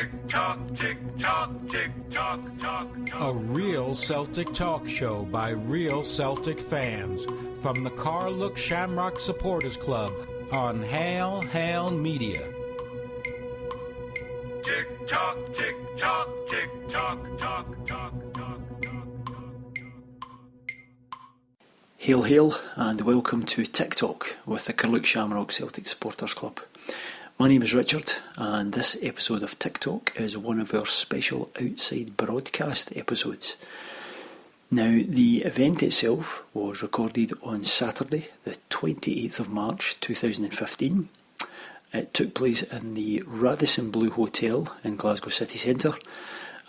TicTalk, TicTalk, TicTalk, talk, talk. A real Celtic talk show by real Celtic fans from the Carluke Shamrock Supporters Club on Hail, Hail Media. TicTalk, TicTalk, TicTalk, talk, talk, talk, talk. Hail, hail, and welcome to TicTalk with the Carluke Shamrock Celtic Supporters Club. My name is Richard, and this episode of TicTalk is one of our special outside broadcast episodes. Now, the event itself was recorded on Saturday, the 28th of March 2015. It took place in the Radisson Blu Hotel in Glasgow city centre,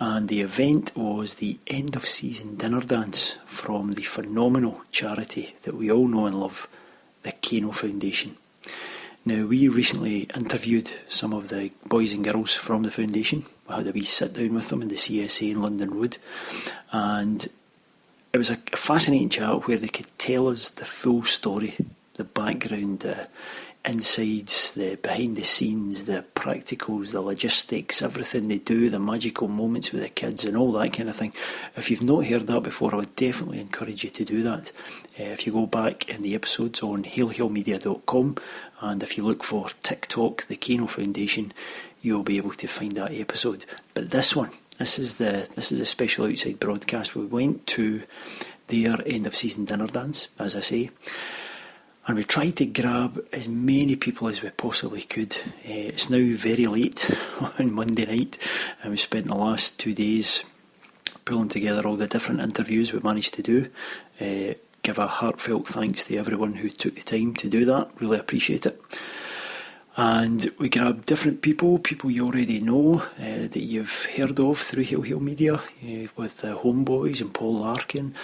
and the event was the end of season dinner dance from the phenomenal charity that we all know and love, the Kano Foundation. Now, we recently interviewed some of the boys and girls from the foundation. We had a wee sit down with them in the C.S.C in London Road, and it was a fascinating chat where they could tell us the full story, the background, the insides, the behind the scenes, the practicals, the logistics, everything they do, the magical moments with the kids and all that kind of thing. If you've not heard that before, I would definitely encourage you to do that. If you go back in the episodes on hailhailmedia.com, and if you look for TicTalk, the Kano Foundation, you'll be able to find that episode. But this is a special outside broadcast. We went to their end of season dinner dance, as I say, and we tried to grab as many people as we possibly could. It's now very late on Monday night, and we spent the last 2 days pulling together all the different interviews we managed to do. Give a heartfelt thanks to everyone who took the time to do that. Really appreciate it. And we grabbed different people you already know, that you've heard of through Hail Hail Media, with the Homeboys and Paul Larkin,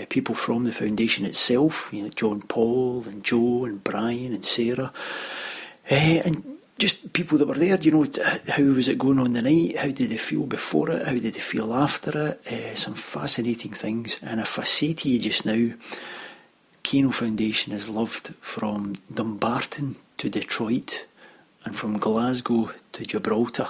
people from the foundation itself, John Paul and Joe and Brian and Sarah, and just people that were there. How was it going on the night? How did they feel before it? How did they feel after it? Some fascinating things. And if I say to you just now, Kano Foundation is loved from Dumbarton to Detroit and from Glasgow to Gibraltar.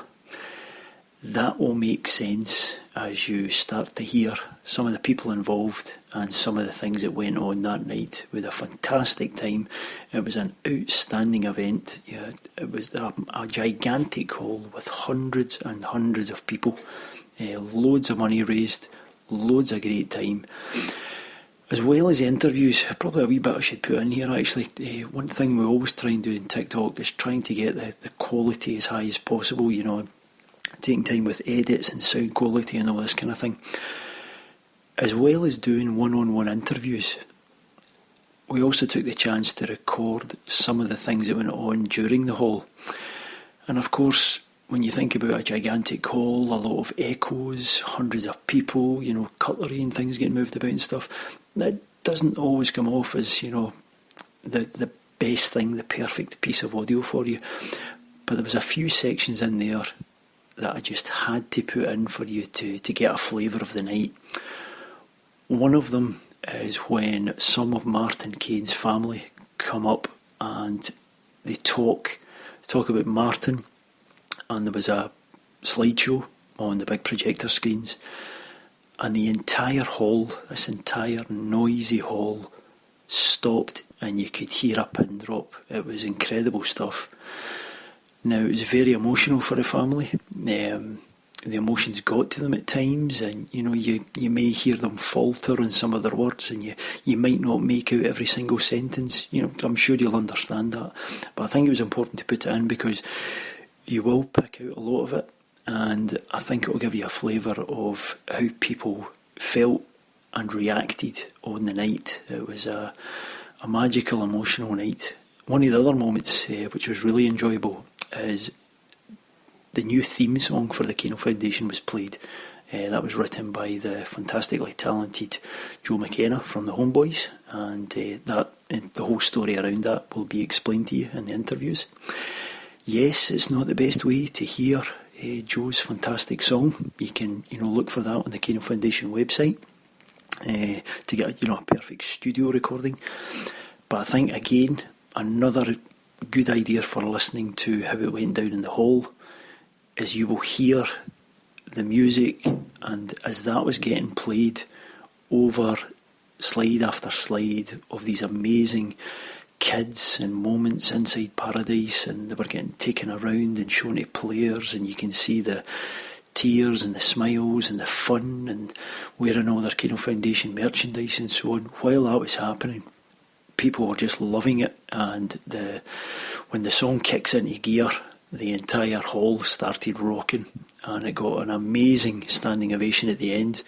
That will make sense as you start to hear some of the people involved and some of the things that went on that night. We had a fantastic time. It was an outstanding event. It was a gigantic hall with hundreds and hundreds of people. Loads of money raised, loads of great time. As well as the interviews, probably a wee bit I should put in here actually. One thing we always try and do in TicTalk is trying to get the quality as high as possible, taking time with edits and sound quality and all this kind of thing. As well as doing one-on-one interviews, we also took the chance to record some of the things that went on during the hall. And of course, when you think about a gigantic hall, a lot of echoes, hundreds of people, cutlery and things getting moved about and stuff, that doesn't always come off as, the best thing, the perfect piece of audio for you. But there was a few sections in there that I just had to put in for you to get a flavour of the night. One of them is when some of Martin Kane's family come up and they talk about Martin, and there was a slideshow on the big projector screens, and the entire hall, this entire noisy hall, stopped and you could hear a pin drop. It was incredible stuff. Now, it was very emotional for the family. The emotions got to them at times, and you may hear them falter on some of their words, and you might not make out every single sentence. I'm sure you'll understand that. But I think it was important to put it in because you will pick out a lot of it, and I think it will give you a flavour of how people felt and reacted on the night. It was a magical, emotional night. One of the other moments which was really enjoyable is the new theme song for the Kano Foundation was played. That was written by the fantastically talented Joe McKenna from the Homeboys, and the whole story around that will be explained to you in the interviews. Yes, it's not the best way to hear Joe's fantastic song. You can look for that on the Kano Foundation website to get a perfect studio recording. But I think again another good idea for listening to how it went down in the hall is you will hear the music, and as that was getting played over slide after slide of these amazing kids and moments inside Paradise, and they were getting taken around and shown to players, and you can see the tears and the smiles and the fun and wearing all their Kano Foundation merchandise and so on. While that was happening, people were just loving it, and when the song kicks into gear, the entire hall started rocking, and it got an amazing standing ovation at the end.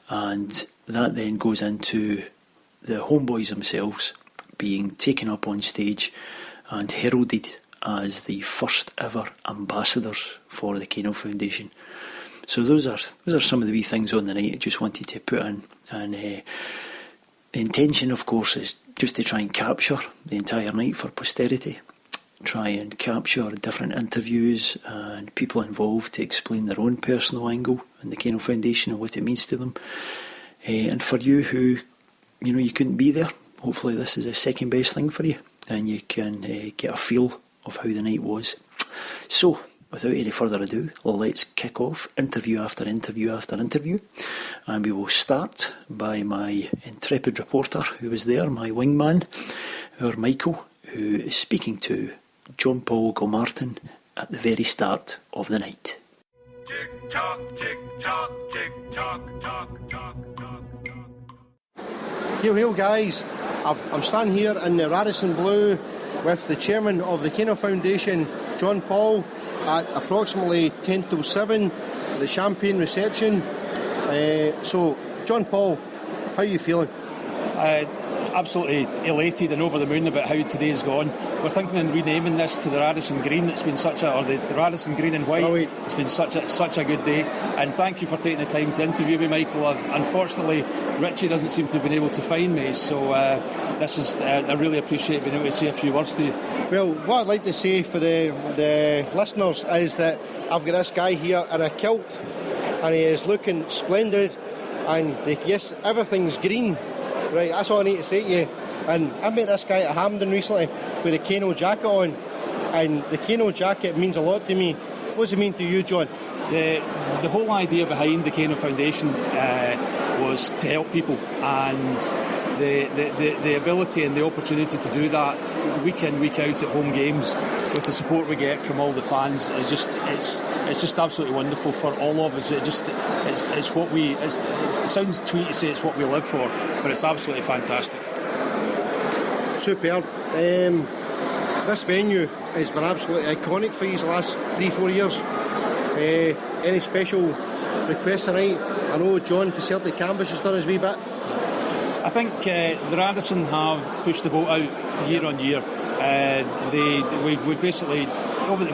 And that then goes into the homeboys themselves being taken up on stage and heralded as the first ever ambassadors for the Kano Foundation. So those are some of the wee things on the night I just wanted to put in. And the intention, of course, is just to try and capture the entire night for posterity. Try and capture different interviews and people involved to explain their own personal angle and the Kano Foundation and what it means to them. And for you who, you couldn't be there, hopefully this is a second best thing for you, and you can get a feel of how the night was. So, without any further ado, let's kick off interview after interview after interview, and we will start by my intrepid reporter who was there, my wingman, our Michael, who is speaking to John Paul Dumbarton at the very start of the night. Tick-tock, tick-tock, tick-tock, tock, tock, tock, tock. Hail guys, I'm standing here in the Radisson Blue with the chairman of the Kano Foundation, John Paul, at approximately 10 till 7, the champagne reception. So, John Paul, how are you feeling? Absolutely elated and over the moon about how today's gone. We're thinking of renaming this to the Radisson Green. It's been the Radisson Green and White. It's been such a good day. And thank you for taking the time to interview me, Michael. Unfortunately, Richie doesn't seem to have been able to find me, so I really appreciate being able to say a few words to you. Well, what I'd like to say for the listeners is that I've got this guy here in a kilt, and he is looking splendid, and yes, everything's green. Right, that's all I need to say to you. And I met this guy at Hampden recently with a Kano jacket on, and the Kano jacket means a lot to me. What does it mean to you, John? The whole idea behind the Kano Foundation was to help people, and the ability and the opportunity to do that week in, week out at home games with the support we get from all the fans is just absolutely wonderful for all of us. It sounds tweet to say it's what we live for, but it's absolutely fantastic. Superb. This venue has been absolutely iconic for you the last 3-4 years. Any special requests tonight? I know John for Celtic Canvas has done his wee bit. I think the Radisson have pushed the boat out year on year. We've basically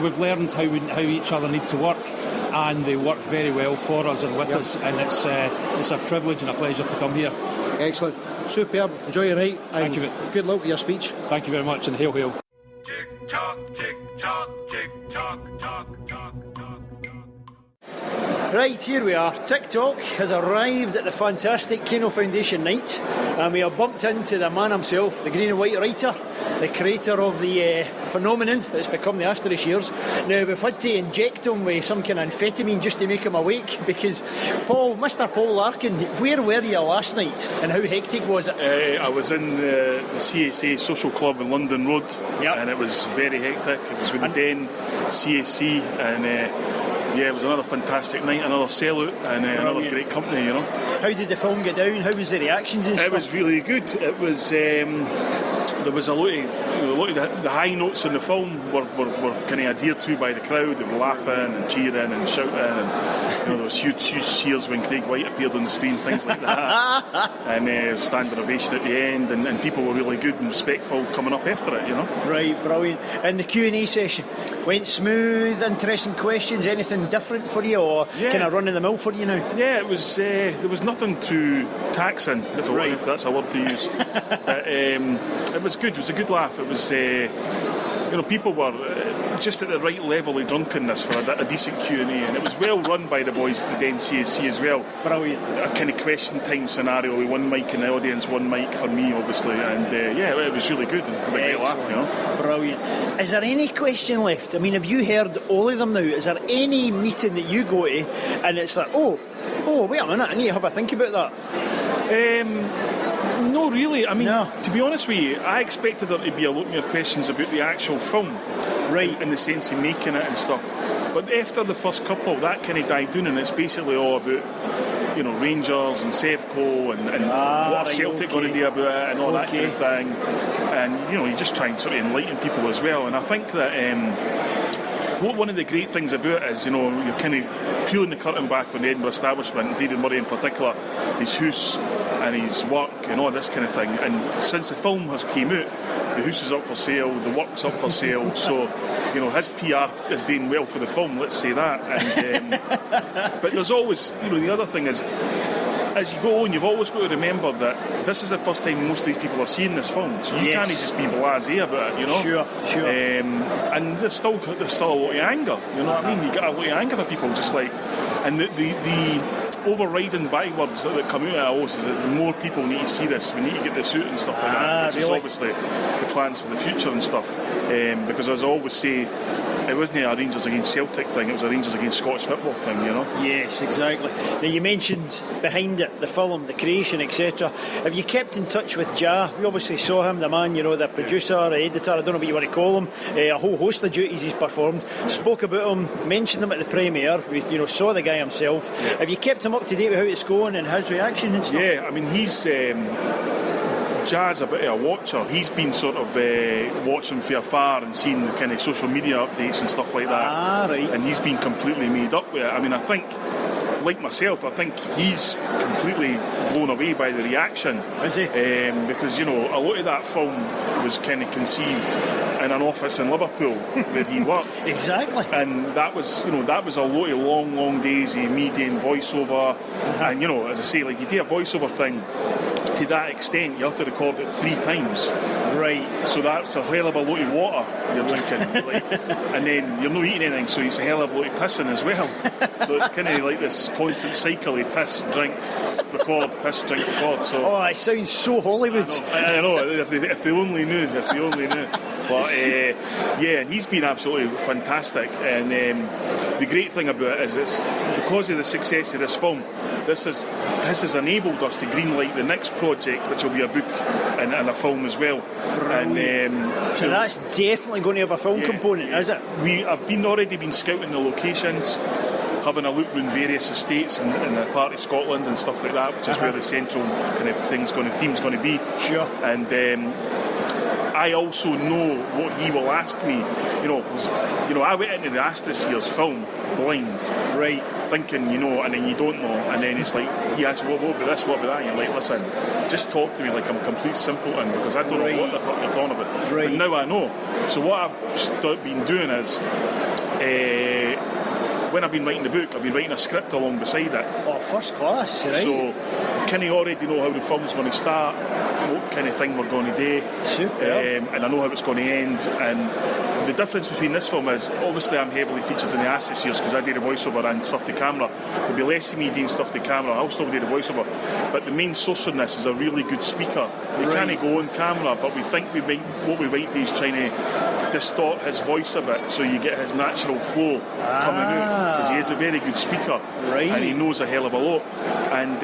we've learned how each other need to work, and they work very well for us and with us, and it's a privilege and a pleasure to come here. Excellent, superb. Enjoy your night, and thank you. Good luck with your speech. Thank you very much, and hail, hail. Tick tock, tick tock, tick tock, tock, tock, tock. Right, here we are. TicTalk has arrived at the fantastic Kano Foundation night, and we have bumped into the man himself, the green and white writer, the creator of the phenomenon that's become the Asterisk years. Now, we've had to inject him with some kind of amphetamine just to make him awake, because Mr. Paul Larkin, where were you last night, and how hectic was it? I was in the C.S.C. social club in London Road, and it was very hectic. It was with the Den, C.S.C. and it was another fantastic night, another sellout, and another great company, How did the film get down? How was the reactions and stuff? It was really good. It was there was a lot of the high notes in the film were kind of adhered to by the crowd. They were laughing and cheering and shouting, and there was huge cheers when Craig White appeared on the screen, things like that, and standing ovation at the end, and people were really good and respectful coming up after it, Right, brilliant. And the Q&A session went smooth, interesting questions, anything different for you, or kind of running the mill for you now? Yeah, it was. There was nothing too taxing, if that's a word to use. But, it was good. It was a good laugh. It was. people were just at the right level of drunkenness for a decent Q&A, and it was well run by the boys at the Den C.S.C as well. Brilliant. A kind of question time scenario with one mic in the audience, one mic for me, obviously, and it was really good and had a great laugh, Brilliant. Is there any question left? I mean, have you heard all of them now? Is there any meeting that you go to and it's like, oh, wait a minute, I need to have a think about that? No, really. I mean, No. to be honest with you, I expected there to be a lot more questions about the actual film, Right. in the sense of making it and stuff. But after the first couple, that kind of died down, and it's basically all about, Rangers and Sevco and what are right, Celtic okay. going to do about it and all that kind of Okay. thing. And you just try and sort of enlighten people as well. And I think that one of the great things about it is, you're kind of peeling the curtain back on the Edinburgh establishment, David Murray in particular, his house and his work and all this kind of thing. And since the film has came out, the house is up for sale, the work's up for sale, so his PR is doing well for the film, let's say that. And but there's always, the other thing is, as you go on, you've always got to remember that this is the first time most of these people are seeing this film, so you can't just be blasé about it, Sure. And there's still a lot of anger, you know what I mean? You get a lot of anger for people, just like, and the overriding bywords that come out of us is that more people need to see this. We need to get this out and stuff like that, which is obviously the plans for the future and stuff. Because as I always say, it wasn't a Rangers against Celtic thing, it was a Rangers against Scottish football thing, Yes, exactly. Now, you mentioned behind it, the film, the creation, etc. Have you kept in touch with Ja? We obviously saw him, the man, the producer, the editor, I don't know what you want to call him, a whole host of duties he's performed, spoke about him, mentioned him at the premiere, we, saw the guy himself. Yeah. Have you kept him up to date with how it's going and his reaction and stuff? Yeah, I mean, he's... Ja's a bit of a watcher. He's been sort of watching from afar and seeing the kind of social media updates and stuff like that. Right. And he's been completely made up with it. I mean, I think, like myself, I think he's completely blown away by the reaction. Is he? Because, a lot of that film was kind of conceived in an office in Liverpool where he worked. Exactly. And that was a lot of long days of me doing voiceover. And, as I say, like, you do a voiceover thing, to that extent, you have to record it 3 times. Right. So that's a hell of a lot of water you're drinking. And then you're not eating anything, so it's a hell of a lot of pissing as well. So it's kind of like this constant cycle of piss, drink, record, piss, drink, record. So, it sounds so Hollywood. I know, if they only knew. But and he's been absolutely fantastic. And the great thing about it is it's because of the success of this film, this has enabled us to greenlight the next project, which will be a book and a film as well. And So that's definitely going to have a film component, is it? We have already been scouting the locations, having a look around various estates in the part of Scotland and stuff like that, which is where the central kind of theme's going to be. Sure. And I also know what he will ask me. I went into the Asterisk Years film blind, Right. thinking, and then you don't know, and then it's like he asks, what about this, what about that? And you're like, listen, just talk to me like I'm a complete simpleton, because I don't know what the fuck you're talking about. Right. But now I know. So what I've been doing is, when I've been writing the book, I've been writing a script along beside it. Oh, first class, right? So I kind of already know how the film's going to start, what kind of thing we're going to do. Super. And I know how it's going to end. And the difference between this film is, obviously I'm heavily featured in the Ashes years because I did a voiceover and stuff to camera. There'll be less of me doing stuff to camera. I'll still do the voiceover. But the main source on this is a really good speaker. We can't go on camera, but we think what we might do is trying to distort his voice a bit so you get his natural flow coming out, because he is a very good speaker. Right. And he knows a hell of a lot. And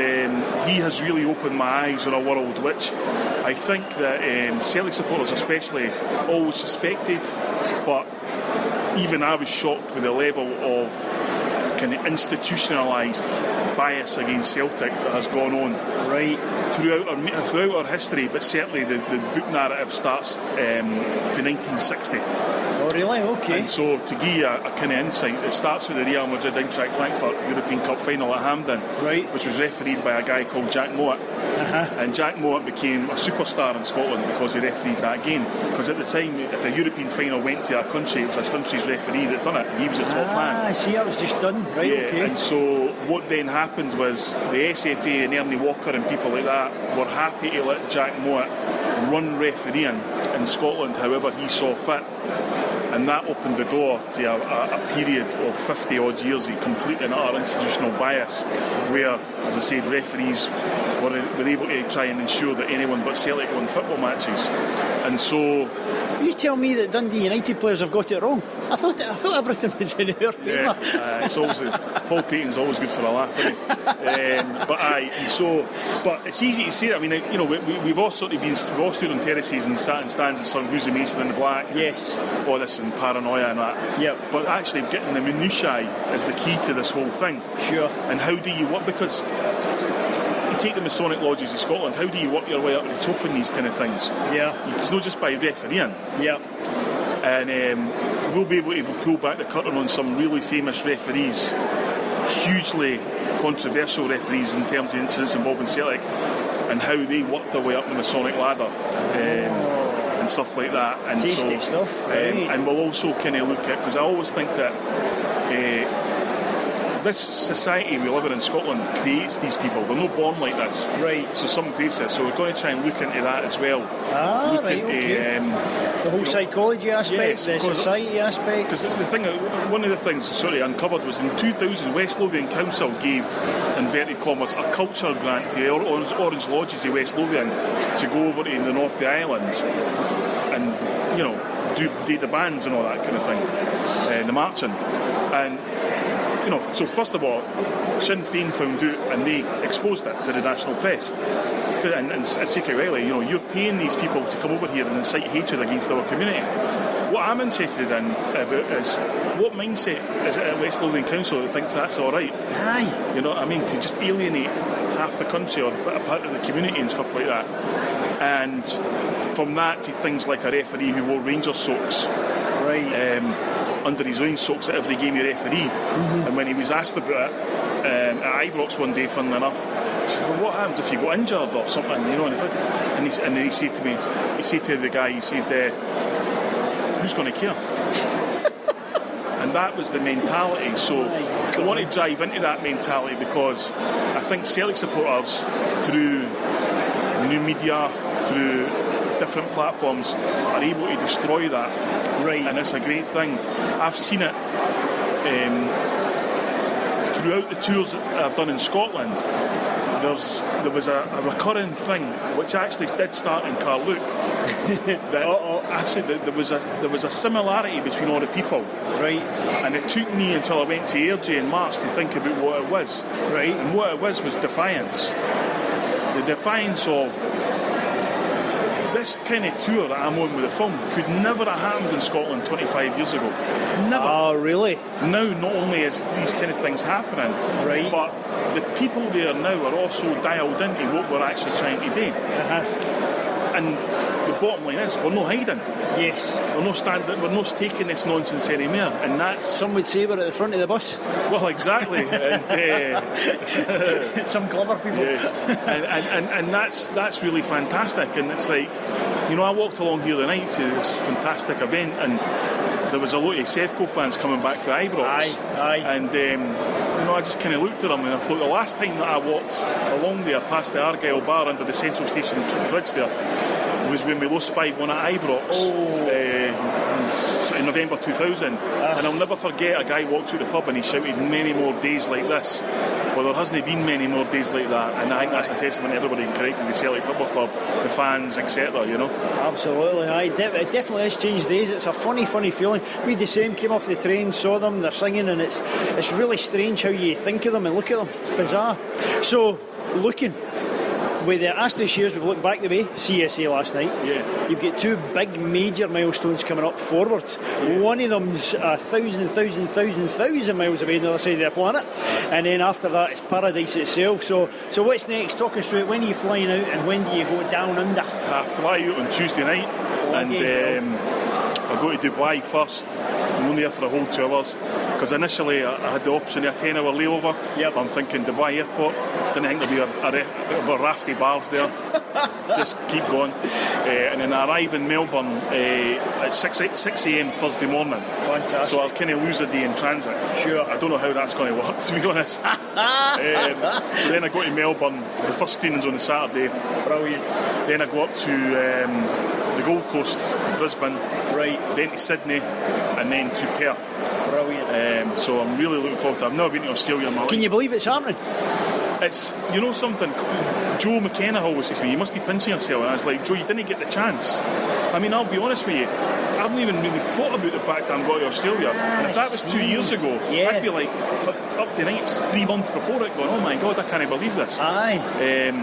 he has really opened my eyes on a world which I think that Celtic supporters especially always suspected, but even I was shocked with the level of kind of institutionalised bias against Celtic that has gone on throughout our history, but certainly the book narrative starts to 1960. Oh, really? Okay. And so to give you a kind of insight, it starts with the Real Madrid Eintracht Frankfurt European Cup final at Hampden, which was refereed by a guy called Jack Mowat. And Jack Mowat became a superstar in Scotland because he refereed that game. Because at the time, if a European final went to a country, it was a country's referee that done it, and he was the top man. I see, I was just done. Right, okay. And so what then happened was the SFA and Ernie Walker and people like that were happy to let Jack Mowat run refereeing in Scotland however he saw fit. And that opened the door to a period of 50 odd years of complete and utter institutional bias, where, as I said, referees were able to try and ensure that anyone but Celtic won football matches. And so, You tell me that Dundee United players have got it wrong. I thought everything was in their favour. Yeah, it's always Paul Payton's always good for a laugh, isn't he? But it's easy to say that. I mean, you know, we've all sort of been, we've all stood on terraces and sat in stands and sung "Who's the Mason in the Black?" Yes. All this and paranoia and that. Yep. But actually, getting the minutiae is the key to this whole thing. Sure. And how do you work? Because you take the Masonic lodges of Scotland. How do you work your way up to the top in these kind of things? Yeah. It's not just by refereeing. Yep. And we'll be able to pull back the curtain on some really famous referees, hugely controversial referees in terms of incidents involving Celtic, and how they worked their way up the Masonic ladder and stuff like that. And tasty stuff. Right. And we'll also kind of look at, because I always think that this society we live in Scotland creates these people. They're not born like this. Right. So some creates it. So we're going to try and look into that as well. Right, okay. The whole psychology aspect, the society aspect. Because one of the things uncovered was in 2000, West Lothian Council gave, inverted commas, a culture grant to the Orange Lodges of West Lothian to go over to the north of the island and, you know, do the bands and all that kind of thing, the marching. And, you know, so first of all, Sinn Féin found out and they exposed it to the national press. And say quite rightly, you know, you're paying these people to come over here and incite hatred against our community. What I'm interested in about is what mindset is it at West Lothian Council that thinks that's all right? Aye. You know what I mean? To just alienate half the country or a part of the community and stuff like that. And from that to things like a referee who wore Rangers socks. Right. Under his own socks at every game he refereed. And when he was asked about it at Ibrox one day, funnily enough, he said, well, what happens if you got injured or something, you know? And then he said to me, he said to the guy, he said, who's going to care? And that was the mentality. So I want to dive into that mentality because I think Celtic supporters, through new media, through different platforms, are able to destroy that. Right. And it's a great thing. I've seen it throughout the tours that I've done in Scotland. There was a recurring thing which actually did start in Carluke. I said that there was a similarity between all the people. Right. And it took me until I went to Airdrie in March to think about what it was. Right. And what it was defiance. The defiance of this kind of tour that I'm on with the film could never have happened in Scotland 25 years ago. Never. Oh, really? Now, not only is these kind of things happening, right, but the people there now are also dialed into what we're actually trying to do. And the bottom line is, we're not hiding. Yes. We're not taking this nonsense anymore. And that's... Some would say we're at the front of the bus. Well, exactly. And, some clever people. Yes. And that's really fantastic. And it's like, you know, I walked along here the night to this fantastic event, and there was a lot of Sevco fans coming back for Ibrox. Aye. And, you know, I just kind of looked at them and I thought the last time that I walked along there past the Argyle bar under the Central Station bridge there was when we lost 5-1 at Ibrox in November 2000. And I'll never forget a guy walked through the pub and he shouted, "Many more days like this." Well, there hasn't been many more days like that, and I think that's a testament to everybody connected with the Celtic Football Club, the fans, etc., you know. Absolutely, aye. It definitely has changed days. It's a funny feeling. We the same, came off the train, saw them, they're singing, and it's really strange how you think of them and look at them. It's bizarre. So, looking with the Aston shares, we've looked back the way, C.S.C. last night. Yeah. You've got two big major milestones coming up forward. Yeah. One of them's 1,000 miles away on the other side of the planet. And then after that, it's paradise itself. So what's next? Talk us through it. When are you flying out and when do you go down under? I fly out on Tuesday night. And I'll go to Dubai first. I'm only there for a whole 2 hours because initially I had the option of a 10-hour layover. Yep. I'm thinking Dubai airport, didn't think there'd be a rafty bars there. Just keep going. And then I arrive in Melbourne at 6 a.m. Thursday morning. Fantastic. So I'll kind of lose a day in transit. Sure. I don't know how that's going to work, to be honest. So then I go to Melbourne for the first screenings on the Saturday. Brilliant. Then I go up to the Gold Coast, to Brisbane. Right. Then to Sydney. and then to Perth. Brilliant. So I'm really looking forward to it. I've never been to Australia in my life. Can you believe it's happening? It's, you know something, Joe McKenna always says to me, you must be pinching yourself. And I was like, Joe, you didn't get the chance. I mean, I'll be honest with you, I haven't even really thought about the fact that I'm going to Australia. And if that was 2 years ago, I'd be like, up to 3 months before it, going, oh my God, I can't believe this. Aye.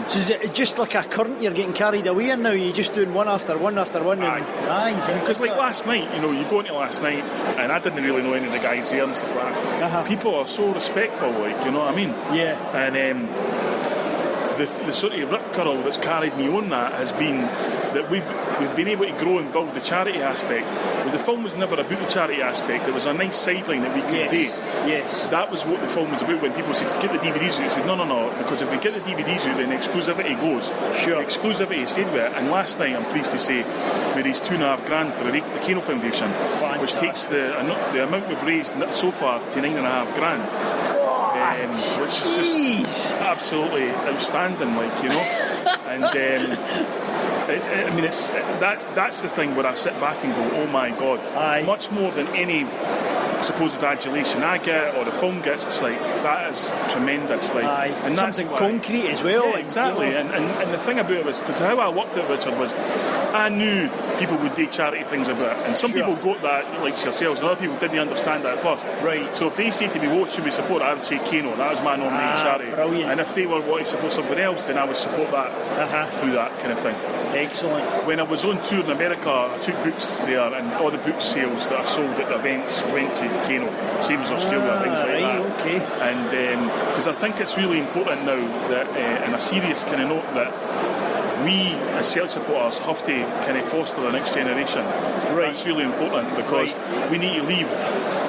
So is it just like a current you're getting carried away in now? You're just doing one after one after one? Because like last night, you know, you go into last night, and I didn't really know any of the guys there and stuff like that. People are so respectful, like, you know what I mean? Yeah. And the sort of rip curl that's carried me on that has been that we've been able to grow and build the charity aspect. Well, the film was never about the charity aspect. It was a nice sideline that we could do. Yes. That was what the film was about. When people said, get the DVDs out, I said, no, because if we get the DVDs out, then exclusivity goes. Sure. Exclusivity stayed with it. And last night, I'm pleased to say, we raised $2.5 for the Kano Foundation, which takes the amount we've raised so far to $9.5 which is just absolutely outstanding, like, you know. And I mean, that's the thing where I sit back and go, oh my God. Much more than any supposed adulation I get or the film gets, it's like, that is tremendous. Like, and that's something concrete as well. Yeah, exactly. You know? And the thing about it was, because how I worked it, Richard, was I knew people would do charity things about it, and some people got that, like yourselves, and other people didn't understand that at first. Right. So if they say to me, what should we support, I would say Kano. That was my nominated charity. Brilliant. And if they were wanting to support something else, then I would support that through that kind of thing. Excellent. When I was on tour in America, I took books there, and all the book sales that I sold at the events went to Kano, same as Australia, things like that. Okay. And because I think it's really important now that, in a serious kind of note, that we as Celtic supporters have to kind of foster the next generation. Right. That's really important because we need to leave.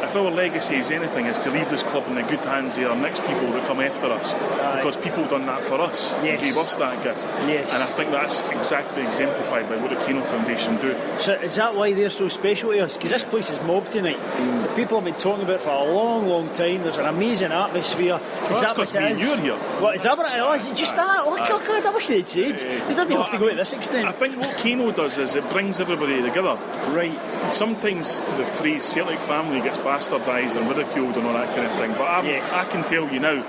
If our legacy is anything, is to leave this club in the good hands of our next people that come after us. Because people done that for us, gave us that gift. Yes. And I think that's exactly exemplified by what the Kano Foundation do. So is that why they're so special to us? Because this place is mobbed tonight. The people have been talking about it for a long, long time. There's an amazing atmosphere. Is that what it is? You're here. What, is that what it is? Is it just that? Oh God, I wish they'd said. They didn't have to go to this extent. I think what Kano does is it brings everybody together. Right. Sometimes the phrase Celtic family gets bastardised and ridiculed and all that kind of thing, but I can tell you now,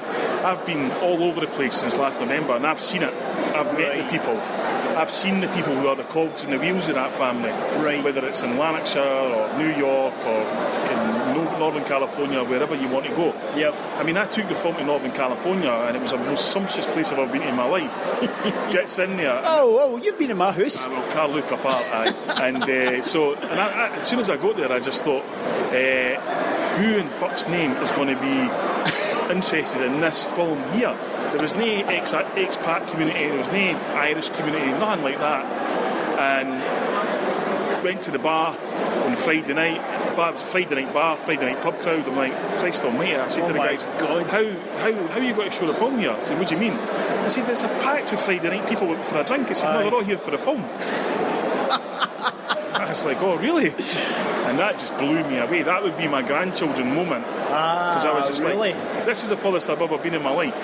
I've been all over the place since last November, and I've seen it. I've met the people. I've seen the people who are the cogs and the wheels of that family, whether it's in Lanarkshire or New York or Northern California, wherever you want to go. Yep. I mean, I took the film to Northern California, and it was the most sumptuous place I've ever been in my life. Gets in there. Oh, you've been in my house. Well, Carluke apart, and I, as soon as I got there, I just thought, who in fuck's name is going to be interested in this film here? There was no expat community, there was no Irish community, nothing like that. And went to the bar on Friday night. It was Friday night pub crowd. I'm like, Christ almighty. I said to the guys, how you got to show the film here? I said, what do you mean? I said, there's a packed with Friday night people went for a drink. I said, no, they're all here for the film. I was like, oh, really? And that just blew me away. That would be my grandchildren moment. Because I was just like, this is the furthest I've ever been in my life.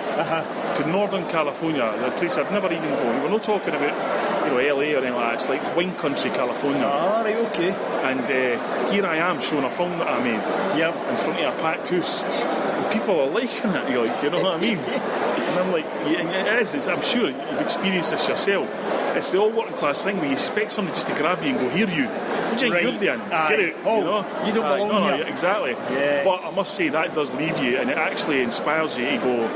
To Northern California, a place I'd never even gone. We're not talking about, LA or anything like that. It's like wine country, California. Right, okay. And here I am showing a film that I made in front of a packed house. And people are liking it, you know what I mean? And I'm like, it is. I'm sure you've experienced this yourself. It's the old working class thing where you expect somebody just to grab you and go, here you. What do you think you're doing? Get out. You know? You don't belong here. Exactly. Yes. But I must say, that does leave you, and it actually inspires you to go.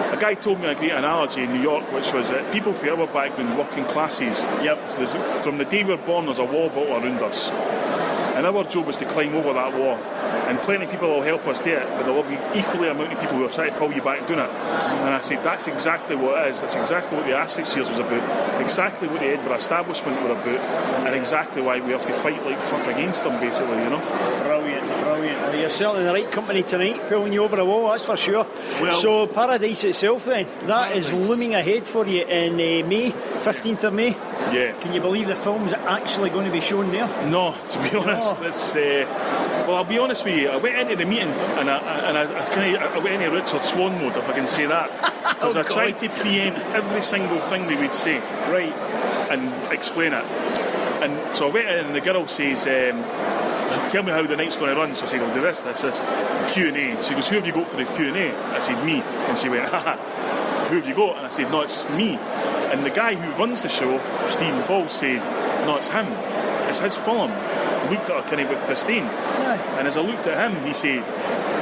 A guy told me a great analogy in New York, which was that people from our background, working classes, so from the day we're born, there's a wall built around us. And our job is to climb over that wall. And plenty of people will help us do it, but there will be equally amount of people who will try to pull you back doing it. And I said, that's exactly what it is. That's exactly what the Essex years was about. Exactly what the Edinburgh establishment were about. And exactly why we have to fight like fuck against them, basically, you know? Brilliant. Well, you're certainly in the right company tonight, pulling you over the wall, that's for sure. Well, so Paradise itself then, that is looming ahead for you in May, 15th of May. Yeah. Can you believe the film's actually going to be shown there? No, to be honest, it's... well, I'll be honest with you, I went into the meeting and I went into Richard Swan mode, if I can say that. Because I tried to preempt every single thing they would say. Right. And explain it. And so I went in and the girl says... tell me how the night's going to run. So I said, I'll do this, Q&A. She goes, who have you got for the Q&A? I said, me. And she went, haha, who have you got? And I said, no, it's me. And the guy who runs the show, Stephen Falls, said, no, it's him. It's his film. Looked at her kind of with disdain. Yeah. And as I looked at him, he said,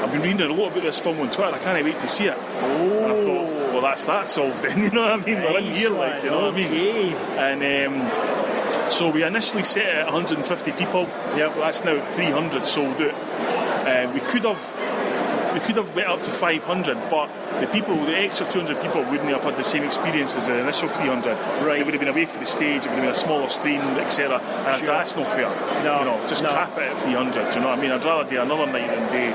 I've been reading a lot about this film on Twitter, I can't wait to see it. And I thought, well, that's that solved then, you know what I mean? We're in here, like, you know what I mean? And so we initially set it at 150 people. Yep. That's now 300 sold out. We could have went up to 500, but the extra 200 people wouldn't have had the same experience as the initial 300. Right. They would have been away from the stage, it would have been a smaller screen, etc. And I thought, that's not fair. No. You know, just cap it at 300. Do you know what I mean? I'd rather do another night than do.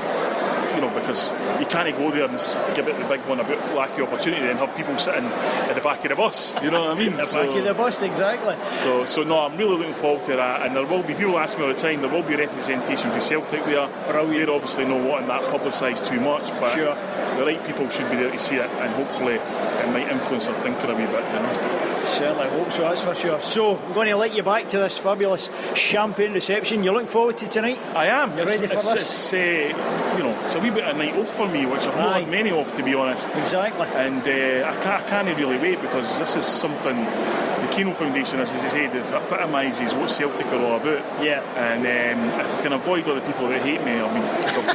You know, because you can't go there and give it the big one a bit lacky opportunity and have people sitting at the back of the bus. You know what I mean? Back of the bus, exactly. So no, I'm really looking forward to that. And there will be, people ask me all the time, there will be representation for Celtic there. They're obviously not wanting that publicised too much, but the right people should be there to see it, and hopefully it might influence their thinking a wee bit, you know. Certainly hope so, that's for sure. So, I'm going to let you back to this fabulous champagne reception. You're looking forward to tonight? I am. You're ready for this? It's a wee bit of a night off for me, which I've not had many off, to be honest. Exactly. And I can't really wait, because this is something the Kano Foundation, as I said, epitomises what Celtic are all about. Yeah. And if I can avoid all the people that hate me, I'll be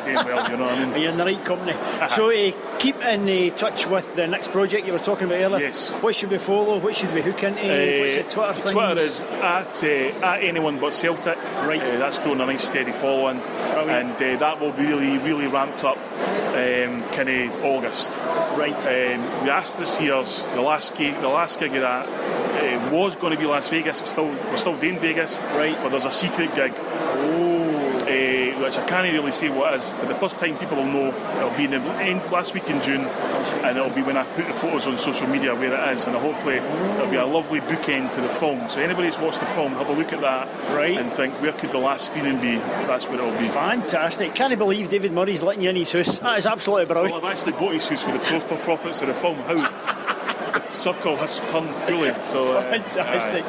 doing well, you know what I mean? You're in the right company. So keep in touch with the next project you were talking about earlier. Yes. What should we follow? What should we hook into? What's the Twitter thing? Twitter is at anyone but Celtic. Right. That's growing a nice steady following. And that will be really, really ramped up kind of August. Right. The Asterisk here's the last gig of that. Was going to be Las Vegas. We're still doing Vegas. Right. But there's a secret gig. Which I can't really say what it is, but the first time people will know, it'll be in the last week in June, and it'll be when I put the photos on social media where it is, and hopefully it'll be a lovely bookend to the film. So anybody who's watched the film, have a look at that and think, where could the last screening be? That's where it'll be. Fantastic. Can't believe David Murray's letting you in his house. That is absolutely brilliant. Well, I've actually bought his house for the profits of the film. How the circle has turned fully. So fantastic.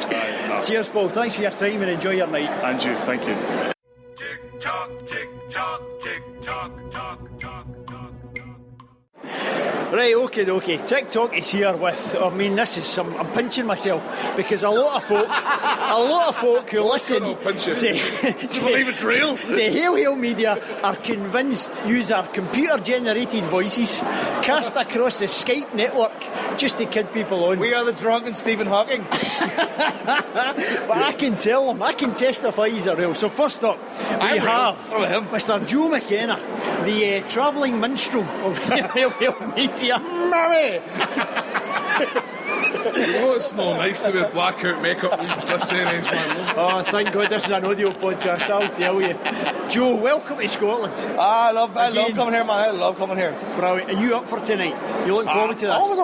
Cheers, Paul. Thanks for your time and enjoy your night. And you, thank you. Tick-tock, tick-tock, tick-tock, tock, tock, tock. Right, okay. TicTalk is here with, I'm pinching myself, because a lot of folk who listen to believe it's real? to Hail Media are convinced use our computer-generated voices cast across the Skype network just to kid people on. We are the drunken Stephen Hawking. But I can tell them, I can testify he's are real. So first up, we have Mr. Joe McKenna, the travelling minstrel of Hail Media. Murray! You know it's not nice to wear blackout makeup this day and age, man. Oh, thank God this is an audio podcast, I'll tell you. Joe, welcome to Scotland. I love coming here, man. I love coming here. Brilliant. Are you up for tonight? You looking forward to this? Always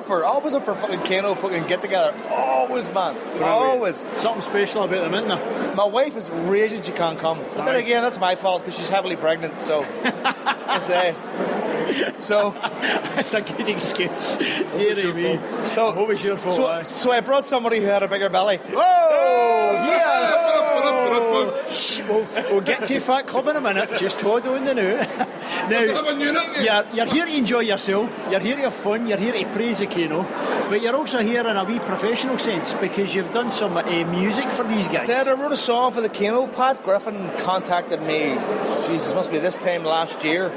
up for fucking Kano fucking get together. Always, man. Brilliant. Always. Something special about them, isn't there? My wife is raging she can't come. But then again, that's my fault because she's heavily pregnant, so I say. So that's a good excuse. Dear me. So what was your fault? So I brought somebody who had a bigger belly. Oh, yeah. We'll get to Fat Club in a minute. Just hold on the now, you're here to enjoy yourself. You're here to have fun. You're here to praise the Kano, but you're also here in a wee professional sense because you've done some music for these guys. I wrote a song for the Kano. Pat Griffin contacted me. Jesus, must be this time last year.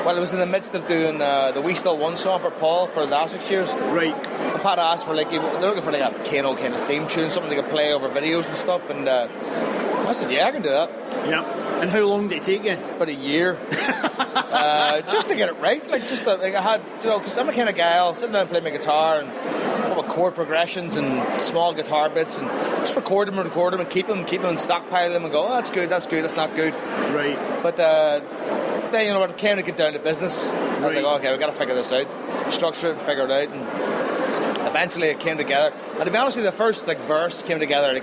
Well, I was in the midst of doing the We Still One song for Paul for the last 6 years. Right. And Pat asked for they're looking for a Kano kind of theme tune, something they could play over videos and stuff. And I said, yeah, I can do that. Yeah. And how long did it take you? About a year. Just to get it right. I had, because I'm the kind of guy, I'll sit down and play my guitar and come up with chord progressions and small guitar bits and just record them and keep them and stockpile them and go, oh, that's good, that's not good. Right. But then, I came to get down to business. I was like, okay, we've got to figure this out. Structure it, figure it out. And eventually it came together. And to be honest with you, the first verse came together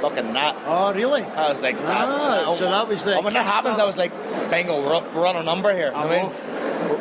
fucking that. Oh, really? I was like, so that was the... when that happens, I was like, bingo, we're on a number here. I'm off.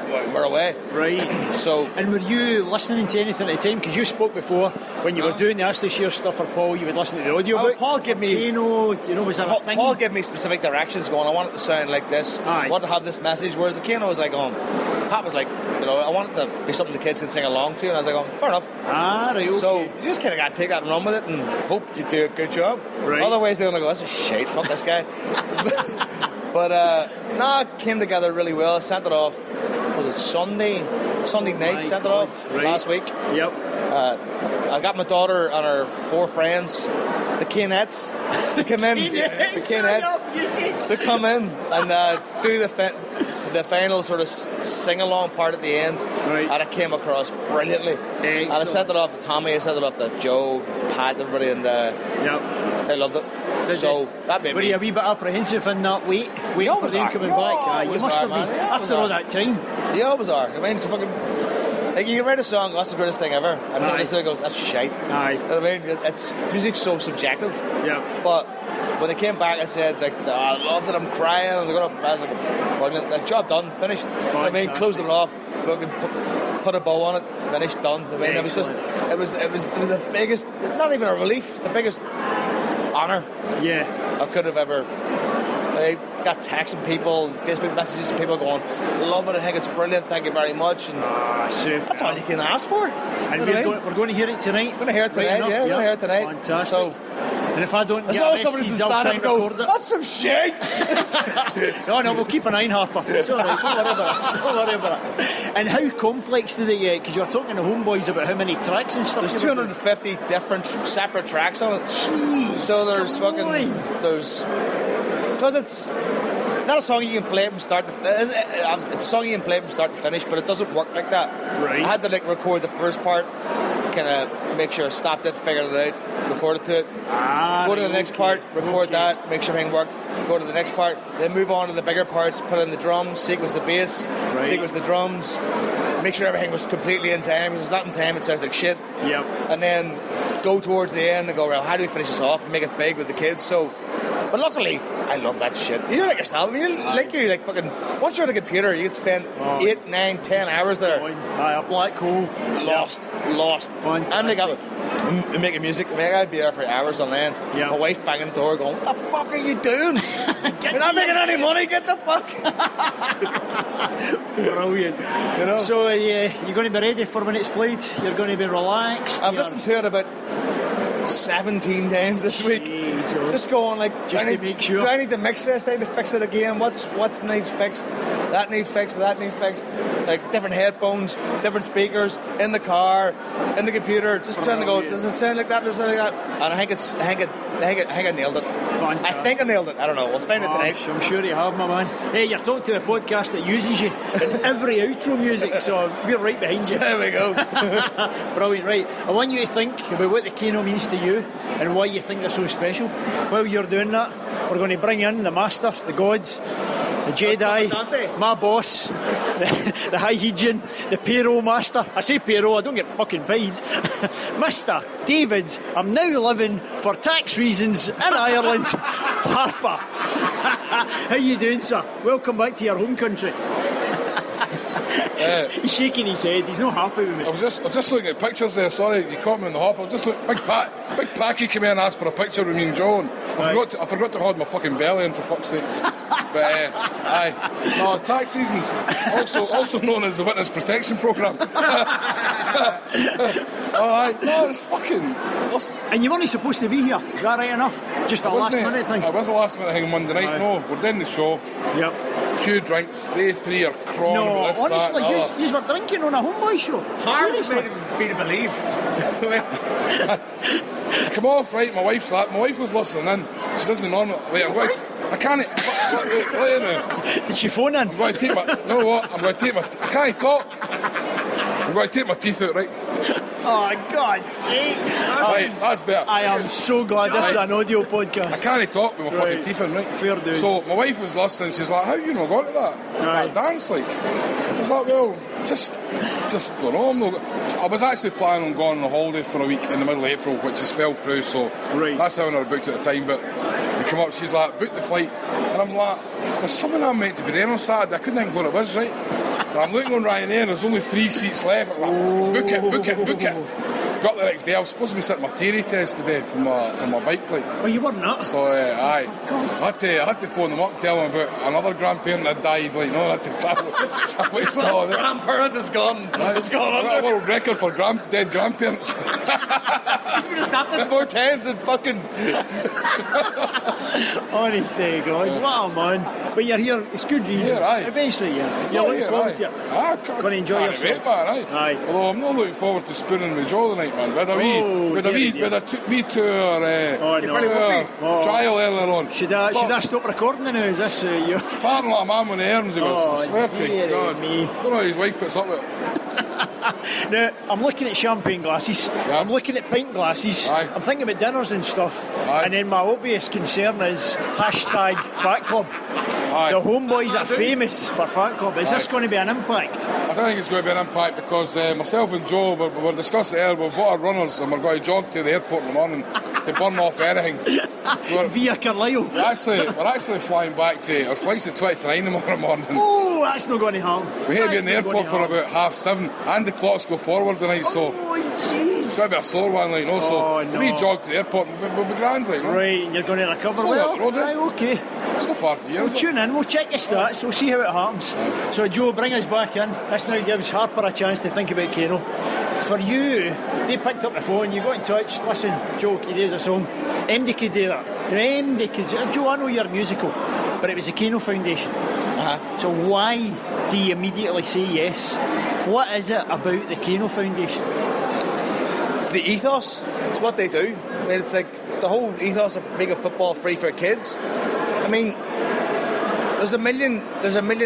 We're away. Right. So, and were you listening to anything at the time? Because you spoke before, when you were doing the Ashley Shear stuff for Paul, you would listen to the audio book. Paul gave me... Kano, was that a thing? Paul gave me specific directions going, I want it to sound like this. I want to have this message. Whereas the Kano was like, Pat was like, I want it to be something the kids can sing along to. And I was like, fair enough. Right, okay. So you just kind of got to take that and run with it and hope you do a good job. Right. Otherwise they're going to go, this is shit, fuck this guy. But it came together really well. I sent it off, was it Sunday night, sent it off last week. Yep. I got my daughter and her 4 friends, the Canettes, to come in. The Canettes to come in and do the final sort of sing-along part at the end. Right. And it came across brilliantly. Excellent. And I sent it off to Tommy, I sent it off to Joe, Pat, everybody, and they loved it. That made Were you a wee bit apprehensive in that waiting for them coming back? You must have been, after all that time. You always are. I mean, like, you can write a song, that's the greatest thing ever, and somebody still goes, that's shite. Aye. You know what I mean? Music's so subjective. Yeah. But when they came back and said, like, I love it, I'm crying, and they're going to, I was like, brilliant. The job done, finished. I mean, closed it off, put a bow on it, finished, done. I mean, it was the biggest, not even a relief, the biggest honour I could have ever. I got texts from people, Facebook messages from people going, love it, I think it's brilliant, thank you very much. And that's all you can ask for. And we're going to hear it tonight. We're going to hear it tonight, we're going to hear it tonight. Fantastic. So, and if I don't there's get always arrested, somebody to I'll stand try up and and go, record it. that's some shit. No, we'll keep an eye on Harper. It's all right, don't worry about it. And how complex did it get? Because you were talking to Homeboys about how many tracks and stuff. There's 250 different separate tracks on it. Jeez, so there's because it's not a song you can play from start to it's a song you can play from start to finish, but it doesn't work like that. Right. I had to record the first part, kind of make sure I stopped it, figured it out, recorded to it. Go to the next part, record that, make sure everything worked. Go to the next part, then move on to the bigger parts, put in the drums, sequence the bass, sequence the drums, make sure everything was completely in time. If it's not in time, it sounds like shit. Yep. And then go towards the end and go, well, how do we finish this off and make it big with the kids? So, but luckily, I love that shit. You're like yourself. You're like fucking. Once you're on a computer, you can spend 8, 9, 10 hours there. A black hole. Lost. Fantastic. I'm making music. I mean, I'd be there for hours on end. Yeah. My wife banging the door, going, "What the fuck are you doing? You're not making any money. Get the fuck." Brilliant. You know. So, you're going to be ready for when it's played. You're going to be relaxed. I've listened to it about 17 times this week. Just going like, just to make sure. Do I need to mix this? Do I need to fix it again? What needs fixed? That needs fixed. That needs fixed. Like different headphones, different speakers in the car, in the computer. Just trying to go. Does it sound like that? Does it sound like that? And I think I nailed it. Fantastic. I think I nailed it. I don't know. We'll find it tonight. I'm sure you have, my man. Hey, you're talking to the podcast that uses you in every outro music, so we're right behind you. There we go. Brilliant, right. I want you to think about what the Kano means to you and why you think they're so special. While you're doing that, we're going to bring in the Master, the God, the Jedi, my boss, the High Hegian, the Payroll Master. I say payroll, I don't get fucking paid. Mr. David, I'm now living for tax reasons in Ireland. Harper. How you doing, sir? Welcome back to your home country. He's shaking his head. He's not happy with me. I was just looking at pictures there. Sorry, you caught me in the hop. I was just looking. Big Packy came in and asked for a picture with me and John. I forgot to hold my fucking belly in, for fuck's sake. But aye, no, tax reasons. Also known as the Witness Protection Programme. Aye, no, it's fucking. And you weren't supposed to be here. Is that right enough? Just a last minute thing. It was a last minute thing on Monday night. No, we're doing the show. Yep. A few drinks. They three are crawling with this. Honestly, you were drinking on a homeboy show. Hard for me to believe. Come off, right? My wife was listening in. She doesn't normally. Wait, I can't. Wait now. Did she phone in? I'm going to take my. You know what? I'm going to take my. I can't talk. I'm going to take my teeth out, right? Oh, God's sake. Right, that's better. I am so glad this is an audio podcast. I can't talk with my fucking teeth in, right? Fair dude. So my wife was listening, she's like, how you not got to that dance, like? I was like, well, just don't know. I was actually planning on going on a holiday for a week in the middle of April, which just fell through, so that's how I booked it at the time. But we come up, she's like, book the flight, and I'm like, there's something I'm meant to be there on Saturday. I couldn't think what it was, right? And I'm looking on Ryanair, and there's only 3 seats left. I'm like, book it. Got the next day. I was supposed to be sitting my theory test today for my bike, like. Oh, you weren't up? So I had to phone them up and tell them about another grandparent that died, like, no, I had to travel so grandparent is gone. It's gone under. A world record for dead grandparents. He's been adopted more times than fucking. Honest to God, what a man. But you're here, it's good reasons. Yeah, eventually, you're looking forward to it. Going to enjoy yourself. Aye. Although I'm not looking forward to spooning with Joe tonight, man. With a wee tour trial earlier on. Should I stop recording now? Is this you? Farting like a man with the arms, he goes, I swear to God. Me. Don't know how his wife puts up with it. Now, I'm looking at champagne glasses, I'm looking at pint glasses, I'm thinking about dinners and stuff, and then my obvious concern is #Fat Club. The homeboys are famous for Fat Club. Is this going to be an impact? I don't think it's going to be an impact because myself and Joe we're discussing it earlier. We've got our runners and we're going to jog to the airport in the morning to burn off anything. Via Carlisle. We're actually flying back to our flight's at 20 tomorrow morning. Oh, that's not going to happen. We have to be in the airport for about 7:30 and the clocks go forward tonight, so it's going to be a slower one, like, no. So we jog to the airport and we'll be grand, like, no? Right, and you're going to recover well. Right, okay. It's not far for you. We'll tune in, we'll check your stats, we'll see how it happens. So Joe, bring us back in. This now gives Harper a chance to think about Kano. For you, they picked up the phone, you got in touch. Listen, Joe, can you do a song? MD could do that. MD could do. Joe, I know you're musical, but it was the Kano Foundation. So why do you immediately say yes? What is it about the Kano Foundation? It's the ethos. It's what they do. I mean, it's like the whole ethos of making football free for kids. I mean, there's a million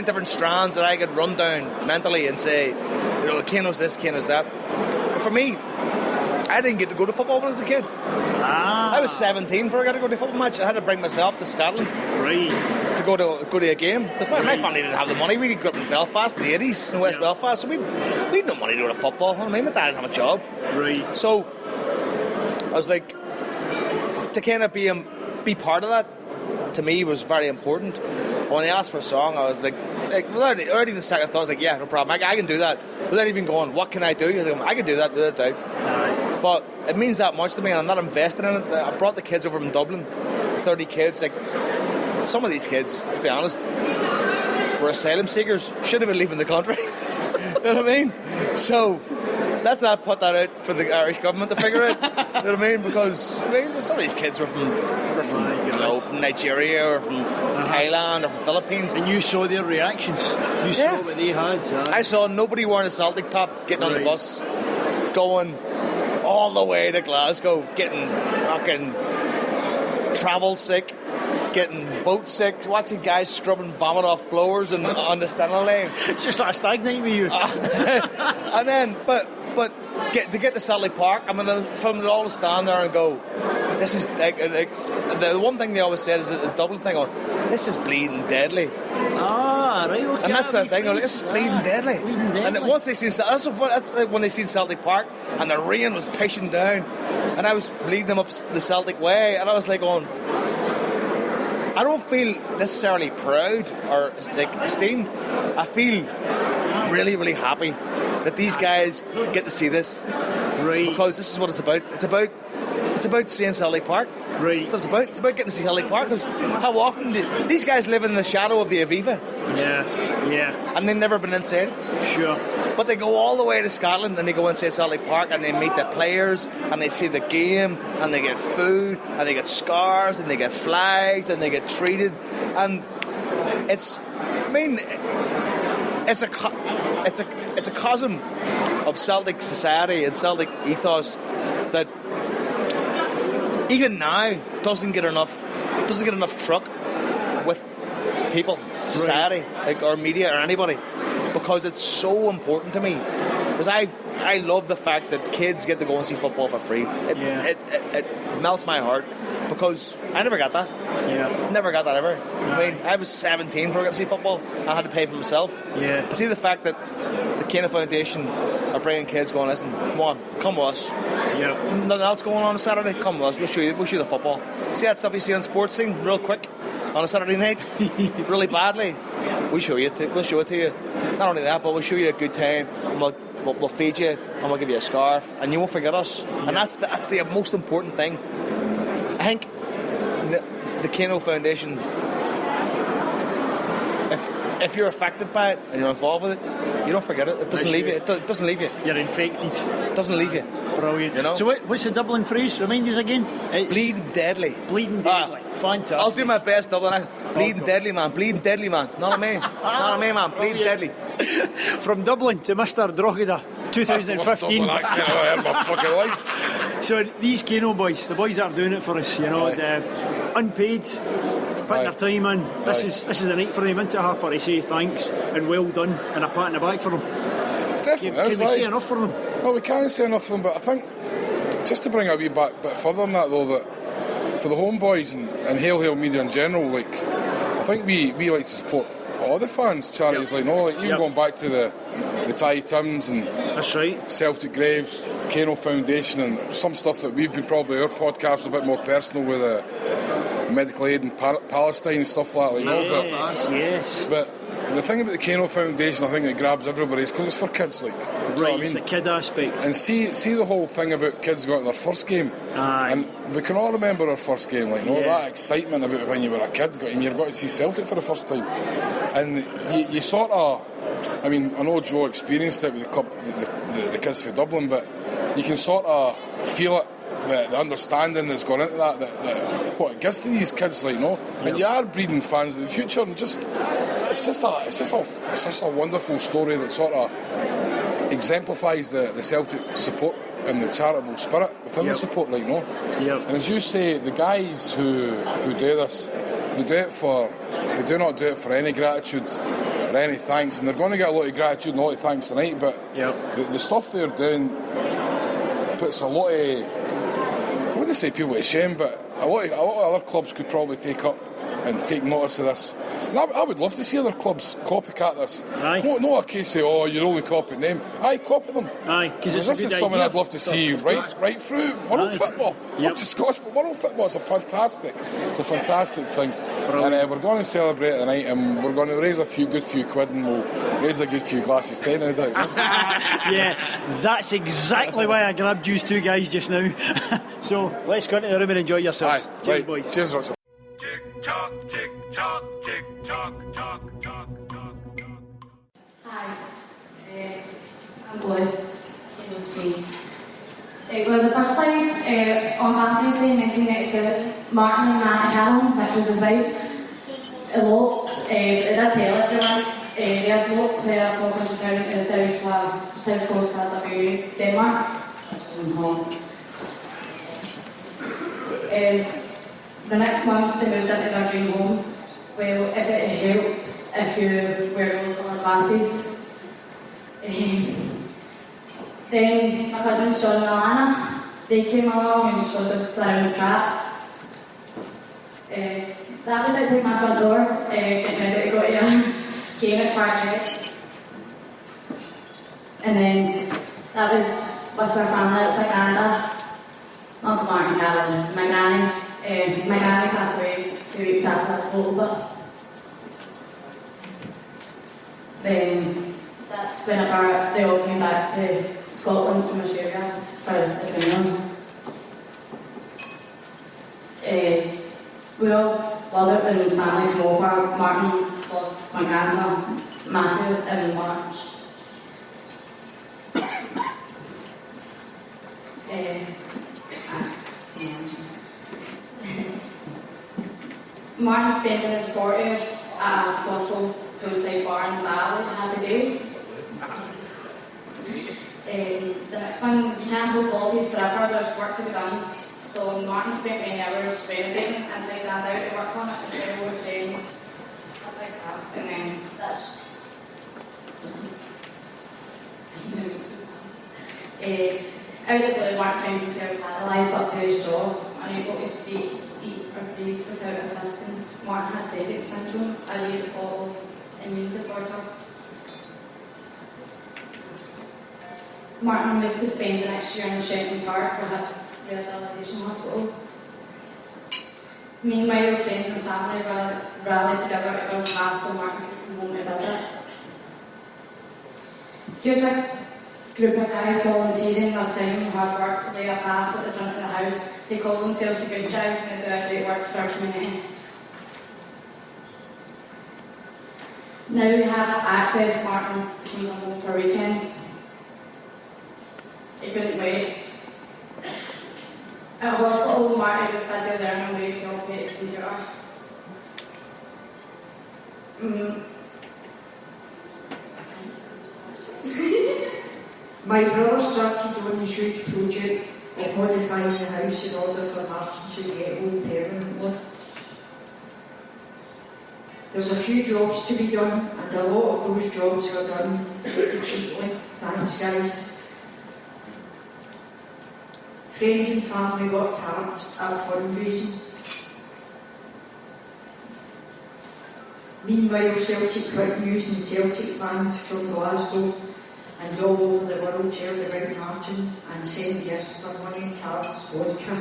different strands that I could run down mentally and say, you know, Kano's this, Kano's that. But for me, I didn't get to go to football when I was a kid. I was 17 before I got to go to a football match. I had to bring myself to Scotland to go to a game. Because my family didn't have the money. We grew up in Belfast in the 80s, in West Belfast, so we had no money to go to football. I mean, my dad didn't have a job. So I was like, to kind of be part of that, to me, was very important. When they asked for a song, I was like without even second thought, I was like, yeah, no problem, I can do that. Without even going, what can I do? I was like, I can do that, without doubt. But it means that much to me, and I'm not invested in it. I brought the kids over from Dublin, 30 kids. Like, some of these kids, to be honest, were asylum seekers, should have been leaving the country. You know what I mean? So let's not put that out for the Irish government to figure out. You know what I mean? Because I mean, some of these kids were from Nigeria or from Thailand or from Philippines. And you saw their reactions. You saw what they had. I saw nobody wearing a Celtic top getting on the bus, going all the way to Glasgow, getting fucking travel sick, getting boat sick, watching guys scrubbing vomit off floors and on the Stanley lane. It's just like a stag night with you. And then, but to get to Celtic Park, I'm going to film it all to stand there and go, this is like the one thing they always said is the Dublin thing, this is bleeding deadly. Right, okay. And that's the thing, this is bleeding deadly. And once they seen that's like when they seen Celtic Park and the rain was pushing down and I was leading them up the Celtic way and I was like going, I don't feel necessarily proud or like esteemed. I feel really, really happy that these guys get to see this, because this is what it's about. It's about seeing Celtic Park. That's what it's about. It's about getting to see Celtic Park. Because how often these guys live in the shadow of the Aviva? Yeah. And they've never been inside. Sure. But they go all the way to Scotland and they go inside Celtic Park and they meet the players and they see the game and they get food and they get scarves and they get flags and they get treated. And it's a cosm of Celtic society and Celtic ethos that even now doesn't get enough truck with people, society, like or media or anybody, because it's so important to me Because I love the fact that kids get to go and see football for free. It melts my heart, because I never got that. Never got that ever. I mean, I was 17 before I got to see football. I had to pay for myself. But see the fact that the Kano Foundation are bringing kids going, listen, come with us. Nothing else going on Saturday? Come with us. We'll show you the football. See that stuff you see on sports scene real quick on a Saturday night, really badly. We'll show it to you. Not only that, but we'll show you a good time. And we'll feed you, and we'll give you a scarf, and you won't forget us. And that's the most important thing. I think the Kano Foundation, if you're affected by it and you're involved with it, you don't forget it. It doesn't leave you. It doesn't leave you. You're infected. It doesn't leave you. Brilliant. You know? So what's the Dublin phrase? Remind us again. It's bleeding deadly. Bleeding deadly. Fantastic. I'll do my best, Dublin. Bleeding deadly, man. Bleeding deadly, man. Not a me, man. Bleeding deadly. From Dublin to Mr. Drogheda, 2015. That's the worst Dublin accent I've ever heard in my fucking life. So these Kano boys, the boys that are doing it for us, the unpaid, putting their time in. This is a night for them, isn't it, Harper, to say thanks and well done and a pat in the back for them. Definitely. Can we say enough for them? Well, we can't say enough for them, but I think, just to bring it a wee bit further than that, though, that for the homeboys and Hail Media in general, I think we like to support all the fans, charities, even going back to the Ty Tims and that's right, Celtic Graves, Kano Foundation, and some stuff that we've been probably, our podcast a bit more personal with medical aid in Palestine and stuff like that, Yes. But the thing about the Kano Foundation, I think it grabs everybody, is because it's for kids, right, what I mean? It's the kid aspect. And see the whole thing about kids going to their first game. And we can all remember our first game, that excitement about when you were a kid and you're going to see Celtic for the first time. And you sort of, I mean, I know Joe experienced it with the kids for Dublin, but you can sort of feel it, the understanding that's gone into that what it gives to these kids, and you are breeding fans of the future, and it's just a wonderful story that sort of exemplifies the Celtic support and the charitable spirit within the support, And as you say, the guys who do this, they do not do it for any gratitude or any thanks, and they're going to get a lot of gratitude and a lot of thanks tonight, but the stuff they're doing puts a lot of, I wouldn't say people to shame, but a lot of other clubs could probably take up and take notice of this. And I would love to see other clubs copycat this. No a case of, you're only copying them. Copy them. Because this is something I'd love to see right through world football. Not just Scottish, but world football. It's a fantastic thing. And we're going to celebrate tonight, and we're going to raise a good few quid, and we'll raise a good few glasses too, no doubt. That's exactly why I grabbed you two guys just now. So let's go into the room and enjoy yourselves. Cheers, boys. Cheers, Russell. Tick-tock, tick-tock, tick-tock, tock, tock, tock, tock. Hi, I'm Blue, Kano Space. Well, the first time on Valentine's Day in 1992, Martin and Matt Callan, which was his wife, eloped. They did tell everyone. They eloped to a small country town in the south coast of Denmark, which is in Holland. The next month they moved into their dream home. Well, if it helps if you wear rose-coloured glasses. Then my cousins Sean and Alana, they came along and showed us around the traps. That was outside my front door, getting ready to go to a game at Carluke. And then that was with our family. It's my granddad, Uncle Martin Callan, my granny. My granny passed away 2 weeks after that photo, but then that's whenever they all came back to Scotland from Australia for the funeral. We all love it when family come over. Martin lost my grandson, Matthew, in March. Martin spent his 40th at Glasgow poolside bar in Valley, Happy Days. The next one, you can't hold qualities forever, there's work to be done. So Martin spent many hours renovating and taking that out to work on it and share with friends, stuff like that. And then that's just Out of the blue, Martin finds himself paralysed up to his jaw, unable to speak, eat or breathe without assistance. Martin had David syndrome, a rare autoimmune disorder. Martin was to spend the next year in Shetland Park Rehabilitation Hospital. Meanwhile, friends and family rallied together to Belfast so Martin could come home to visit. Here's a group of guys volunteering their time and hard work to lay a path at the front of the house. They call themselves the Good Guys and they do a great work for our community. Now we have access. Martin can come home for weekends. He couldn't wait. At hospital, Martin was busy learning ways to operate his computer. My brother started on the huge project of modifying the house in order for Martin to get home permanently. There's a few jobs to be done, and a lot of those jobs were done cheaply. Thanks, guys. Friends and family worked hard at fundraising. Meanwhile, Celtic quick news and Celtic fans from Glasgow and all over the world heard about Martin and sent gifts for money, cards, vodka.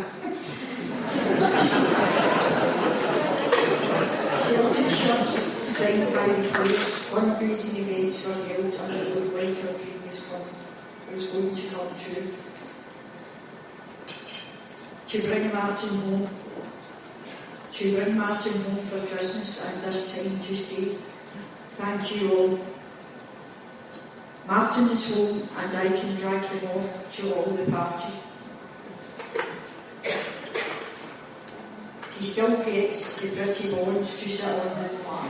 Celtic shirts signed by the players, fundraising events were held and it looked like our dream was going to come true. To bring Martin home for Christmas and this time to stay. Thank you all. Martin is home and I can drag him off to all the parties. He still gets the pretty bonds to sit on his lap.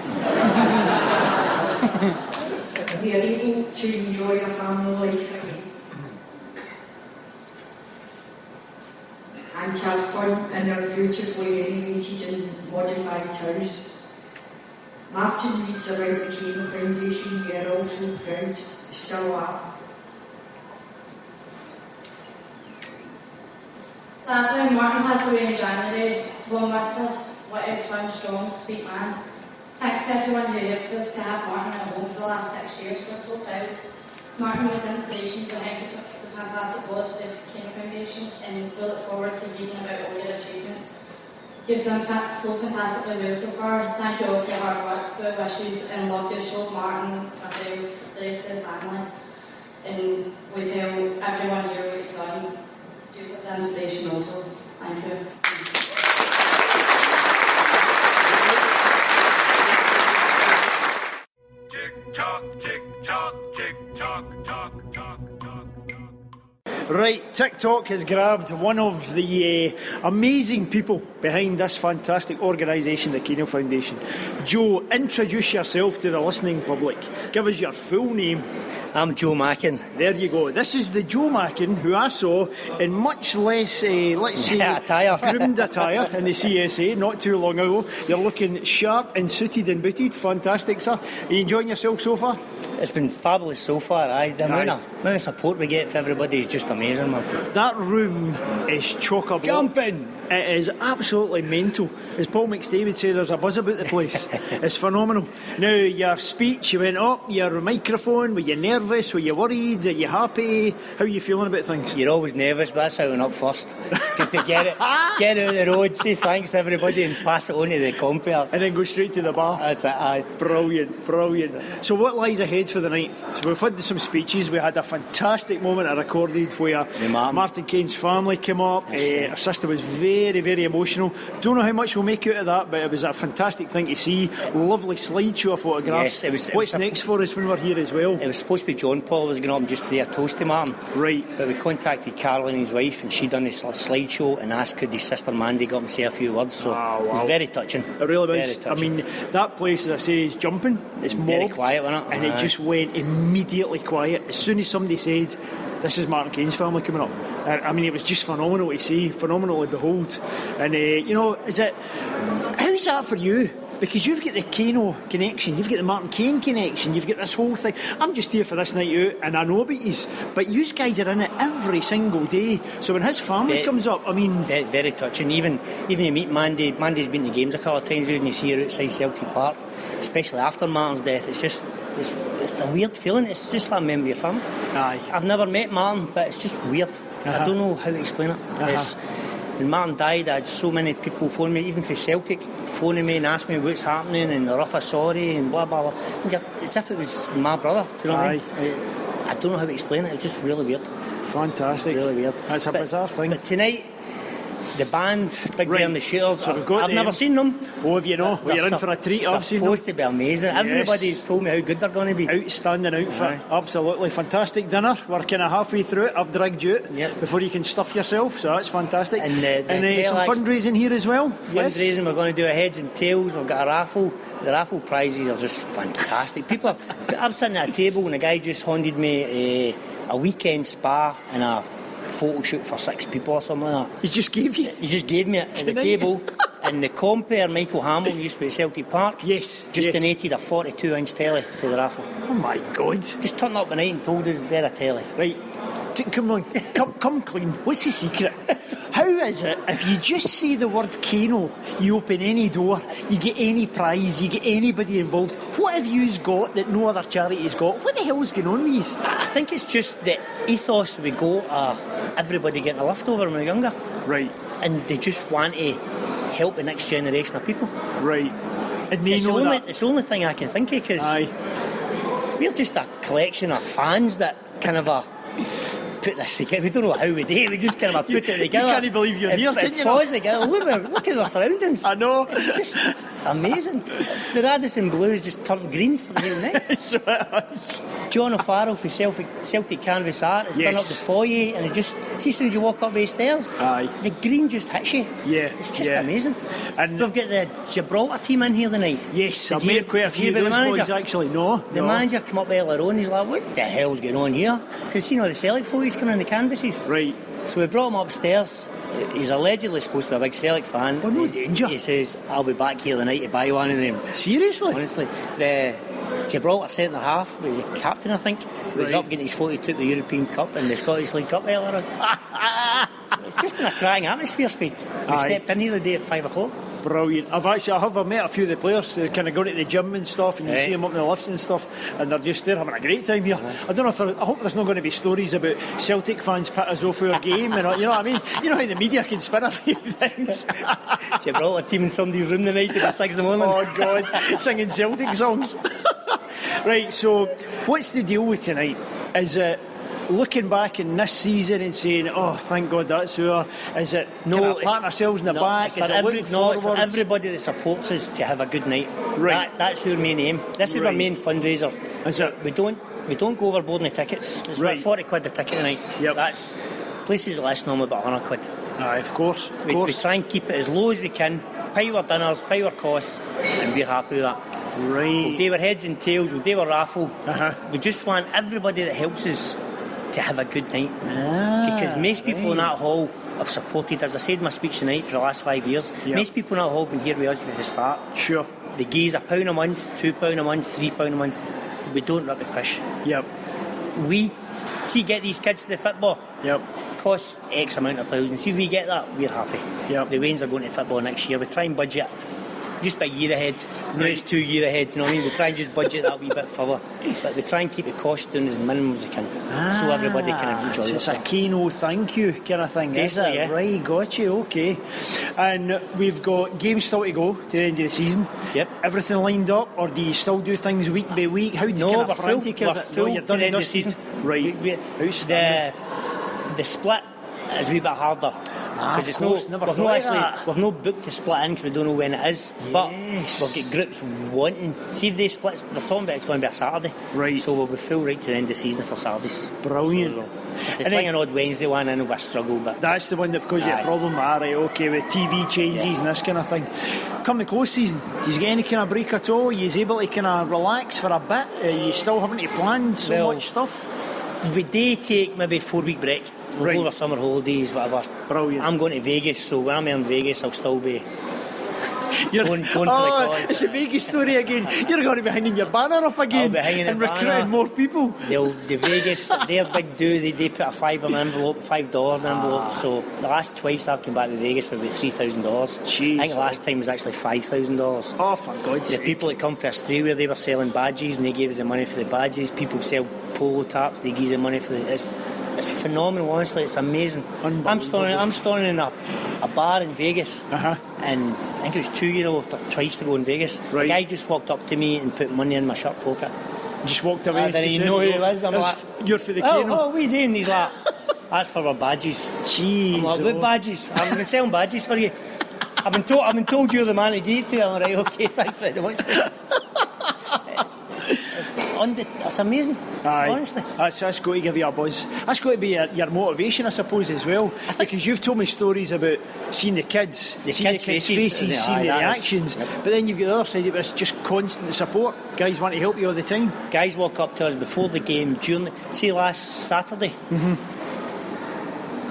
We are able to enjoy a family life again. And to have fun in our beautifully renovated and modified house. Martin reads about the Kano Foundation. We are also proud, still are. Sadly, Martin passed away in January. We'll miss us, what else found strong, sweet man. Thanks to everyone who helped us to have Martin at home for the last 6 years. We're so proud. Martin was inspiration behind the fantastic cause of the Kano Foundation, and we look forward to reading about all your achievements. You've done so fantastically well so far. Thank you all for your hard work, good wishes and love you've shown Martin, myself, the rest of the family. And we tell everyone here what you've done. Use it as inspiration also. Thank you. Tick-tock, tick-tock, tick-tock, tock, tock, tock. Right, TicTalk has grabbed one of the amazing people behind this fantastic organisation, the Kano Foundation. Joe, introduce yourself to the listening public. Give us your full name. I'm Joe Mackin. There you go. This is the Joe Mackin who I saw in much less, let's say, attire. groomed attire in the CSA not too long ago. You're looking sharp and suited and booted. Fantastic, sir. Are you enjoying yourself so far? It's been fabulous so far. The amount of support we get for everybody is just amazing, man. That room is chock-a-block. Jumping! It is absolutely mental. As Paul McStay would say, there's a buzz about the place. It's phenomenal. Now, your speech, you went up, your microphone, were you nervous, were you worried, are you happy? How are you feeling about things? You're always nervous, but that's how I went up first. Just to get out of the road, say thanks to everybody and pass it on to the compere. And then go straight to the bar. That's it, aye. Brilliant. So what lies ahead for the night? So we've had some speeches. We had a fantastic moment I recorded where Martin Kane's family came up. Her sister was very, very emotional. Don't know how much we'll make out of that, but it was a fantastic thing to see. Lovely slideshow of photographs. Yes, What's next for us when we're here as well? It was supposed to be John Paul was going up just to their toast to Martin. Right. But we contacted Carol and his wife, and she done this slideshow and asked could his sister Mandy go up and say a few words. So wow. It was very touching. It really was. I mean, that place, as I say, is jumping. It's mobbed. Very quiet, wasn't it? And it just went immediately quiet. As soon as somebody said, this is Martin Kane's family coming up. I mean, it was just phenomenal to see, phenomenal to behold. And, how's that for you? because you've got the Kano connection, you've got the Martin Kane connection, you've got this whole thing. I'm just here for this night out, and I know about yous, but you guys are in it every single day. So when his family comes up, I mean... Very, very touching. Even you meet Mandy. Mandy's been to games a couple of times, and you see her outside Celtic Park, especially after Martin's death. It's just... It's a weird feeling. It's just like a member of your family. Aye. I've never met Martin, but it's just weird. I don't know how to explain it. When Martin died, I had so many people phone me, even from Celtic, phoning me and asking me what's happening and the rough a sorry and blah blah blah. As if it was my brother. Do you know what I mean? I don't know how to explain it. It's just really weird. Fantastic. Really weird. That's a bizarre thing. But tonight, the band, Big Bear and the Shooters, So I've never seen them. Oh, have you not? Well, you're in for a treat. I've seen them. Supposed to be amazing. Yes. Everybody's told me how good they're going to be. Outstanding outfit. Absolutely fantastic dinner. We're kind of halfway through it. I've dragged you out before you can stuff yourself, so that's fantastic. And some fundraising here as well. Fundraising, we're going to do a heads and tails. We've got a raffle. The raffle prizes are just fantastic. I'm sitting at a table and a guy just handed me a weekend spa and a photo shoot for 6 people or something like that. He just gave you? He just gave me it at the table. And the compere, Michael Hamill, used to be at Celtic Park. Yes. Donated a 42-inch telly to the raffle. Oh my God. Just turned up at night and told us they're a telly. Right. Come on. come clean. What's the secret? How is it if you just say the word Kano, you open any door, you get any prize, you get anybody involved? What have you got that no other charity's got? What the hell's going on with you? I think it's just the ethos we go everybody getting a lift over when we're younger. Right. And they just want to help the next generation of people. Right. And they it's know that. It's the only thing I can think of, because we're just a collection of fans that kind of put this together. We don't know how we do it. We just kind of put it together. You can't believe you're here, can you? Falls together. Look at our surroundings. I know. It's just amazing. The Radisson Blue has just turned green for the whole night. So it is. John O'Farrell for Celtic Canvas Art has done up the foyer, and it just, see, as soon as you walk up these stairs, the green just hits you. Yeah. It's just amazing. And we've got the Gibraltar team in here tonight. Yes, I've met quite a few of those boys actually. The manager come up earlier on, he's like, what the hell's going on here? Because, the Celtic photos coming in the canvases. Right. So we brought him upstairs. He's allegedly supposed to be a big Celtic fan. Oh, no danger. He says, I'll be back here tonight to buy one of them. Seriously? Honestly. The Gibraltar centre half, with the captain, I think, was up getting his photo took the European Cup and the Scottish League Cup earlier on. It's just been a crying atmosphere, Fate. We stepped in here the day at 5 o'clock. Brilliant. I've met a few of the players. They're kind of going to the gym and stuff, and you see them up in the lifts and stuff, and they're just there having a great time here. I don't know I hope there's not going to be stories about Celtic fans put us off our game, and you know what I mean? You know how the media can spin a few things. Gibraltar team in somebody's room tonight at 6 in the morning. Oh God, singing Celtic songs. Right, so what's the deal with tonight? Is it looking back in this season and saying, oh, thank God that's over? Is it patting ourselves in the back? Is it looking forwards? It's for everybody that supports us to have a good night. Right. That's our main aim. This is our main fundraiser. Is it? We don't go overboard on the tickets. It's about 40 quid a ticket tonight. Yep. That's places less normally about 100 quid. Aye, of course. We try and keep it as low as we can. Pay our dinners, pay our costs, and we're happy with that. Right. We'll do our heads and tails, we'll do our raffle. We just want everybody that helps us to have a good night. Because most people in that hall have supported, as I said in my speech tonight, for the last 5 years. Most people in that hall have been here with us from the start. Sure. They give us £1 a month, £2 a month, £3 a month. We don't rip the crush. Yep. We get these kids to the football. Yep. Costs X amount of thousands. See if we get that, we're happy. Yep. The Waynes are going to football next year. We try and budget just a year ahead. No, it's 2 years ahead, you know what I mean? We try and just budget that a wee bit further. But we try and keep the cost down as minimum as we can, so everybody can enjoy it. It's a Kano thank you kind of thing, is it? Yeah. Right, got you, okay. And we've got games still to go to the end of the season. Yep. Everything lined up, or do you still do things week by week? How do you kind of frantic is it? Full You're done to the end of the the season. Right. The split is a wee bit harder. Because of course, we've no booked to split in because we don't know when it is. But we've got groups wanting. See if they split, they're talking about it's going to be a Saturday. Right. So we'll be full right to the end of the season for Saturdays. Brilliant. So, if they fling an odd Wednesday one in, it'll be a struggle. But that's the one that because you have a problem. Right, okay, with TV changes and this kind of thing. Come the close season, do you get any kind of break at all? Are you able to kind of relax for a bit? Are you still having to plan so much stuff? We do take maybe a 4-week break. We'll go over summer holidays, whatever. Brilliant. I'm going to Vegas, so when I'm in Vegas, I'll still be going for the cause. It's a Vegas story again. You're going to be hanging your banner up again. I'll be hanging and the recruiting banner. more people. The Vegas, their big do, they put a $5 in an envelope, $5 in an envelope. So the last twice I've come back to Vegas for about $3,000. I think the last time was actually $5,000. Oh, for God's sake. The people that come for Australia, they were selling badges and they gave us the money for the badges. People sell polo tops, they give us the money for the... It's phenomenal, honestly. It's amazing. I'm standing in a bar in Vegas, and I think it was 2 years ago or twice ago in Vegas. A guy just walked up to me and put money in my shirt pocket. Just walked away. I didn't even know who he was. I'm like, you're for the Kano. Oh, what are you doing? He's like, that's for our badges. Jeez. I'm like, what badges? I'm going to sell badges for you. I've been told you're the man to get to. I'm like, okay, thanks very much. It's amazing. Aye. Honestly. That's got to give you a buzz. That's got to be your motivation, I suppose, as well. Because you've told me stories about seeing the kids, seeing the kids' faces, seeing the reactions. But then you've got the other side of it, it's just constant support. Guys want to help you all the time. Guys walk up to us before the game, see last Saturday.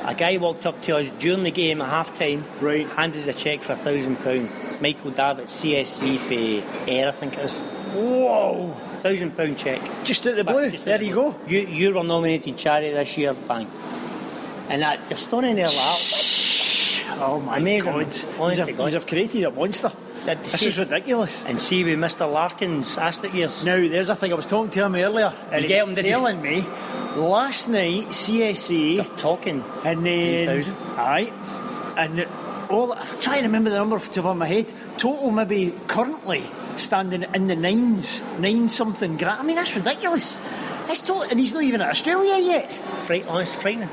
A guy walked up to us during the game at half time, handed us a cheque for £1,000. Michael Davitt, C.S.C. for Ayr, I think it is. Whoa! £1,000 cheque. Just out the blue. There you go. You were nominated charity this year, bang. And they're standing there like, oh my amazing. God. Honestly, God. You've created a monster. This is ridiculous. And see with Mr. Larkin's Astic years. Now, there's a thing, I was talking to him earlier, and he was telling me, last night, CSC... They're talking. And then... 3,000. Aye. And I'm trying to remember the number off the top of my head. Total maybe currently standing in the nine something grand. I mean, that's ridiculous. It's total, and he's not even at Australia yet. It's frightening.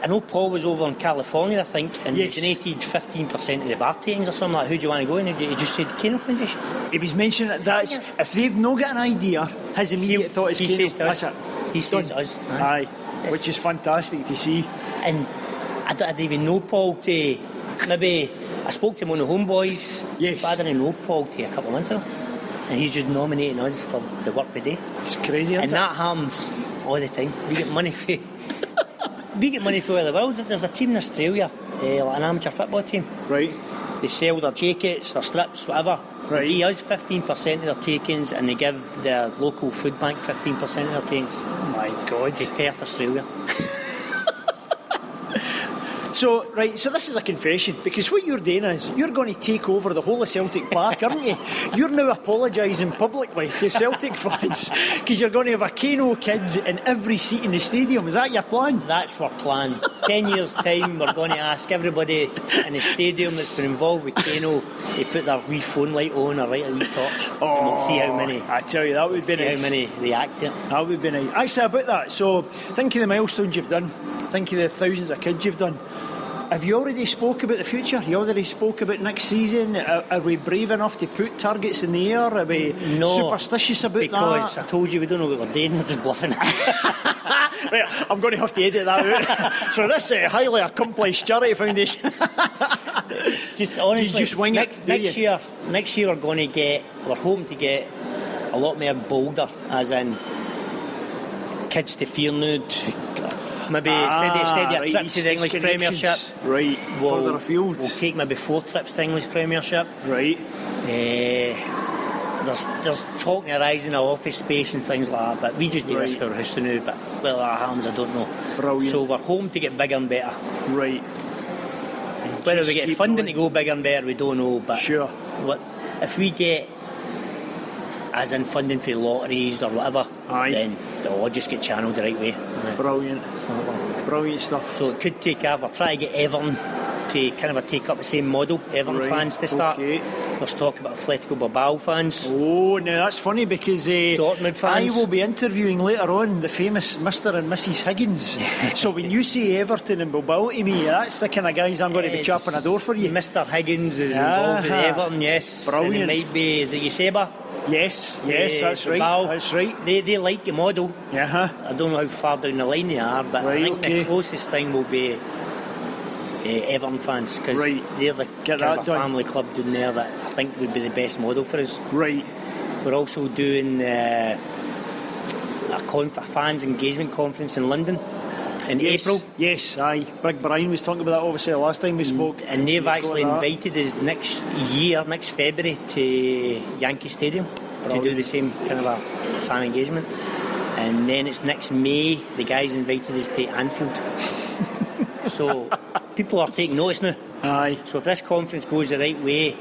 I know Paul was over in California, I think, and he donated 15% of the bar takings or something like that. Who do you want to go in? He just said Kano Foundation. He was mentioning that if they've not got an idea, his immediate thought is Kano. That's it. He says us. Aye. Which is fantastic to see. And I didn't even know Paul to maybe... I spoke to him on the Homeboys. Yes. But I didn't know Paul to a couple of months ago. And he's just nominating us for the work we do. It's crazy, and that happens all the time. We get money for... We get money for all the world. There's a team in Australia, like an amateur football team. Right. They sell their jackets, their strips, whatever. Right. They give us 15% of their takings, and they give their local food bank 15% of their takings. Oh my God. To Perth, Australia. So this is a confession, because what you're doing is you're going to take over the whole of Celtic Park, aren't you? You're now apologising publicly to Celtic fans because you're going to have a Kano kids in every seat in the stadium. Is that your plan? That's our plan. 10 years' time, we're going to ask everybody in the stadium that's been involved with Kano to put their wee phone light on or light a wee torch. And we'll see how many. I tell you, that would be nice. How many react to it. That would be nice. Actually, about that, so think of the milestones you've done. Think of the thousands of kids you've done. Have you already spoke about the future? You already spoke about next season? Are we brave enough to put targets in the air? Are we superstitious about that? Because I told you we don't know what we're doing, we're just bluffing. Right, I'm going to have to edit that out. So this highly accomplished charity foundation. Just honestly, just wing next year we're hoping to get a lot more bolder, as in kids to Fearnude. Maybe steady a trip to the English Premiership. Right, further afield. We'll take maybe 4 trips to English Premiership. Right. There's talking of rising our office space and things like that, but we just do this for our house now, but whether that happens, I don't know. Brilliant. So we're hoping to get bigger and better. Right. Whether we get funding to go bigger and better, we don't know, but sure. If we get, as in funding for lotteries or whatever, then it'll just get channelled the right way. Brilliant. Brilliant stuff. So it could take off. We're trying to get Everton to kind of take up the same model, Everton fans to start. Okay. There's talk about Atletico Bilbao fans. Oh, now that's funny because Dortmund fans. I will be interviewing later on the famous Mr. and Mrs. Higgins. So when you say Everton and Bilbao to me, that's the kind of guys I'm going to be chopping a door for you. Mr. Higgins is involved with Everton, yes. Brilliant. And it might be, is it Eusebio? Yes, that's right. That's right. They like the model. Yeah. I don't know how far down the line they are, but I think the closest thing will be Everton fans, because they're the kind of a family club down there that I think would be the best model for us. Right. We're also doing a fans engagement conference in London. in April. Yes, aye. Big Brian was talking about that obviously the last time we spoke. And they've actually invited us next February, to Yankee Stadium to do the same kind of a fan engagement. And then it's next May, the guys invited us to Anfield. So people are taking notice now. Aye. So if this conference goes the right way,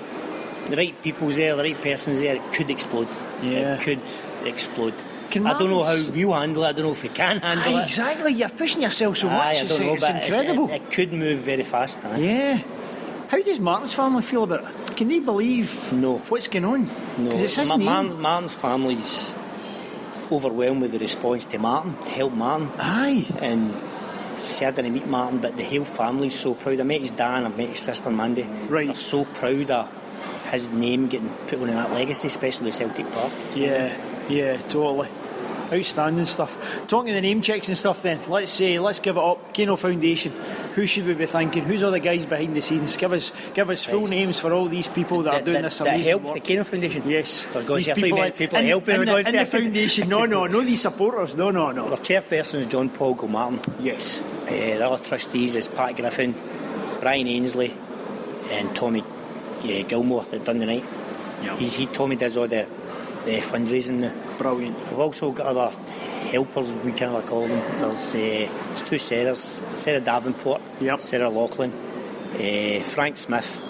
the right people's there, the right person's there, it could explode. Yeah. It could explode. I don't know how we'll handle it. I don't know if we can handle it. Exactly. You're pushing yourself so much. I don't know, it's but incredible. It could move very fast. Yeah. How does Martin's family feel about it? Can they believe what's going on? No. Because it's his name. Martin's family's overwhelmed with the response to Martin, to help Martin. Aye. And see, I didn't meet Martin, but the whole family's so proud. I met his dad, I met his sister Mandy. Right. They're so proud of his name getting put on in that legacy, especially with Celtic Park. Yeah, totally. Outstanding stuff. Talking of the name checks and stuff then, let's give it up. Kano Foundation. Who should we be thinking? Who's all the guys behind the scenes? Give us full names for all these people that are doing this amazing that helps work. The Kano Foundation? Yes. I was going to say people helping in the foundation. No, these supporters. No. Our chairperson is John Paul Gilmartin. Yes. The other trustees is Pat Griffin, Brian Ainsley and Tommy Gilmore that done the night. Yep. Tommy does all the fundraising now. Brilliant. We've also got other helpers, we kind of call them. There's two Sarahs, Sarah Davenport, Sarah Laughlin, Frank Smith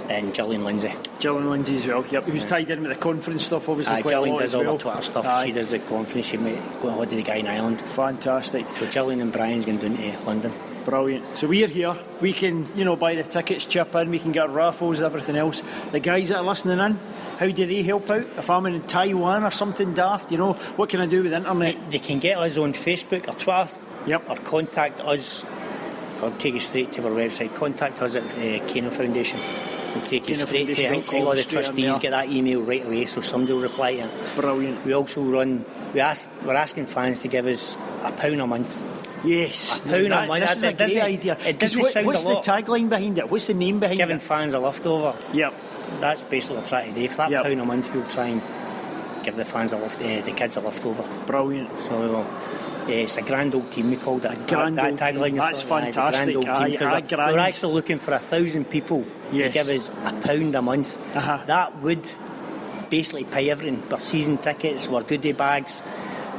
and Gillian Lindsay. Gillian Lindsay as well, who's tied in with the conference stuff obviously quite Gillian a lot does as well. all the Twitter stuff. She does the conference, she might go on holiday to Guy in Ireland. Fantastic. So Gillian and Brian's going down to London. Brilliant. So we're here, we can buy the tickets, chip in, we can get raffles, everything else. The guys that are listening in, how do they help out? If I'm in Taiwan or something daft, what can I do with the internet? They can get us on Facebook or Twitter. Yep. Or contact us. I'll take you straight to our website. Contact us at the Kano Foundation. We'll take you straight to, I think all the trustees get that email right away, so somebody will reply to it. Brilliant. We also we're asking fans to give us £1 a month. Yes. £1 a month. This is a great idea. It doesn't sound what's a lot. The tagline behind it? What's the name behind Giving it? fans a leftover. Yep. That's basically what we're trying to do. For that £1 a month, we'll try and give the fans the kids a leftover. Brilliant. So it's a grand old team, we called it. A grand old team. That's fantastic. We're actually looking for 1,000 people to give us £1 a month. That would basically pay everything. Our season tickets, our goodie bags.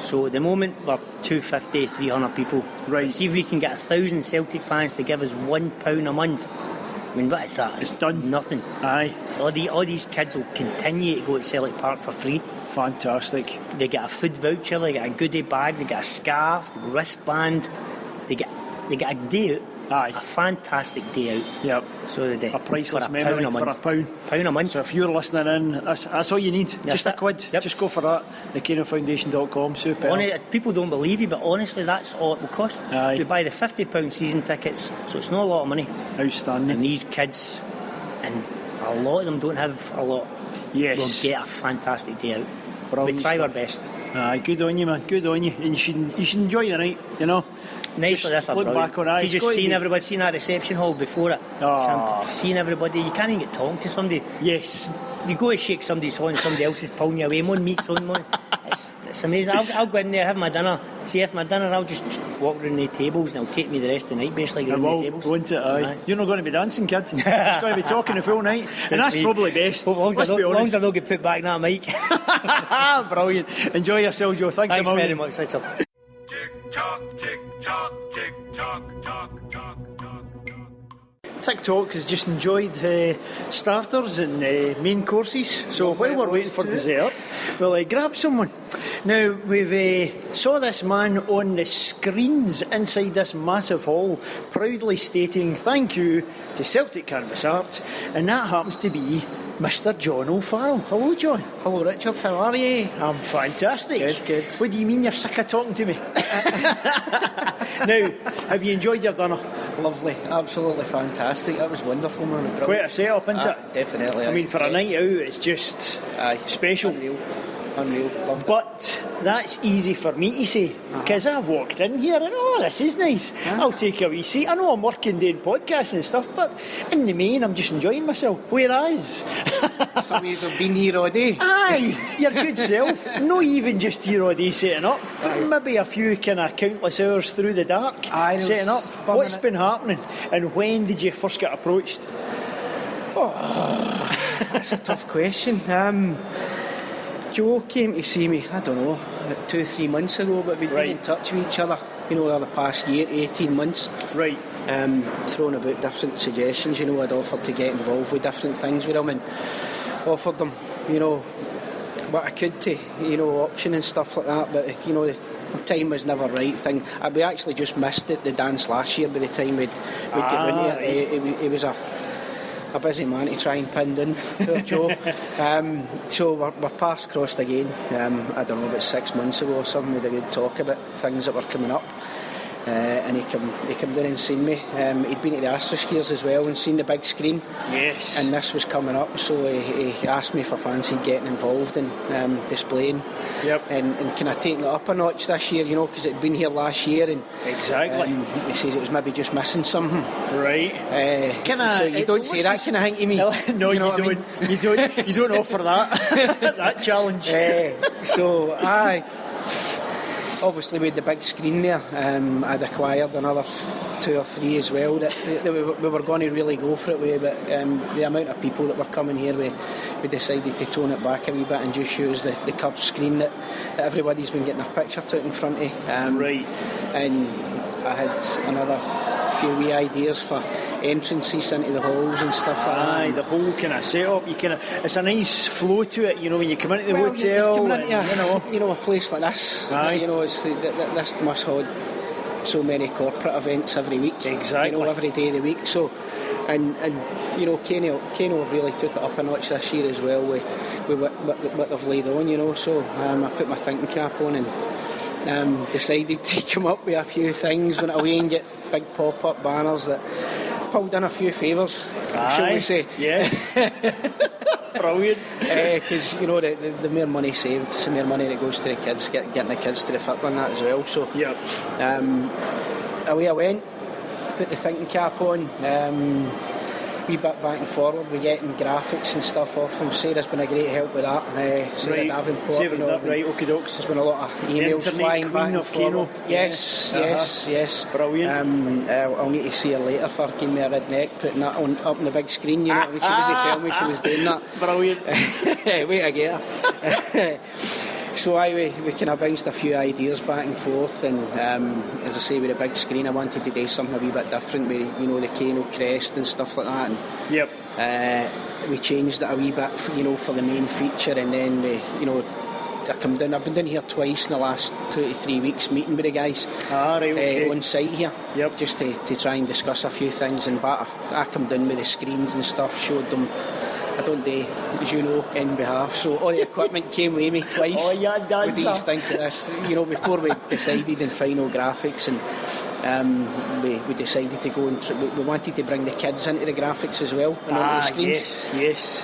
So at the moment we're 250, 300 people. Right. See if we can get 1,000 Celtic fans to give us £1 a month. I mean, what is that? It's done. Nothing. Aye. All these kids will continue to go to Celtic Park for free. Fantastic. They get a food voucher, they get a goodie bag, they get a scarf, a wristband. They get a day out. Aye. A fantastic day out. Yep. So they do. A priceless memory for £1. £1 a month. So if you're listening in, that's all you need. That's just £1. Yep. Just go for that. TheKanoFoundation.com. Super. People don't believe you, but honestly, that's all it will cost. Aye. We buy the £50 season tickets, so it's not a lot of money. Outstanding. And these kids, and a lot of them don't have a lot. Yes. Will get a fantastic day out. Brilliant we try our stuff. best. Aye, good on you, man. Good on you. And you should enjoy the night. Nice like this, look back on it. See, just seeing everybody, seeing that reception hall before it. Seeing everybody, you can't even get talking to somebody. Yes. You go to shake somebody's hand, somebody else is pulling you away. One meets one. It's amazing. I'll go in there, have my dinner. See, if my dinner, I'll just walk around the tables and it'll take me the rest of the night, basically, around the tables. Won't it? Aye. You're not going to be dancing, kid. You're just going to be talking the full night. And that's probably best. As long as I don't get put back in that mic. Brilliant. Enjoy yourself, Joe. Thanks very much, Richard. Tick-tock, tick-tock, tick-tock, tock, tock, tock. TicTalk has just enjoyed starters and main courses, so while we're waiting for dessert, we'll grab someone. Now, we've saw this man on the screens inside this massive hall proudly stating thank you to Celtic Canvas Art, and that happens to be Mr. John O'Farrell. Hello, John. Hello, Richard. How are you? I'm fantastic. Good. What do you mean you're sick of talking to me? Now, have you enjoyed your dinner? Lovely. Absolutely fantastic. That was wonderful, man. Quite a setup, isn't it? Definitely. I mean, for a night out, it's just special. Unreal. Loved but that's easy for me to say, because I walked in here and, this is nice. I'll take a wee seat. I know I'm working doing podcasts and stuff, but in the main, I'm just enjoying myself. Whereas... some of you have been here all day. Aye, your good self. Not even just here all day setting up, but maybe a few kind of countless hours through the dark setting up. What's been happening, and when did you first get approached? That's a tough question. Joe came to see me, I don't know, about 2-3 months ago, but we'd been in touch with each other, over the past year, 18 months. Right. Throwing about different suggestions, I'd offered to get involved with different things with him and offered them, what I could to, auction and stuff like that, but, the time was never right thing. We actually just missed the dance last year by the time we'd get into it. It was a busy man to try and pin in, Joe. So we're paths crossed again. I don't know, about 6 months ago or something. We had a good talk about things that were coming up. And he come down and seen me. He'd been to the Astroskiers as well and seen the big screen. Yes. And this was coming up, so he asked me if I fancied getting involved in displaying. Yep. And kind of taking it up a notch this year, because it'd been here last year. And exactly. He says it was maybe just missing something. Right. So you don't say that kind of thing to me. No, you don't. You don't offer that that challenge. So aye. Obviously with the big screen there, I'd acquired another 2 or 3 as well that we were going to really go for it with, but the amount of people that were coming here, we decided to tone it back a wee bit and just use the curved screen that everybody's been getting a picture took in front of. Right. And I had another few wee ideas for entrances into the halls and stuff like that. Aye, the whole kind of setup. It's a nice flow to it. When you come into the hotel. You come into a place like this. Aye. It's this must hold so many corporate events every week. Exactly. Every day of the week. So, and Kano have really took it up a notch this year as well with what they've laid on. So I put my thinking cap on and decided to come up with a few things, went away and get big pop-up banners that pulled in a few favours, shall we say. Yes. Brilliant. Because the more money saved, the more money that goes to the kids, getting the kids to the fit on that as well. So away I went, put the thinking cap on, wee bit back and forward, we're getting graphics and stuff off them. Sarah's been a great help with that. Sarah Davenport. Right, okie dokes. There's been a lot of emails flying back and forward. Yes. Brilliant. I'll need to see her later for giving me a red neck, putting that up on the big screen. She was to tell me she was doing that. Brilliant. Wait, I get her. So we kind of bounced a few ideas back and forth, and as I say, with a big screen I wanted to do something a wee bit different with the Kano crest and stuff like that, and we changed it a wee bit for the main feature, and then I've been down here twice in the last 2 to 3 weeks meeting with the guys on site here, just to try and discuss a few things, and I come down with the screens and stuff, showed them. I don't do, as you know, in behalf. So all the equipment came with me twice. Oh, yeah, dancer. With these things like this, before we decided in final graphics, and we decided to go and we wanted to bring the kids into the graphics as well and onto the screens. Yes.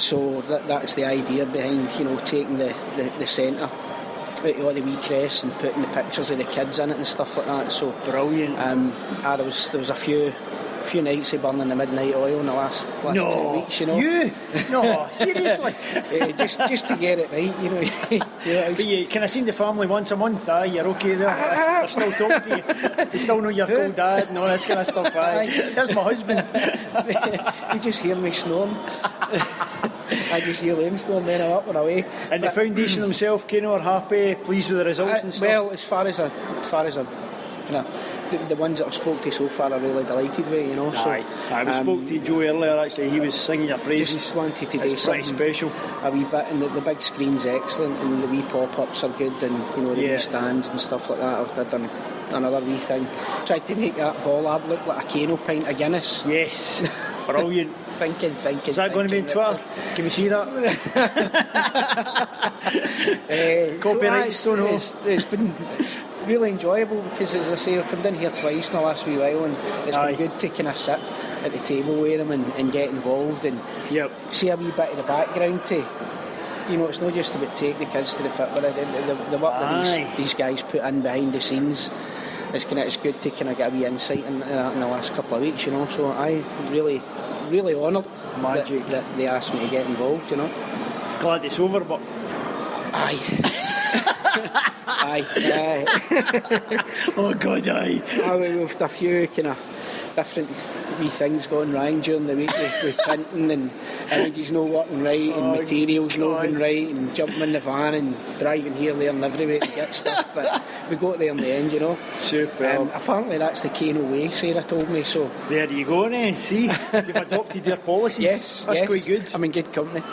So that's the idea behind taking the centre out of all the wee crests and putting the pictures of the kids in it and stuff like that. So brilliant. There was a few nights of burning the midnight oil in the last 2 weeks, You? No, seriously? just to get it right, But can I see the family once a month? Aye, you're okay there? They still talk to you? They still know you're cool dad and all this kind of stuff? Aye. There's my husband. You just hear me snoring. I just hear them snoring, then I'm up and away. And the foundation themselves, Kano, are happy, pleased with the results and stuff? Well, as far as the ones that I've spoke to so far are really delighted with, So, we spoke to Joe earlier, actually, he was singing your praises. Just wanted to do something special, a wee bit, and the big screen's excellent, and the wee pop-ups are good, and the wee stands and stuff like that. I've done another wee thing, tried to make that bollard look like a Kano pint of Guinness. Yes, brilliant. Thinking. Is that going to be on Twitter? Can we see that? Copyright, it's been really enjoyable, because as I say, I've come down here twice in the last wee while, and it's been good to kind of sit at the table with them and get involved and see a wee bit of the background to you know, it's not just about taking the kids to the fit, but the work that these guys put in behind the scenes. It's good to kind of get a wee insight in that in the last couple of weeks, you know. So I really honoured that they asked me to get involved, you know. Glad it's over, but aye. Oh God, aye. We've had a few kind of different wee things going wrong during the week with printing and images not working right and materials not going right and jumping in the van and driving here, there and everywhere to get stuff, but we got there in the end, you know. Super. Apparently that's the Kano way, Sarah told me, so there you go then. See, you've adopted their policies. Yes, that's quite good. I'm in good company.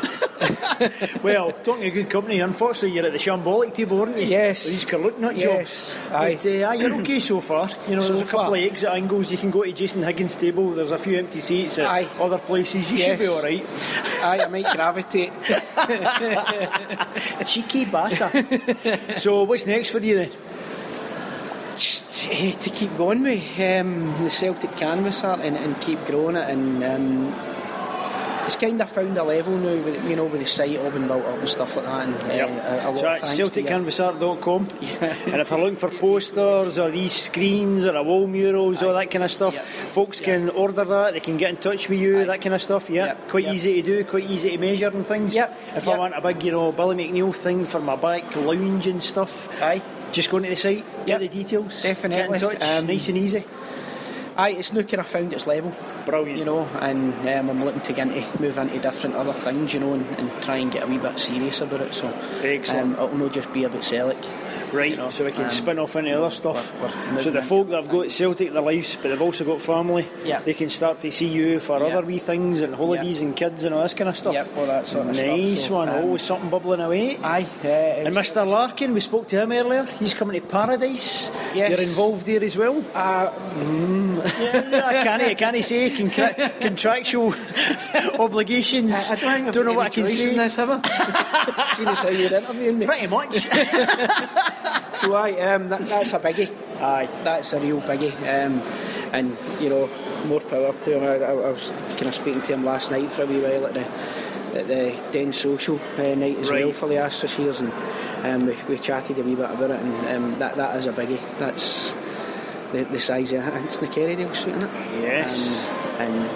Well, talking of good company, unfortunately you're at the shambolic table, aren't you? Yes. These Carluke nut jobs. Aye. But you're okay so far. You know, So there's a couple far. of exit angles. You can go to Jason Higgins' table. There's a few empty seats at other places. You should be all right. Aye, I might gravitate. Cheeky bastard. So what's next for you then? Just to keep going with the Celtic canvas art and keep growing it, and it's kind of found a level now with, you know, with the site all been built up and stuff like that, and a lot So of that's thanks to you. CelticCanvasArt.com. Yeah. And if they're looking for posters or these screens or a wall murals, all that kind of stuff, folks can order that, they can get in touch with you, that kind of stuff. Quite easy to do, quite easy to measure and things. If I want a big, you know, Billy McNeil thing for my back lounge and stuff, just go into the site, get the details, Definitely. get in touch, nice and easy. It's now kind of found its level. Brilliant. You know, and I'm looking to move into different other things, you know, and try and get a wee bit serious about it. So excellent. It'll not just be about Celtic. Right, you know, so we can spin off into other stuff. So the folk that have got Celtic their lives, but they've also got family, they can start to see you for other wee things and holidays and kids and all this kind of stuff. All that sort of stuff. Nice So, one, always something bubbling away. And Mr. Larkin, we spoke to him earlier. He's coming to Paradise. Yes. You're involved there as well. I can't say contractual obligations. I don't know what I can say. In this, have I? Seeing as how you're interviewing me. Pretty much. So that's a biggie. That's a real biggie. And you know, more power to him. I was kind of speaking to him last night for a wee while at the Den Social night as well for the Associates, and we chatted a wee bit about it, and that is a biggie. That's the size of it. I think it's the Kerrydale suit, isn't it? Yes. And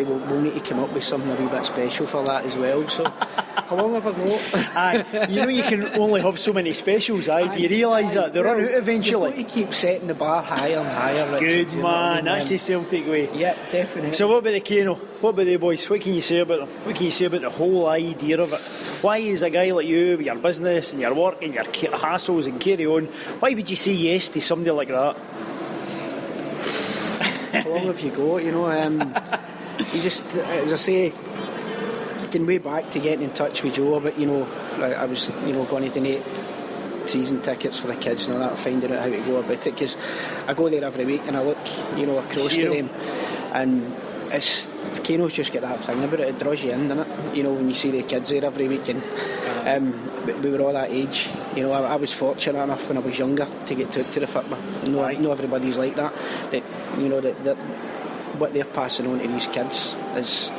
we'll need to come up with something a wee bit special for that as well. So how long have I got? You know you can only have so many specials. Do you realise that? They run out eventually. You've got to keep setting the bar higher and higher, Richard, Good you know what I man, mean? that's the Celtic way. Yeah, definitely. So what about the Kano? What about the boys? What can you say about them? What can you say about the whole idea of it? Why is a guy like you, with your business and your work and your hassles and carry on, why would you say yes to somebody like that? How long have you got, you know? You just, as I say, going way back to getting in touch with Joe, but you know, I was, you know, going to donate season tickets for the kids and all that, finding out how to go about it, because I go there every week and I look, you know, across to them, and it's Kano's just got that thing about it. It draws you in, doesn't it? You know, when you see the kids there every week, and we were all that age. You know, I was fortunate enough when I was younger to get to the football. No, everybody's like that. That you know that what they're passing on to these kids is.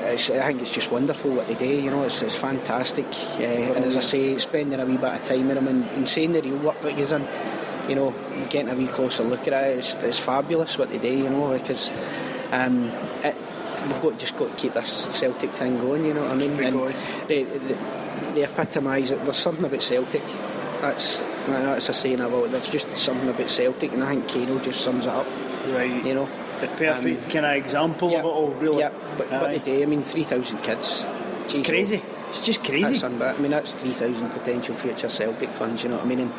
I think it's just wonderful what they do, you know, it's fantastic. And as I say, spending a wee bit of time with them and seeing the real work that goes in, you know, getting a wee closer look at it, it's fabulous what they do, you know, because we've just got to keep this Celtic thing going, you know what I mean? And they epitomise it. There's something about Celtic. That's a saying about. There's just something about Celtic, and I think Kano just sums it up. Right. You know. The perfect kind of example of it all, really. Yeah, but they do. I mean, 3,000 kids. It's crazy. It's just crazy. That's 3,000 potential future Celtic fans, you know what I mean? And,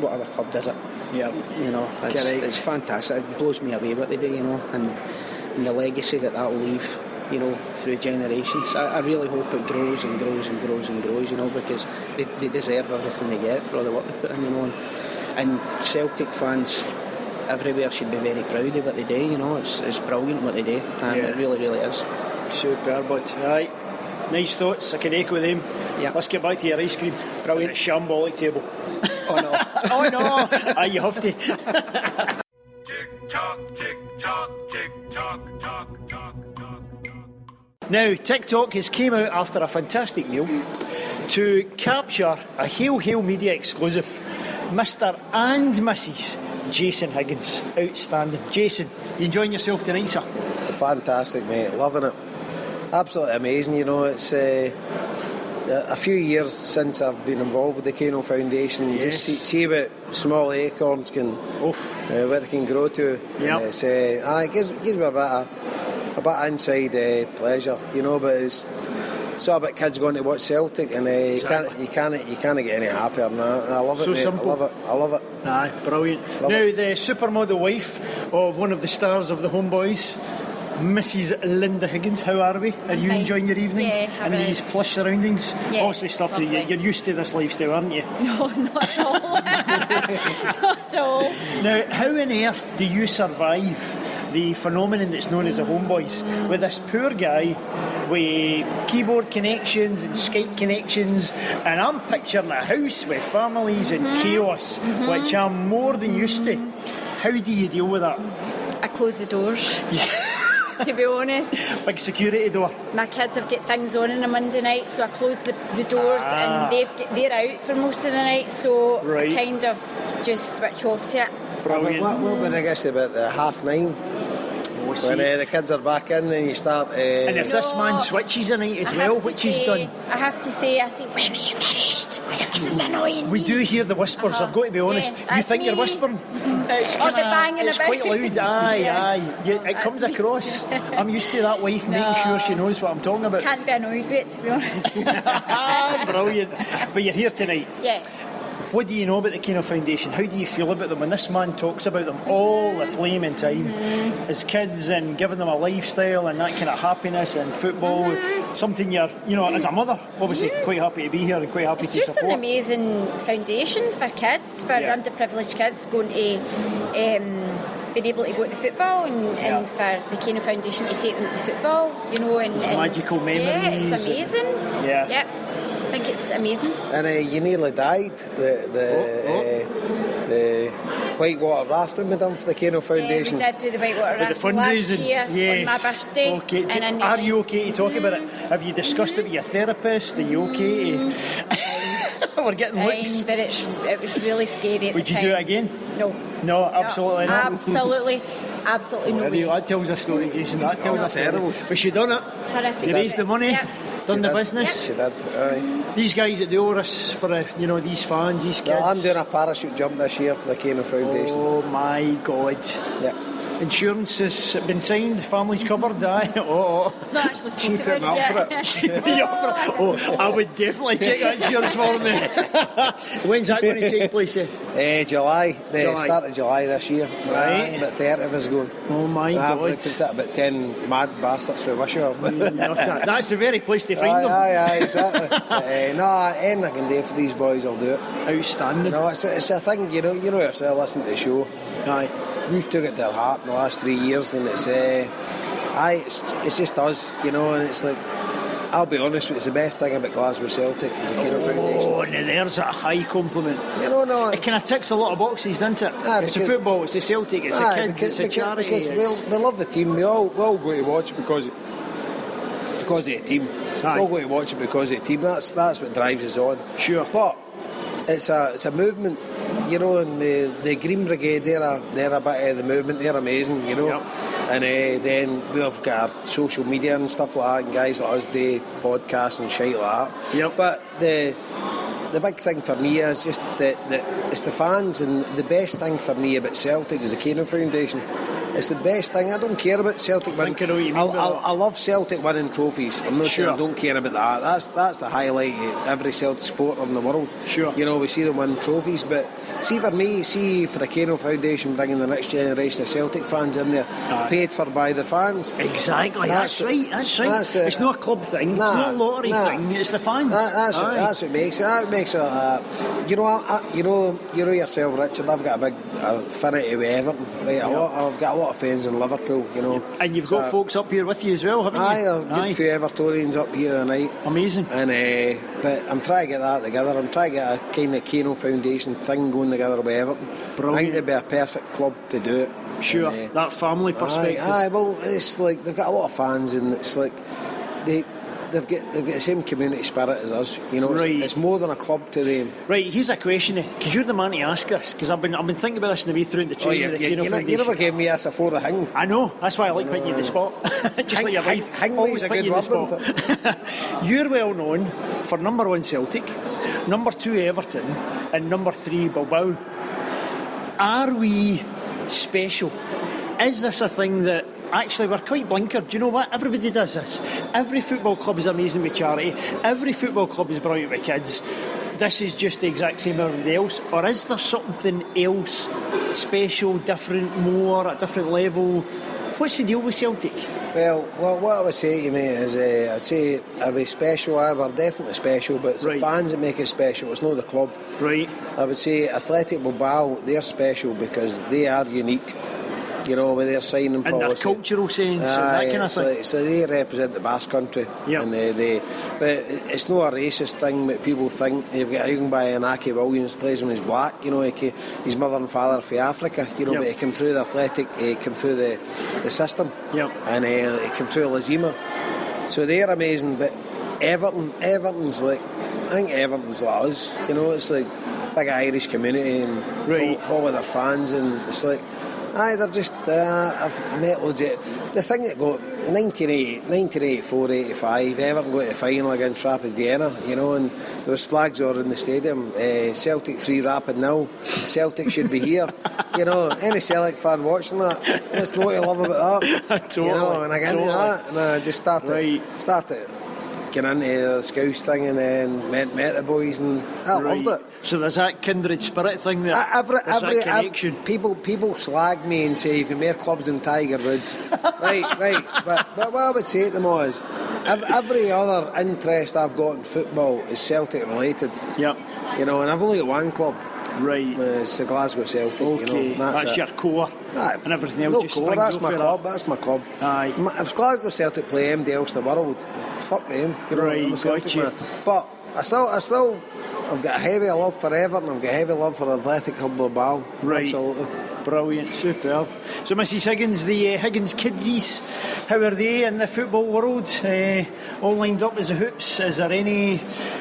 what other club does it? Yeah. You know, it's fantastic. It blows me away what they do, you know, and the legacy that will leave, you know, through generations. I really hope it grows and grows and grows and grows, you know, because they deserve everything they get for all the work they put in, you know. And Celtic fans everywhere should be very proud of what they do, you know. It's brilliant what they do, and it really, really is. Superb, but right. Nice thoughts, I can echo them. Yeah. Let's get back to your ice cream. Brilliant. At a shambolic table. Oh no. Oh no. You have to. Tick tock, tick tock, tick tock, tock, tock, tock. Now, TicTalk has came out after a fantastic meal to capture a Hail Media exclusive, Mr. and Mrs. Jason Higgins. Outstanding. Jason, you enjoying yourself tonight, sir? Fantastic, mate. Loving it. Absolutely amazing. You know, it's a few years since I've been involved with the Kano Foundation. Yes. Just see what small acorns can, what they can grow to. Yep. And it gives me a bit of inside pleasure, you know. But it's all about kids going to watch Celtic, and you can't get any happier than that. I love it, so mate. simple. I love it. Aye, brilliant. Love now, it. the supermodel wife of one of the stars of the Homeboys, Mrs. Linda Higgins, how are we? Are you Fine. enjoying your evening? Yeah, in these plush surroundings? Yeah, obviously stuff that you're used to this lifestyle, aren't you? No, not at all. Not at all. Now, how on earth do you survive the phenomenon that's known as the Homeboys with this poor guy with keyboard connections and Skype connections, and I'm picturing a house with families and chaos, which I'm more than used to. How do you deal with that? I close the doors. To be honest, big security door. My kids have got things on a Monday night, so I close the doors and they're out for most of the night, so I kind of just switch off to it. Brilliant. What would I guess about the 9:30? When the kids are back in, then you start. And if this man switches a night as well, which he's done. I have to say, when are you finished? This is annoying. We do hear the whispers, I've got to be honest. Yeah, you think you're whispering? It's the banging it's about. quite loud, aye. It comes across. I'm used to that wife making sure she knows what I'm talking about. Can't be annoyed with it, to be honest. Brilliant. But you're here tonight. Yeah. What do you know about the Kano Foundation? How do you feel about them when this man talks about them all the flaming time as kids and giving them a lifestyle and that kind of happiness and football? Something you're, as a mother, obviously quite happy to be here and quite happy to support. It's just an amazing foundation for kids, for underprivileged kids going to being able to go to the football and for the Kano Foundation to take them to the football, and magical memories. Yeah, it's amazing. Yeah. I think it's amazing. And you nearly died. The whitewater rafting we done for the Kano Foundation. Yeah, we did do the whitewater rafting last year on my birthday. Okay. And are you okay to talk about it? Have you discussed it with your therapist? Are you okay to... We're getting looks. But it was really scary at Would the you time. do it again? No, absolutely not. Absolutely no way. That tells a story, Jason. That tells a story. But she done it. Terrific. You raised the money. Yep. Done the business. She did. Aye. These guys that do all this for these fans, these kids. I'm doing a parachute jump this year for the Kano Foundation. Oh my God. Yep. Insurance has been signed, family's covered, aye. Not actually She put me up for it. She put you up for it. Oh, I would definitely check that insurance for me. When's that going to take place? July. The start of July this year. Right. About 30 of us going. Oh my God. I've recruited about 10 mad bastards for Wishaw. That's the very place to find them. Aye, exactly. Anything I can do for these boys, I'll do it. Outstanding. It's a thing, you know yourself, listening to the show. Aye. We've took it to our heart in the last 3 years, and it's just us, and it's like, I'll be honest with you, it's the best thing about Glasgow Celtic is the Kano Foundation. Oh, now there's a high compliment. No. It kind of ticks a lot of boxes, doesn't it? It's the football, it's the Celtic, it's the kids, it's the charity. Because we love the team. We all go to watch it because of the team. Aye. We all go to watch it because of the team. That's what drives us on. Sure. But it's a movement, and the Green Brigade, they're a bit of the movement. They're amazing, Yep. And then we've got our social media and stuff like that, and guys like us do podcasts and shit like that. Yep. But the big thing for me is just that it's the fans, and the best thing for me about Celtic is the Kano Foundation. It's the best thing. I don't care about Celtic winning. I love Celtic winning trophies. I'm not sure I don't care about that. That's the highlight of every Celtic supporter in the world. Sure. We see them win trophies, but see for me, for the Kano Foundation bringing the next generation of Celtic fans in there, paid for by the fans. Exactly. That's right. It's not a club thing. It's not a lottery thing. It's the fans. That's what makes it. That makes it. You know yourself, Richard. I've got a big affinity with Everton. Right, I've got a lot of friends in Liverpool. And you've got folks up here with you as well, haven't you? Aye, a good few Evertonians up here tonight. Amazing. And but I'm trying to get that together. I'm trying to get a kind of Kano Foundation thing going together with Everton. Brilliant. I think they'd be a perfect club to do it. Sure, that family perspective. Well, it's like they've got a lot of fans, and it's like they've got the same community spirit as us. You know, it's more than a club to them. Right, here's a question, because you're the man to ask this, because I've been thinking about this in the way through the training of the Kano Foundation. You never gave me this before the hang. I know, that's why I like putting you in the spot. Just like your wife, always a put good you in the word, spot. You're well known for number 1 Celtic, number 2 Everton, and number 3 Bilbao. Are we special? Is this a thing that actually we're quite blinkered? Do you know what? Everybody does this. Every football club is amazing with charity. Every football club is brilliant with kids. This is just the exact same as everybody else. Or is there something else special, different, more, at a different level? What's the deal with Celtic? Well, what I would say to you, mate, is I'd say are we special? We're definitely special, but it's the fans that make it special. It's not the club. Right. I would say Athletic Bilbao, they're special because they are unique. You know, with their signing policy. And their cultural sense and that kind of thing. So they represent the Basque country. Yep. And but it's not a racist thing that people think. You've got a young guy, Inaki Williams, plays when he's black. You know, his mother and father are from Africa. You know, but he came through the Athletic, he came through the system. Yep. And he came through Lazima. So they're amazing. But Everton's like, I think Everton's like us. You know, it's like big Irish community and full of their fans, and it's like, they're just, I've met loads of... The thing that got 1984, 85, Everton got to the final against Rapid Vienna, you know, and there was flags over in the stadium. Celtic 3, Rapid 0. Celtic should be here. You know, any Celtic fan watching that, that's not what I love about that. Totally. You know, and I get into that, and I just started getting into the Scouse thing, and then met the boys, and I loved it. So there's that kindred spirit thing there. That connection. People slag me and say you've got more clubs than Tiger Woods. right. But what I would say to them all is every other interest I've got in football is Celtic related. Yep. You know, and I've only got one club. Right. It's the Glasgow Celtic. Okay. You know, that's your core. And everything else just springs that's off my of club. that. That's my club. Aye. If Glasgow Celtic play anybody else in the world, fuck them. You know, I'm a Celtic man. But I've got a heavy love for Everton. I've got a heavy love for Athletic Club Bilbao. Right. Absolutely. Brilliant, superb. So Mrs Higgins, the Higgins kidsies, how are they in the football world? All lined up as the hoops? Is there any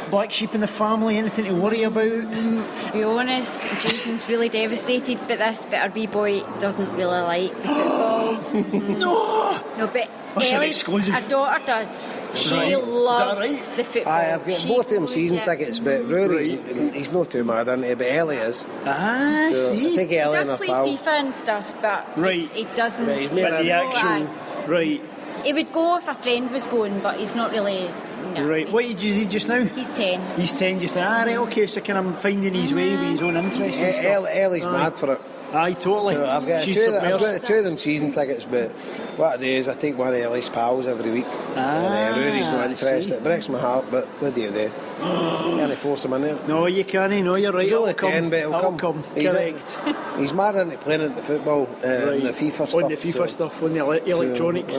black sheep in the family, anything to worry about? To be honest, Jason's really devastated, but this bit our wee boy doesn't really like the football. No, but Ellie, our daughter does. She loves the football. I've got both of them season tickets, but Rory's he's not too mad into it, but Ellie is. So I take Ellie he does play FIFA and stuff, but he doesn't. But he's the actual He would go if a friend was going, but he's not really. No, right. What age is he just now? He's 10. He's 10 just now. Right, okay, so kind of finding his way with his own interests and stuff. Ellie's mad for it. Aye, totally. So I've got two of them season tickets, but what I do is I take one of Ellie's pals every week. And Rory's not interested. It breaks my heart, but what do you do? Can't force him in there. No, you can't. No, you're right. He's only 10, but he'll come. Correct. He's mad into playing into football and the FIFA stuff. On the FIFA stuff, on the electronics.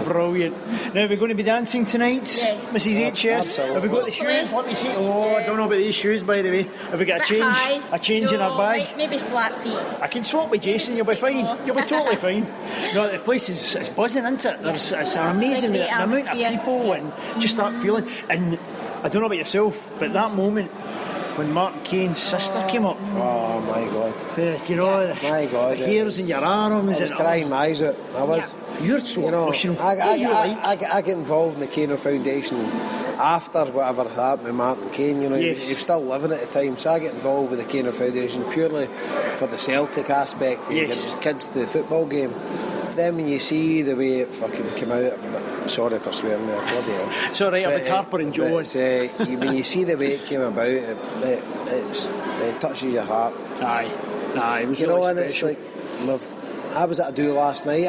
Brilliant. Now, we're going to be dancing tonight, yes. Mrs HS. Absolutely. Have we got the shoes? Let me see. Oh, I don't know about these shoes, by the way. Have we got a change in our bag? Maybe flat feet. I can swap with Jason, you'll be fine. You'll be totally fine. No, the place is buzzing, isn't it? It's amazing the amount of people and just that feeling. And I don't know about yourself, but that moment when Martin Kane's sister came up. Oh my God. You know, my God, the hairs in your arms. I was crying my eyes out. I was. You're so emotional. I get involved in the Kano Foundation after whatever happened with Martin Kane. You know, he was still living at the time, so I get involved with the Kano Foundation purely for the Celtic aspect to get kids to the football game. Then when you see the way it fucking came out, sorry for swearing there, bloody hell. It's alright, I've been Harper and Joe. When you see the way it came about, it touches your heart. Aye, it was really really and special. it's like, I was at a do last night.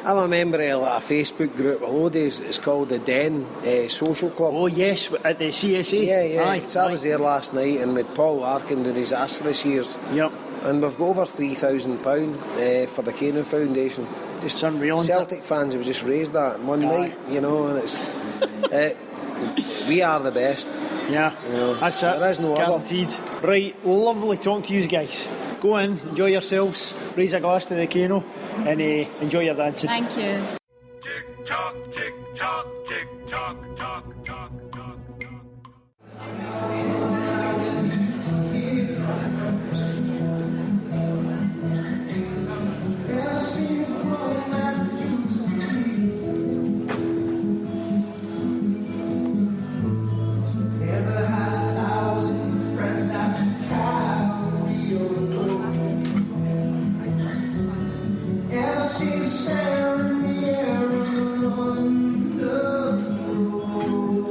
I'm a member of a Facebook group of oldies. It's called the Den Social Club. Oh yes, at the CSA. Yeah. Aye, so I was there last night, and with Paul Larkin doing his Ascaris years. Yep. And we've got over £3,000 for the Kano Foundation. Just unreal. Celtic fans have just raised that in one night, you know, and it's we are the best. Yeah, you know, that's it. There is no guaranteed. Other. Right, lovely talking to you guys. Go in, enjoy yourselves, raise a glass to the Kano, and enjoy your dancing. Thank you. Tick tock, tick tock, tick talk, talk, talk, talk. Stand in the air on the road.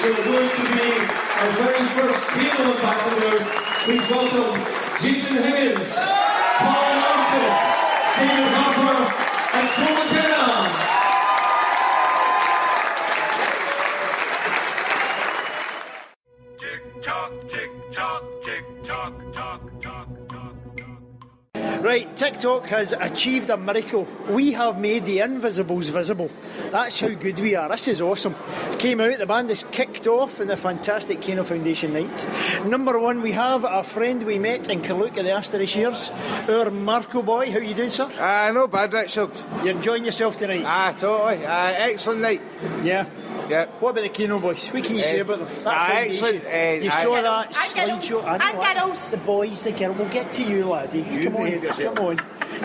we're going to be our very first Kano ambassadors. Please welcome Jason Higgins, Paul Mountain, David Harper, and Joe McKenna. Right, TicTalk has achieved a miracle. We have made the invisibles visible. That's how good we are. This is awesome. Came out, the band is kicked off in the fantastic Kano Foundation night. Number one, we have a friend we met in Carluke at the Astor years, our Marco boy. How you doing, sir? No bad, Richard. You're enjoying yourself tonight? Totally. Excellent night. Yeah. Yeah. What about the Kano boys? What can you say about them? Excellent. You saw that slideshow. And girls. The boys, the girl. We'll get to you, laddie. Come on.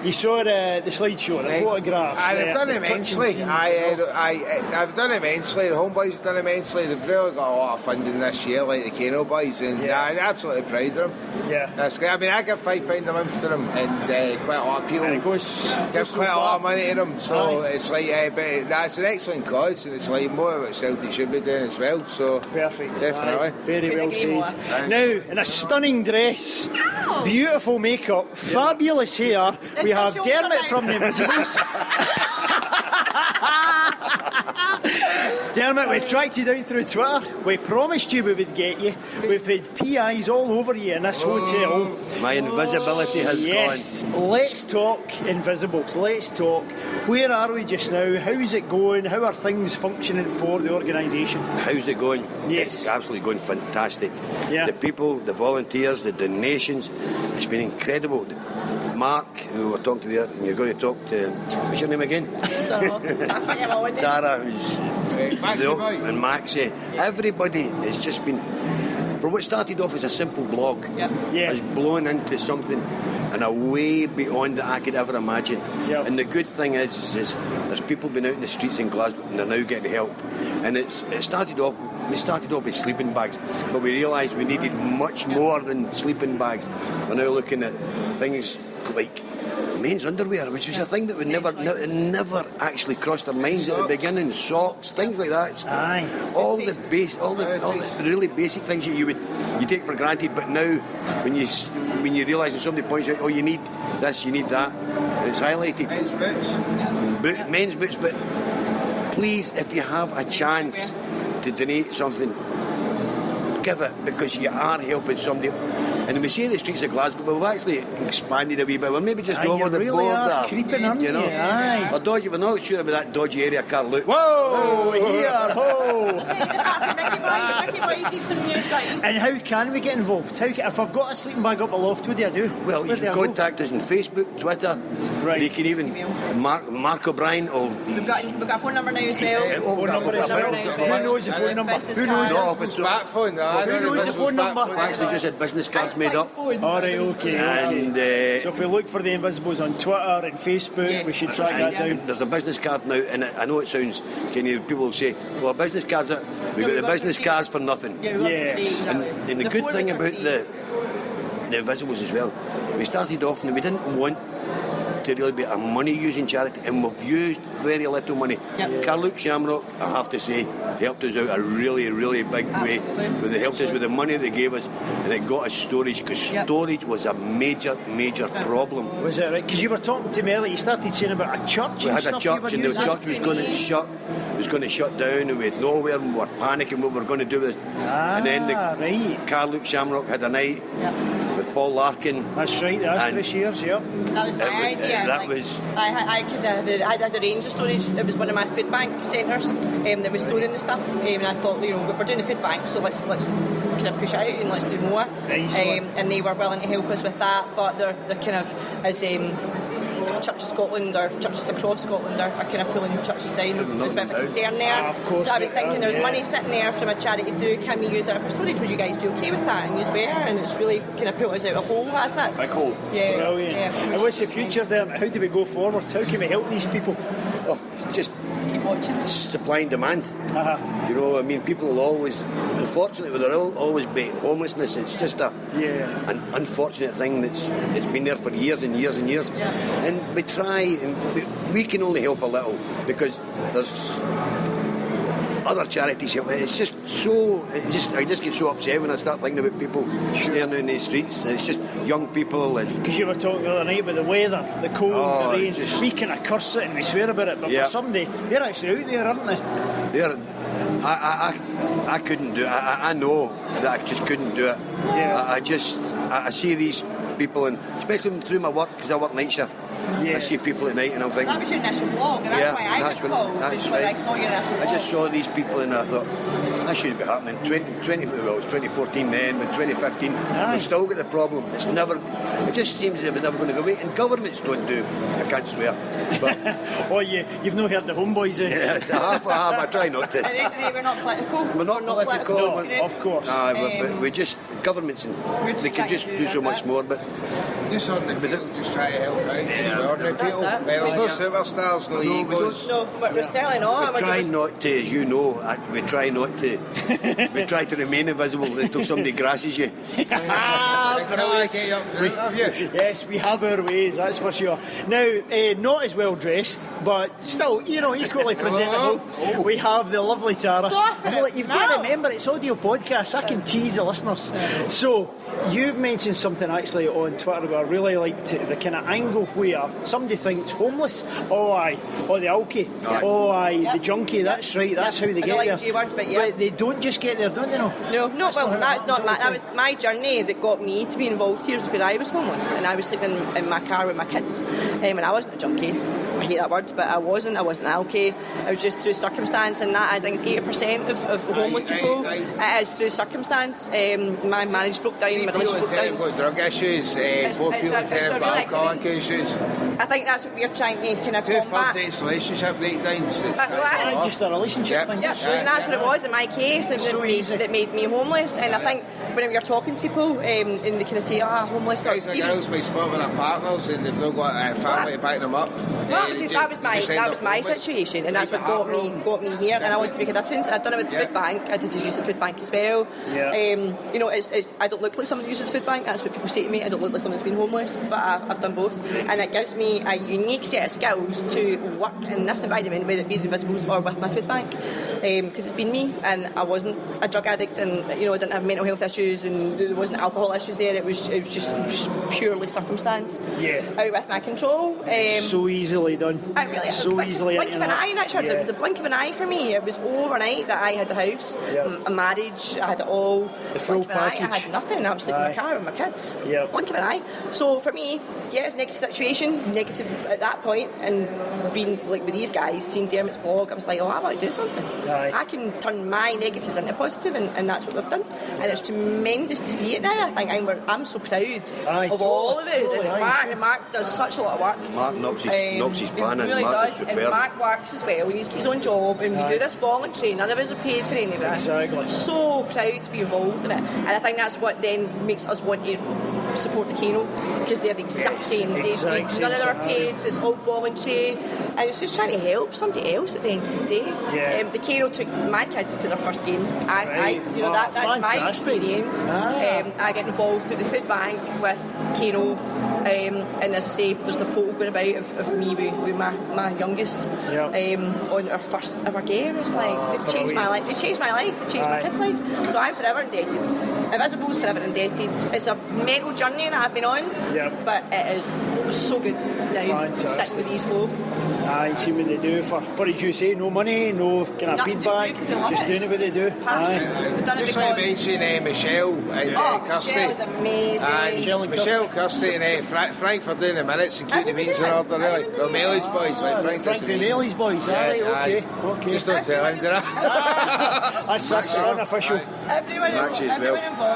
You saw the slideshow, the photographs. They've done immensely. I've done immensely. The homeboys have done immensely. They've really got a lot of funding this year, like the Kano boys, and I'm absolutely proud of them. Yeah. That's great. I mean, I give £5 a month to them, and quite a lot of people give quite a lot of money to them. So it's like, but that's an excellent cause, and it's like more what Celtic should be doing as well. So perfect. Definitely. Very well said. Now, in a stunning dress, beautiful makeup, fabulous hair, we have Dermot from the Invisibles. Dermot, we've tracked you down through Twitter. We promised you we would get you. We've had PIs all over you in this hotel. My invisibility has gone. Let's talk Invisibles. Let's talk. Where are we just now? How's it going? How are things functioning for the organisation? How's it going? Yes. It's absolutely going fantastic. Yeah. The people, the volunteers, the donations, it's been incredible. Mark, who we're talking to there, and you're going to talk to, what's your name again? Tara, and Maxie. Everybody has just been, from what started off as a simple blog, has blown into something in a way beyond that I could ever imagine. And the good thing is there's people been out in the streets in Glasgow and they're now getting help. And we started off with sleeping bags, but we realised we needed much more than sleeping bags. We're now looking at things like men's underwear, which was a thing that would never actually crossed our minds at the beginning. Socks, things like that. All the really basic things that you take for granted, but now when you realise that somebody points out, oh, you need this, you need that, and it's highlighted. Men's boots, but please, if you have a chance to donate something, give it, because you are helping somebody. And we say the streets of Glasgow, but we've actually expanded a wee bit. We're maybe just over the really border. Are creeping, aren't you? We're not sure about that dodgy area, Carluke. Whoa! Here, ho! And how can we get involved? If I've got a sleeping bag up aloft, what do I do? Well, you can contact us on Facebook, Twitter. Right. You can even Mark O'Brien. Or we've got a phone number now as well. Phone number as well. Who knows the phone number? Who knows? Who knows the phone number? We actually just had business cards made up. Alright, okay. And so if we look for the Invisibles on Twitter and Facebook, we should track that down. There's a business card now, and I know it sounds, people will say, well, a business card's it. We've got the business cards for nothing. And the good thing about the Invisibles as well, we started off and we didn't want to really be a money-using charity, and we've used very little money. Carluke Shamrock, I have to say, helped us out a really, really big way. They helped us with the money they gave us, and it got us storage, because storage was a major problem. Was it right? Because you were talking to me earlier, you started saying about a church. We had a church, and the church was going to shut. It was going to shut down, and we had nowhere, and we were panicking what we were going to do with it. And then Carluke Shamrock had a night with Paul Larkin. That's right, the Asterisk years, That was my idea. I had arranged a storage. It was one of my food bank centres that was storing the stuff, and I thought, we're doing the food bank, so let's kind of push it out and let's do more. And they were willing to help us with that, but they're kind of as Church of Scotland or churches across Scotland are kind of pulling churches down. There's a bit of a concern there. So I was thinking there was money sitting there from a charity can we use that for storage? Would you guys be okay with that? And you were, and it's really kind of put us out a hole, hasn't it? Big hole. Yeah. Brilliant. Yeah. And what's the future there? How do we go forward? How can we help these people? Oh, just keep watching. Supply and demand. People will always, unfortunately, there'll always be homelessness. It's just an unfortunate thing that's been there for years and years and years. And we try, and we can only help a little, because other charities. It's just so. I just get so upset when I start thinking about people staring down the streets. It's just young people and. Because you were talking the other night about the weather, the cold, the rain. We kind of curse it and we swear about it, but for somebody, they're actually out there, aren't they? I couldn't do it. I know that I just couldn't do it. Yeah. I see these people, and especially through my work, because I work night shift. I see people at night and I'm thinking... That was your initial blog, and that's why I got called. That's right. I saw your initial blog. I just saw these people and I thought, that shouldn't be happening. It was 2014 then, but 2015, we've still got the problem. It's never... It just seems as if it's never going to go away. And governments don't do... I can't swear. But, you've not heard the homeboys, eh? Yes, I have. I try not to. At the end of the day, we're not political. We're not political. No, of course. But we just... Governments, they can just do so much more, but... Just ordinary people just try to help out. Ordinary people. There's no superstars, no egos. No, but we're certainly not. We try not to, as you know, we try not to. We try to remain invisible until somebody grasses you. Yes, we have our ways, that's for sure. Now, not as well dressed, but still, equally presentable. We have the lovely Tara. You've got to remember, it's audio podcast. I can tease the listeners. So, you've mentioned something actually on Twitter I really liked the kind of angle where somebody thinks homeless, the alky, the junkie, that's right, that's how they get there. G-word, but they don't just get there, don't they? That was my journey that got me to be involved here, because I was homeless and I was sleeping in my car with my kids, and I wasn't a junkie. I hate that word, but I wasn't alky. I was just through circumstance, and that I think is 80% of homeless people. It is through circumstance. My marriage broke down, my relationship broke down. Got drug issues, 4 people in terms of alcoholic issues. I think that's what we're trying to kind of combat. 2 first relationship breakdowns. Just a relationship thing. And that's what it was in my case. That made me homeless. And I think when you're talking to people and they kind of say, homeless. Guys and girls may spot with their partners and they've not got a family to back them up. That was my situation, and that's what got me here. And I wanted to make a difference. I'd done it with the food bank. I did use the food bank as well. I don't look like someone who uses the food bank. That's what people say to me. I don't look like someone who's been homeless, but I've done both, and it gives me a unique set of skills to work in this environment, whether it be the Invisibles or with my food bank, because it's been me, and I wasn't a drug addict, and I didn't have mental health issues, and there wasn't alcohol issues there. It was just purely circumstance. Out with my control. So easily done. Really, so easily. Blink of an eye, Richard. It was a blink of an eye for me. It was overnight that I had the house, a marriage, I had it all. The full package. I had nothing. I was sleeping in my car with my kids. Blink of an eye. So for me, it's a negative situation, negative at that point, and being like with these guys, seeing Dermot's blog, I was like, I want to do something. I can turn my negatives into positive, and that's what we've done. And it's tremendous to see it now. I think I'm so proud of all of it. And Mark does such a lot of work. Mark knocks his pan in. Really Mark does. is And Mark works as well. He's got his own job, and we do this voluntary. None of us are paid for any of this. Exactly. So proud to be involved in it, and I think that's what then makes us want to support the Kano, because they're the exact same. None of them are paid. It's all voluntary, and it's just trying to help somebody else at the end of the day. The Kano took my kids to their first game. That's my experience. I get involved through the food bank with Kano, and as I say, there's a photo going about of me with my youngest on our first ever game. It's like they've changed my life. They changed my life. They changed my kids' life. So I'm forever indebted. Invisible's forever indebted. It's a mental journey that I've been on, but it is so good now sitting with these folk. See what they do for as you say, no money, no kind of feedback, just doing what they do. Just like mention Michelle and Kirsty. Michelle's amazing. Michelle, Kirsty and Frank for doing the minutes and keeping the meetings in order, really. Well, Melly's boys, like Frank does the meetings. Melly's boys, okay. Just don't tell him, did I? That's unofficial. Everyone Maxie as well.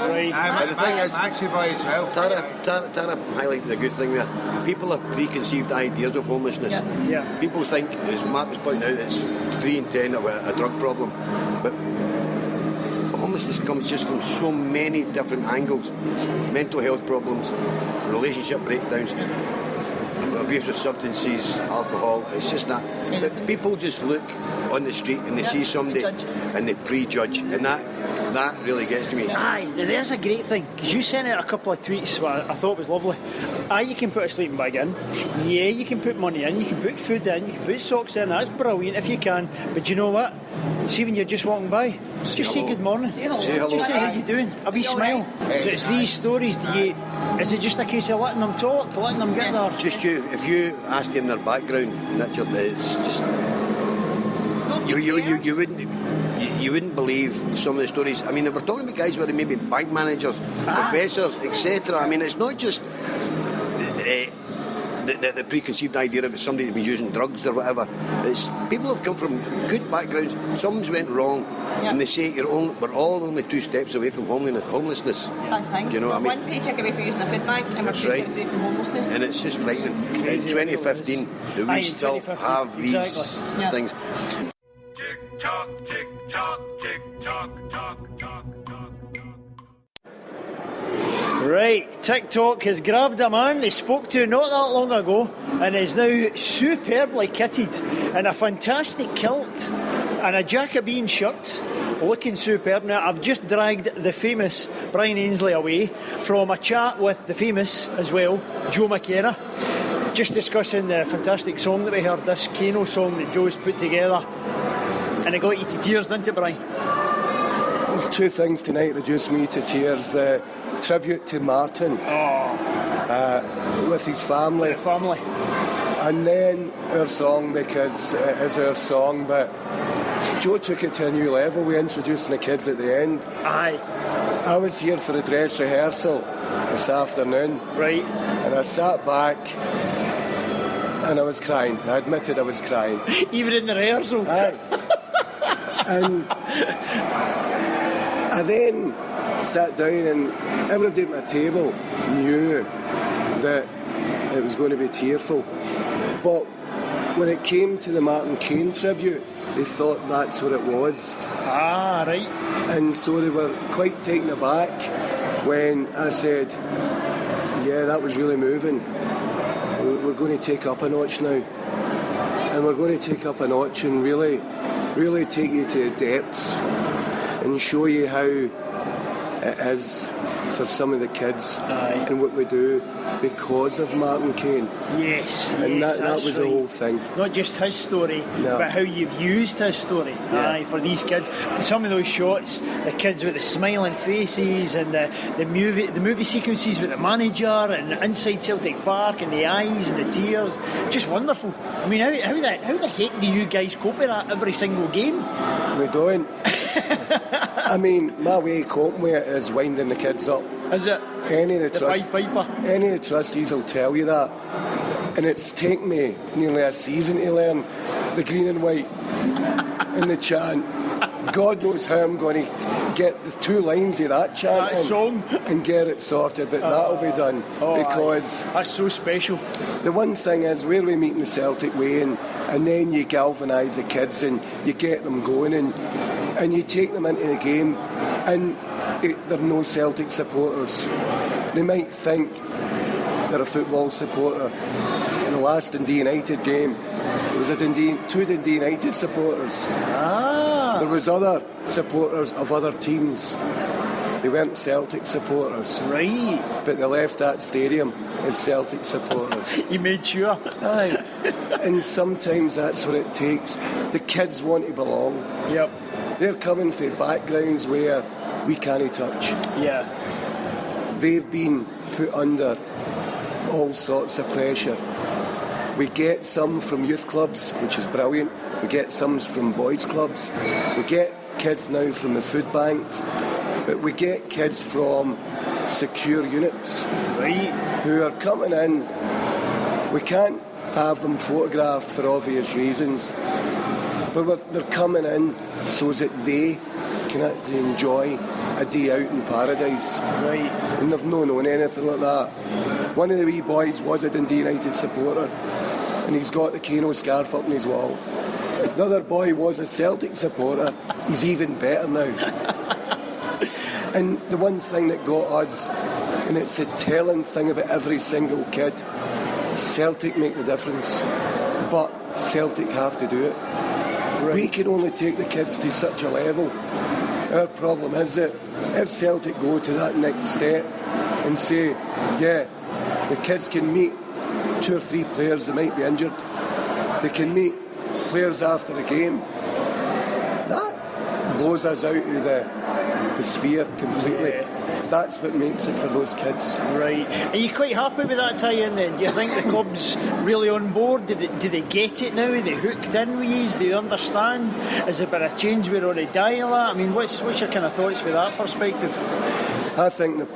Right. But the thing is, Maxie boy as well. Tara highlighted the good thing there. People have preconceived ideas of homelessness. People think, as Mark was pointing out, it's 3 in 10 of a drug problem. But homelessness comes just from so many different angles. Mental health problems, relationship breakdowns, abuse of substances, alcohol. It's just that. But people just look on the street and they see somebody and they prejudge, and that really gets to me. There's a great thing, because you sent out a couple of tweets what I thought was lovely. You can put a sleeping bag in. Yeah, you can put money in, you can put food in, you can put socks in. That's brilliant if you can. But you know what? See, when you're just walking by, just say good morning. Say hello. Just say how you doing. A wee smile. So it's these stories. Is it just a case of letting them talk, letting them get there? Just if you ask them their background, Richard, it's just you wouldn't believe some of the stories. I mean, we're talking about guys who are maybe bank managers, professors, etc. I mean, it's not just the preconceived idea of somebody who's been using drugs or whatever. It's people who've come from good backgrounds. Something's went wrong, and they say we're all only 2 steps away from homelessness. That's the thing. Do you know what I mean? One paycheck away from using a food bank, and we're 2 steps away from homelessness. And it's just frightening. In 2015, that we still have these things. Tick-tock, tick-tock, tick-tock, tock, tock. Right, TicTalk has grabbed a man they spoke to not that long ago and is now superbly kitted in a fantastic kilt and a Jacobean shirt, looking superb. Now, I've just dragged the famous Brian Ainsley away from a chat with the famous as well, Joe McKenna, just discussing the fantastic song that we heard, this Kano song that Joe's put together, and it got you to tears, didn't it, Brian? There's 2 things tonight reduced me to tears. The tribute to Martin with his family. And then our song, because it is our song, but Joe took it to a new level. We introduced the kids at the end. I was here for the dress rehearsal this afternoon. Right. And I sat back and I was crying. I admitted I was crying. Even in the rehearsal? Aye. And I then sat down and everybody at my table knew that it was going to be tearful. But when it came to the Martin Kane tribute, they thought that's what it was. Right. And so they were quite taken aback when I said, yeah, that was really moving. We're going to take up a notch now. And we're going to take up a notch and really take you to the depths and show you how it is for some of the kids and what we do because of Martin Kane. Yes, and that was the whole thing. Not just his story, but how you've used his story for these kids. Some of those shots, the kids with the smiling faces and the movie sequences with the manager and inside Celtic Park and the eyes and the tears, just wonderful. I mean, how the heck do you guys cope with that every single game? We don't. I mean, my way of coping with it is winding the kids up. Is it? Any of the trustees will tell you that. And it's taken me nearly a season to learn the green and white and the chant. God knows how I'm going to get the 2 lines of that chant song and get it sorted, but that'll be done because that's so special. The one thing is where we meet in the Celtic way, and then you galvanise the kids and you get them going and you take them into the game, and they're no Celtic supporters. They might think they're a football supporter. In the last Dundee United game, there was 2 Dundee United supporters. There was other supporters of other teams. They weren't Celtic supporters. Right. But they left that stadium as Celtic supporters. You made sure. Aye. And sometimes that's what it takes. The kids want to belong. Yep. They're coming from backgrounds where we can't touch. Yeah. They've been put under all sorts of pressure. We get some from youth clubs, which is brilliant. We get some from boys' clubs. We get kids now from the food banks. But we get kids from secure units who are coming in. We can't have them photographed for obvious reasons. But they're coming in so that they can actually enjoy a day out in paradise. Right. And they've not known anything like that. One of the wee boys was a Dundee United supporter, and he's got the Kano scarf up on his wall. The other boy was a Celtic supporter. He's even better now. And the one thing that got us, and it's a telling thing about every single kid, Celtic make the difference, but Celtic have to do it. Right. We can only take the kids to such a level. Our problem is that if Celtic go to that next step and say, yeah, The kids can meet 2 or 3 players that might be injured. They can meet players after a game. That blows us out of the sphere completely. Yeah. That's what makes it for those kids. Right. Are you quite happy with that tie-in then? Do you think the club's really on board? Do they get it now? Are they hooked in with you? Do they understand? Is there been a change where on the dial at? I mean, what's your kind of thoughts from that perspective? I think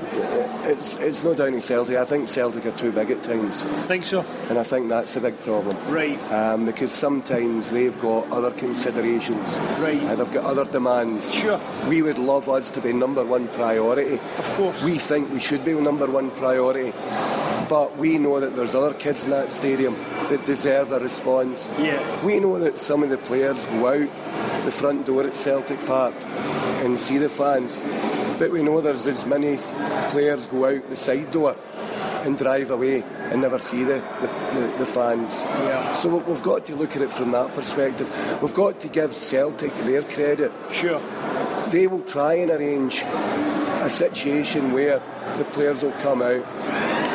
it's no down to Celtic. I think Celtic are too big at times. Think so? And I think that's a big problem. Right. Because sometimes they've got other considerations. Right. They've got other demands. Sure. We would love us to be number one priority. Of course. We think we should be number one priority. But we know that there's other kids in that stadium that deserve a response. Yeah. We know that some of the players go out the front door at Celtic Park and see the fans. But we know there's as many players go out the side door and drive away and never see the fans. Yeah. So we've got to look at it from that perspective. We've got to give Celtic their credit. Sure. They will try and arrange a situation where the players will come out.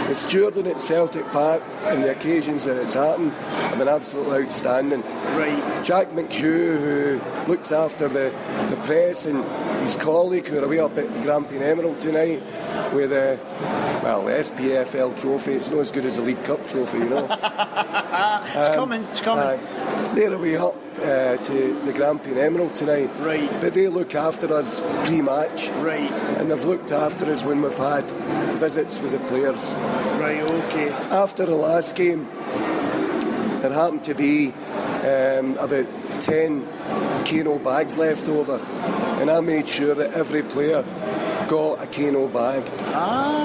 The stewarding at Celtic Park and the occasions that it's happened have been absolutely outstanding. Right. Jack McHugh, who looks after the press, and his colleague who are away up at Grampian Emerald tonight with the SPFL trophy. It's not as good as a League Cup trophy, you know. It's coming. They're away up to the Grampian Emerald tonight. Right. But they look after us pre-match. Right. And they've looked after us when we've had visits with the players. Right, okay. After the last game, there happened to be about 10 Kano bags left over. And I made sure that every player got a Kano bag.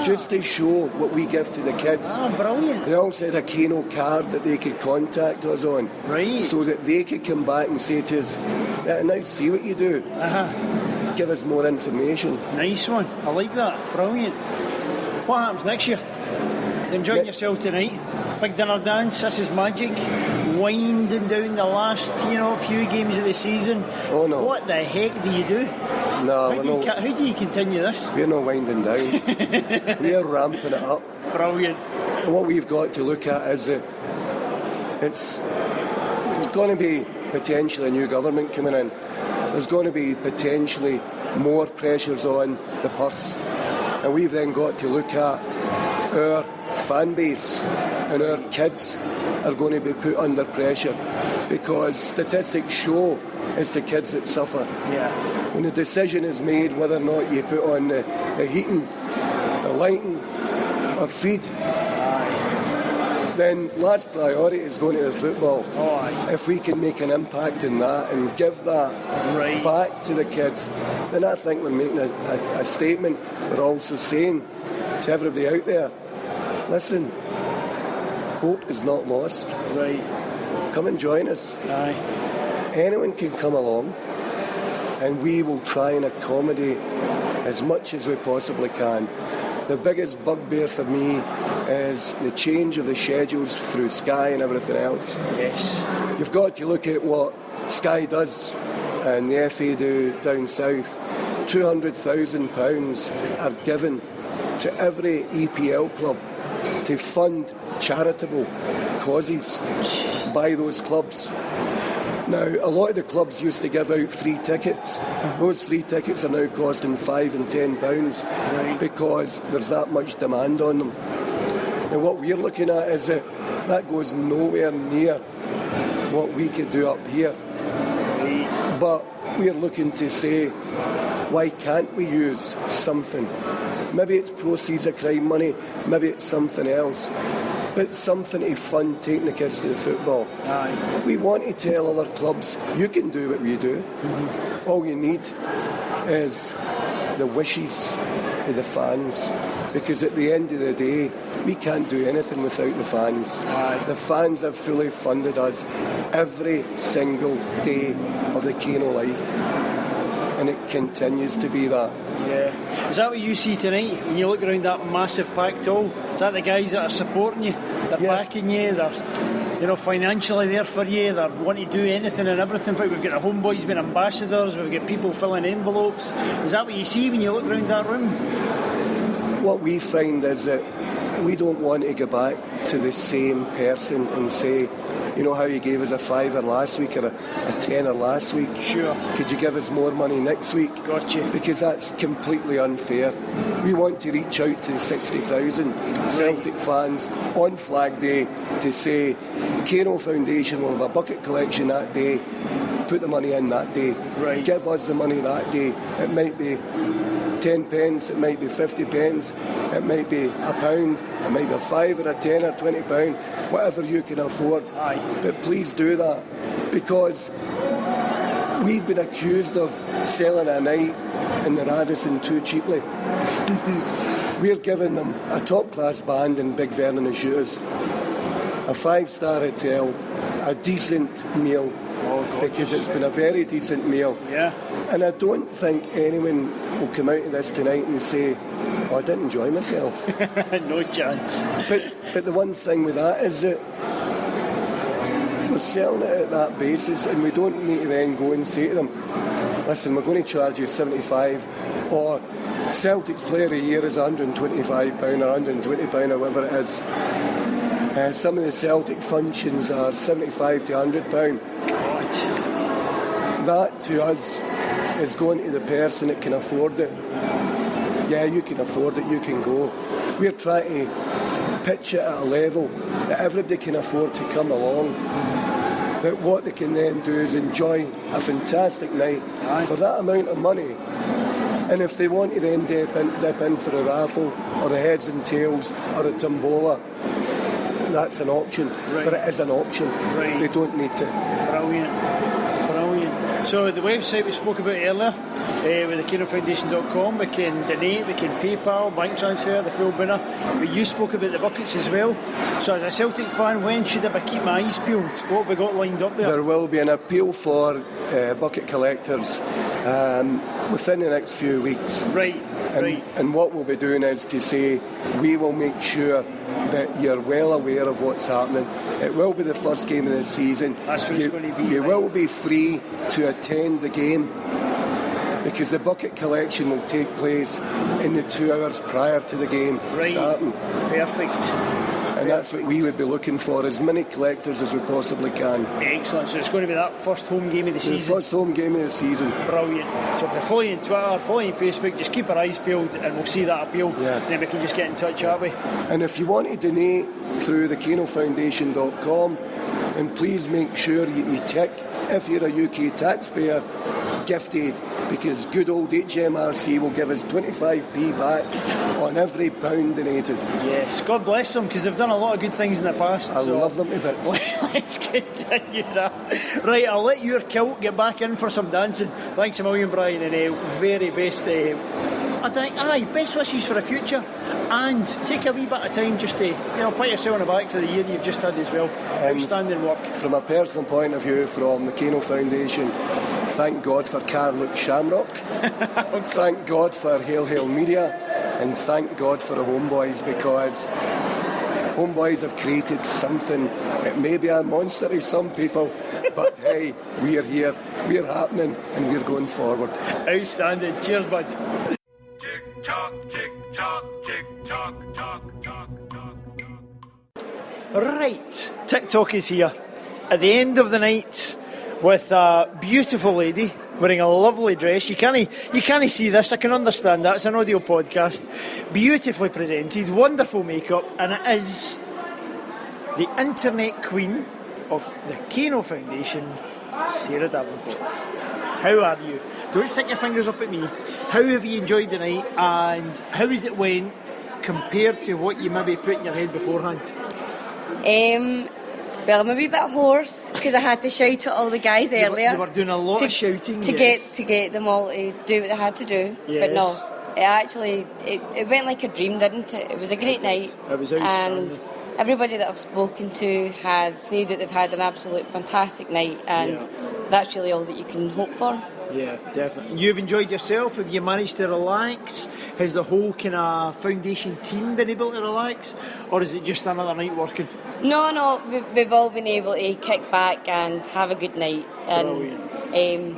Just to show what we give to the kids. Brilliant. They also had a Kano card that they could contact us on. Right. So that they could come back and say to us, now see what you do. Give us more information. Nice one. I like that. Brilliant. What happens next year? You enjoying yourself tonight? Big dinner dance. This is magic. Winding down the last, few games of the season. Oh no. What the heck do you do? No, how do you continue this? We're not winding down. We are ramping it up. Brilliant. And what we've got to look at is that it's going to be potentially a new government coming in. There's going to be potentially more pressures on the purse. And we've then got to look at our fan base, and our kids are going to be put under pressure because statistics show it's the kids that suffer. Yeah. When the decision is made whether or not you put on the heating, the lighting or feed, then last priority is going to the football. If we can make an impact in that and give that back to the kids, then I think we're making a statement. We're also saying to everybody out there, listen, hope is not lost. Right. Come and join us. Aye. Anyone can come along, and we will try and accommodate as much as we possibly can. The biggest bugbear for me is the change of the schedules through Sky and everything else. Yes. You've got to look at what Sky does and the FA do down south. £200,000 are given to every EPL club to fund charitable causes by those clubs. Now, a lot of the clubs used to give out free tickets. Those free tickets are now costing £5 and £10 because there's that much demand on them. And what we're looking at is that goes nowhere near what we could do up here. But we're looking to say, why can't we use something? Maybe it's proceeds of crime money, maybe it's something else. But something to fund taking the kids to the football. Aye. We want to tell other clubs, you can do what we do. Mm-hmm. All you need is the wishes of the fans. Because at the end of the day, we can't do anything without the fans. Aye. The fans have fully funded us every single day of the Kano life. And it continues to be that. Yeah. Is that what you see tonight when you look around that massive packed hall? Is that the guys that are supporting you? They're backing you, they're financially there for you, they want to do anything and everything. We've got the homeboys being ambassadors, we've got people filling envelopes. Is that what you see when you look around that room? What we find is that we don't want to go back to the same person and say, you know how you gave us a £5 last week or a tenner last week? Sure. Could you give us more money next week? Gotcha. Because that's completely unfair. We want to reach out to the 60,000 Celtic fans on Flag Day to say, Kano Foundation will have a bucket collection that day, put the money in that day. Right. Give us the money that day. It might be 10 pence, it might be 50 pence, it might be £1, it might be a £5 or a £10 or £20, whatever you can afford. Aye. But please do that, because we've been accused of selling a night in the Radisson too cheaply. We're giving them a top-class band in Big Vernon and Shooters, a 5-star hotel, a decent meal, because it's been a very decent meal. Yeah. And I don't think anyone will come out of this tonight and say, oh, I didn't enjoy myself. No chance. But the one thing with that is that we're selling it at that basis, and we don't need to then go and say to them, listen, we're going to charge you 75, or Celtic's Player of the Year is £125 or £120 or whatever it is. Some of the Celtic functions are £75 to £100. That to us is going to the person that can afford it. Yeah, you can afford it, you can go. We're trying to pitch it at a level that everybody can afford to come along. That what they can then do is enjoy a fantastic night for that amount of money. And if they want to then dip in for a raffle or a heads and tails or a tombola, that's an option. Right. But it is an option. Right. They don't need to. Brilliant. So the website we spoke about earlier, with the KanoFoundation.com, we can donate, we can PayPal, bank transfer, the full winner. But you spoke about the buckets as well. So as a Celtic fan, when should I keep my eyes peeled? What have we got lined up there? There will be an appeal for bucket collectors within the next few weeks. Right. And what we'll be doing is to say we will make sure that you're well aware of what's happening. It will be the first game of the season. That's what it's going to be. You will be free to attend the game, because the bucket collection will take place in the 2 hours prior to the game starting. Perfect. And that's what we would be looking for, as many collectors as we possibly can. Excellent. So it's going to be that first home game of the season. The first home game of the season. Brilliant. So if you're following Twitter, following Facebook, just keep our eyes peeled and we'll see that appeal. Yeah. And then we can just get in touch that way. And if you want to donate through the KanoFoundation.com, then please make sure you tick, if you're a UK taxpayer, gifted, because good old HMRC will give us 25p back on every pound donated. Yes, God bless them, because they've done a lot of good things in the past. I love them to bits. Let's continue that. Right, I'll let your kilt get back in for some dancing. Thanks a million, Brian, and very best. Best wishes for the future, and take a wee bit of time just to, pat yourself on the back for the year you've just had as well. Outstanding work. From a personal point of view, from the Kano Foundation, thank God for Carluke Shamrock, thank God for Hail Hail Media, and thank God for the Homeboys, because Homeboys have created something. It may be a monster to some people, but hey, we're here, we're happening, and we're going forward. Outstanding. Cheers, bud. Right, TicTalk is here at the end of the night with a beautiful lady wearing a lovely dress. You can't see this, I can understand that, it's an audio podcast. Beautifully presented, wonderful makeup, and it is the internet queen of the Kano Foundation, Sarah Davenport. How are you? Don't stick your fingers up at me. How have you enjoyed the night, and how has it went compared to what you maybe put in your head beforehand? Well, I'm a wee bit hoarse because I had to shout at all the guys earlier. You were doing a lot of shouting to get them all to do what they had to do. Yes. But no, it went like a dream, didn't it? It was a great night. It was outstanding. And everybody that I've spoken to has said that they've had an absolute fantastic night, and that's really all that you can hope for. Yeah, definitely. You've enjoyed yourself? Have you managed to relax? Has the whole kind of foundation team been able to relax? Or is it just another night working? No, we've all been able to kick back and have a good night. And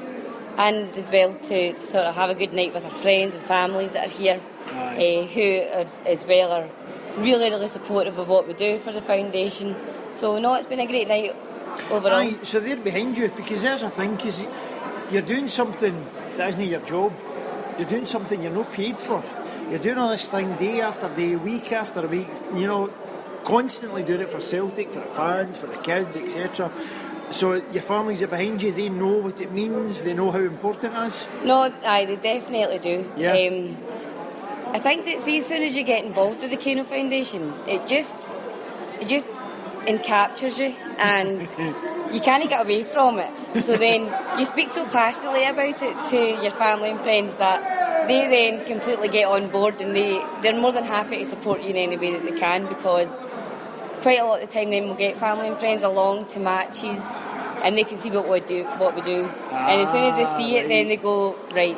as well to sort of have a good night with our friends and families that are here, who as well are really, really supportive of what we do for the foundation. So no, it's been a great night overall. Aye, so they're behind you, because there's a thing, because you're doing something that isn't your job. You're doing something you're not paid for. You're doing all this thing day after day, week after week, you know, constantly doing it for Celtic, for the fans, for the kids, etc. So your families are behind you, they know what it means, they know how important it is? No, aye, they definitely do. Yeah. I think that, see, as soon as you get involved with the Kano Foundation, it just encaptures you, and you can't get away from it. So then you speak so passionately about it to your family and friends that they then completely get on board, and they're more than happy to support you in any way that they can, because quite a lot of the time then we'll get family and friends along to matches and they can see what we do. And as soon as they see it, then they go, right,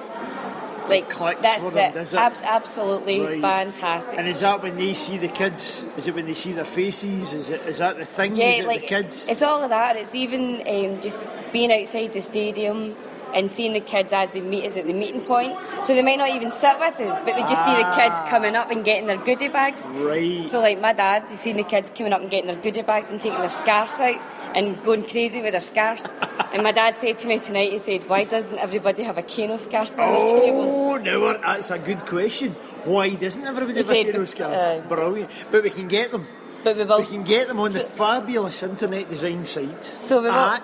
like, clicks that's for them, it. does it? Absolutely Right. Fantastic. And is that when they see the kids? Is it when they see their faces? Is that the thing? Yeah, is it like, the kids? it's all of that. It's even just being outside the stadium and seeing the kids as they meet us at the meeting point. So they might not even sit with us, but they just see the kids coming up and getting their goodie bags. Right. So like my dad, he's seen the kids coming up and getting their goodie bags and taking their scarves out and going crazy with their scarves. And my dad said to me tonight, he said, why doesn't everybody have a Kano scarf on the table? Oh, no, that's a good question. Why doesn't everybody He have a said Kano scarf? Brilliant. But we can get them. But we will. We can get them on the fabulous internet design site. So we will.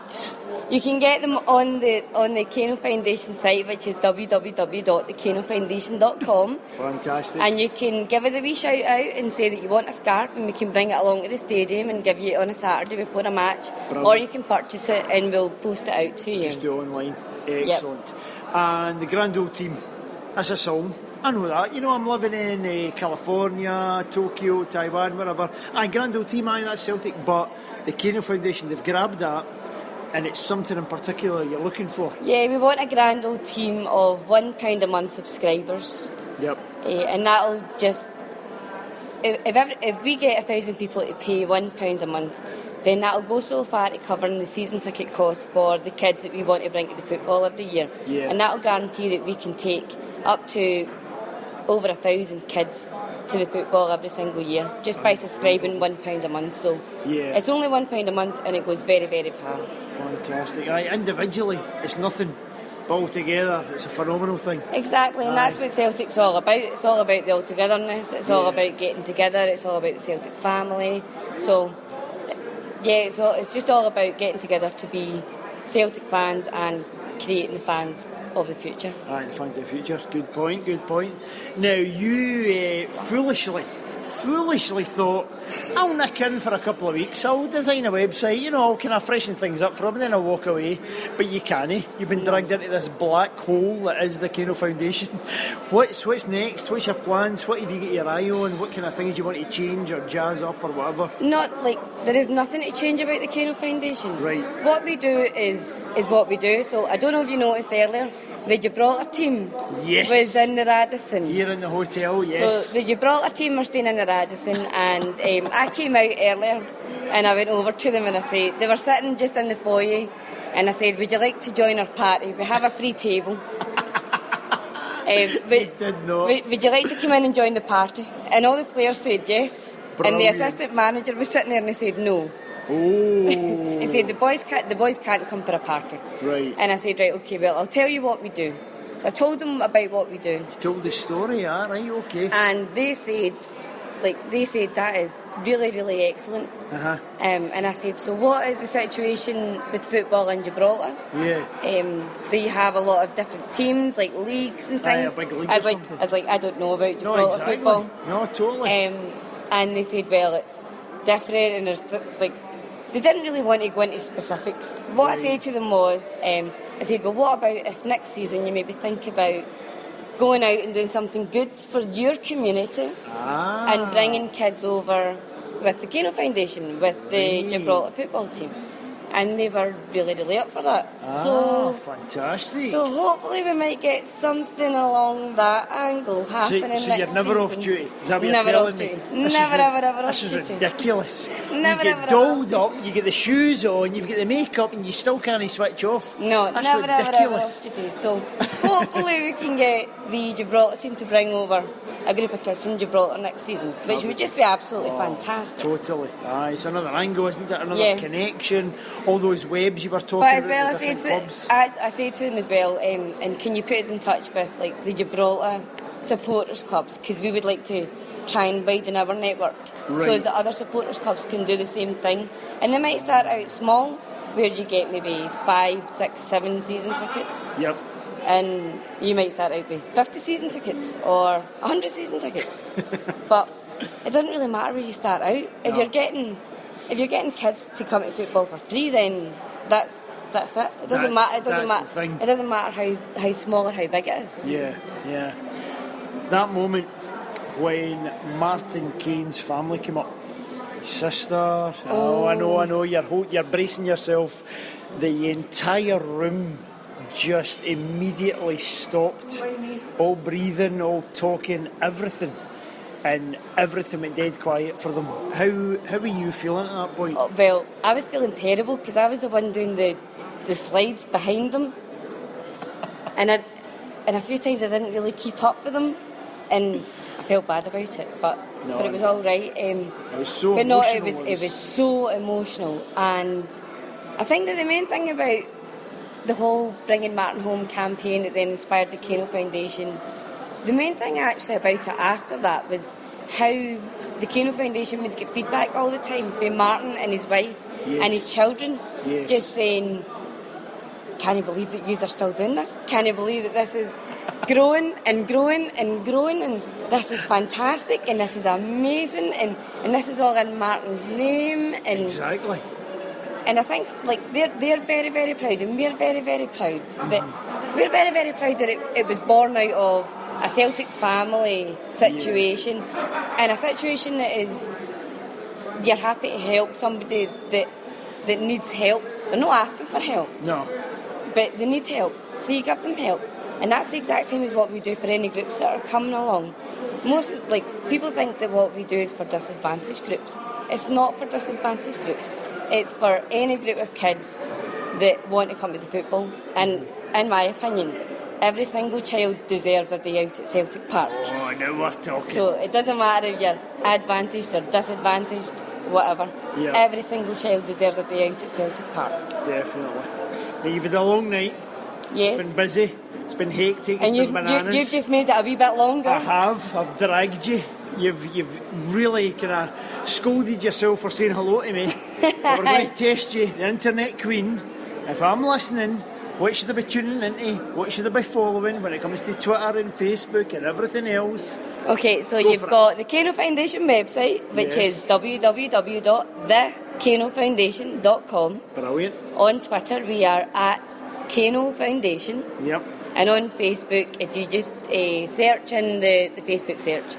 You can get them on the Kano Foundation site, which is www.thekanofoundation.com. Fantastic. And you can give us a wee shout out and say that you want a scarf, and we can bring it along to the stadium and give you it on a Saturday before a match. Brilliant. Or you can purchase it and we'll post it out to you. Just do it online. Excellent. And the Grand Old Team, that's a song. I know that. You know, I'm living in California, Tokyo, Taiwan, wherever. Grand Old Team, that's Celtic. But the Kano Foundation, they've grabbed that, and it's something in particular you're looking for. Yeah, we want a grand old team of £1 a month subscribers. Yep. And that'll just... If we get 1,000 people to pay £1 a month, then that'll go so far to covering the season ticket costs for the kids that we want to bring to the football every year. Yeah. And that'll guarantee that we can take up to over 1,000 kids to the football every single year, just by subscribing £1 a month. So Yeah. it's only £1 a month, and it goes very, very far. Fantastic. Individually, it's nothing, but altogether, it's a phenomenal thing. Exactly, and that's what Celtic's all about. It's all about the all-togetherness, it's all about getting together, it's all about the Celtic family. So, yeah, it's just all about getting together to be Celtic fans and creating the fans of the future. The fans of the future. Good point. Now, you foolishly thought, I'll nick in for a couple of weeks, I'll design a website, you know, I'll kind of freshen things up for them, and then I'll walk away. But you can't. You've been dragged into this black hole that is the Kano Foundation. What's next? What's your plans? What have you got your eye on? What kind of things you want to change or jazz up or whatever? There is nothing to change about the Kano Foundation. Right. What we do is what we do. So I don't know if you noticed earlier, the Gibraltar team was in the Radisson. Here in the hotel, yes. So the Gibraltar team were staying in the Radisson, and I came out earlier and I went over to them and I said, they were sitting just in the foyer, and I said, would you like to join our party? We have a free table. Did not. Would you like to come in and join the party? And all the players said yes. Brilliant. And the assistant manager was sitting there and he said no. Oh. He said the boys can't come for a party. Right. And I said, right, okay, well, I'll tell you what we do. So I told them about what we do. You told the story, right, okay. And they said that is really, really excellent. Uh-huh. And I said, so what is the situation with football in Gibraltar? Yeah. Do you have a lot of different teams, like leagues and things? A big league I or was like, I don't know about Gibraltar football. No, totally. And they said, well, it's different, and there's they didn't really want to go into specifics. What I said to them was, I said, well, what about if next season you maybe think about going out and doing something good for your community and bringing kids over with the Kano Foundation, with the Gibraltar football team. And they were really, really up for that. Fantastic. So hopefully we might get something along that angle happening next season. So you're never off duty? Is that what never you're telling me? Never ever off duty. This is ridiculous. Never you get dolled up, you get the shoes on, you've got the makeup, and you still can't switch off. No, that's never ridiculous. ever off duty. So hopefully we can get the Gibraltar team to bring over a group of kids from Gibraltar next season, which would just be absolutely fantastic. Totally. It's another angle, isn't it? Another connection. All those webs you were talking about. But as well, clubs. I say to them as well, and can you put us in touch with like the Gibraltar supporters clubs, because we would like to try and widen our network, so as the other supporters clubs can do the same thing. And they might start out small, where you get maybe 5, 6, 7 season tickets. Yep. And you might start out with 50 season tickets or 100 season tickets. But it doesn't really matter where you start out. If you're getting kids to come to football for free, then that's it. It doesn't matter. It doesn't matter how small or how big it is. Yeah. That moment when Martin Kane's family came up, his sister. Oh, I know. You're bracing yourself. The entire room just immediately stopped, all breathing, all talking, everything, and everything went dead quiet for them. How were you feeling at that point? Oh, well, I was feeling terrible because I was the one doing the slides behind them, and a few times I didn't really keep up with them, and I felt bad about it, but it was all right. It was so emotional. It was so emotional, and I think that the main thing about the whole Bringing Martin Home campaign that then inspired the Kano Foundation, the main thing actually about it after that was how the Kano Foundation would get feedback all the time from Martin and his wife and his children, just saying, can you believe that you are still doing this? Can you believe that this is growing and growing and growing, and this is fantastic and this is amazing, and this is all in Martin's name? And exactly. And I think they're very, very proud, and we're very, very proud that it was born out of a Celtic family situation, and a situation that is, you're happy to help somebody that needs help. They're not asking for help. No. But they need help, so you give them help. And that's the exact same as what we do for any groups that are coming along. Most people think that what we do is for disadvantaged groups. It's not for disadvantaged groups. It's for any group of kids that want to come to the football. And in my opinion, every single child deserves a day out at Celtic Park. Oh, now we're talking. So it doesn't matter if you're advantaged or disadvantaged, whatever. Yeah. Every single child deserves a day out at Celtic Park. Definitely. Now, you've had a long night. Yes. It's been busy. It's been hectic. It's and been bananas. You've just made it a wee bit longer. I have. I've dragged you. You've really kind of scolded yourself for saying hello to me. But we're going to test you, the internet queen. If I'm listening, what should I be tuning into? What should I be following when it comes to Twitter and Facebook and everything else? Okay, so you've got the Kano Foundation website, which is www.thekanofoundation.com. Brilliant. On Twitter, we are at Kano Foundation. Yep. And on Facebook, if you just search in the Facebook search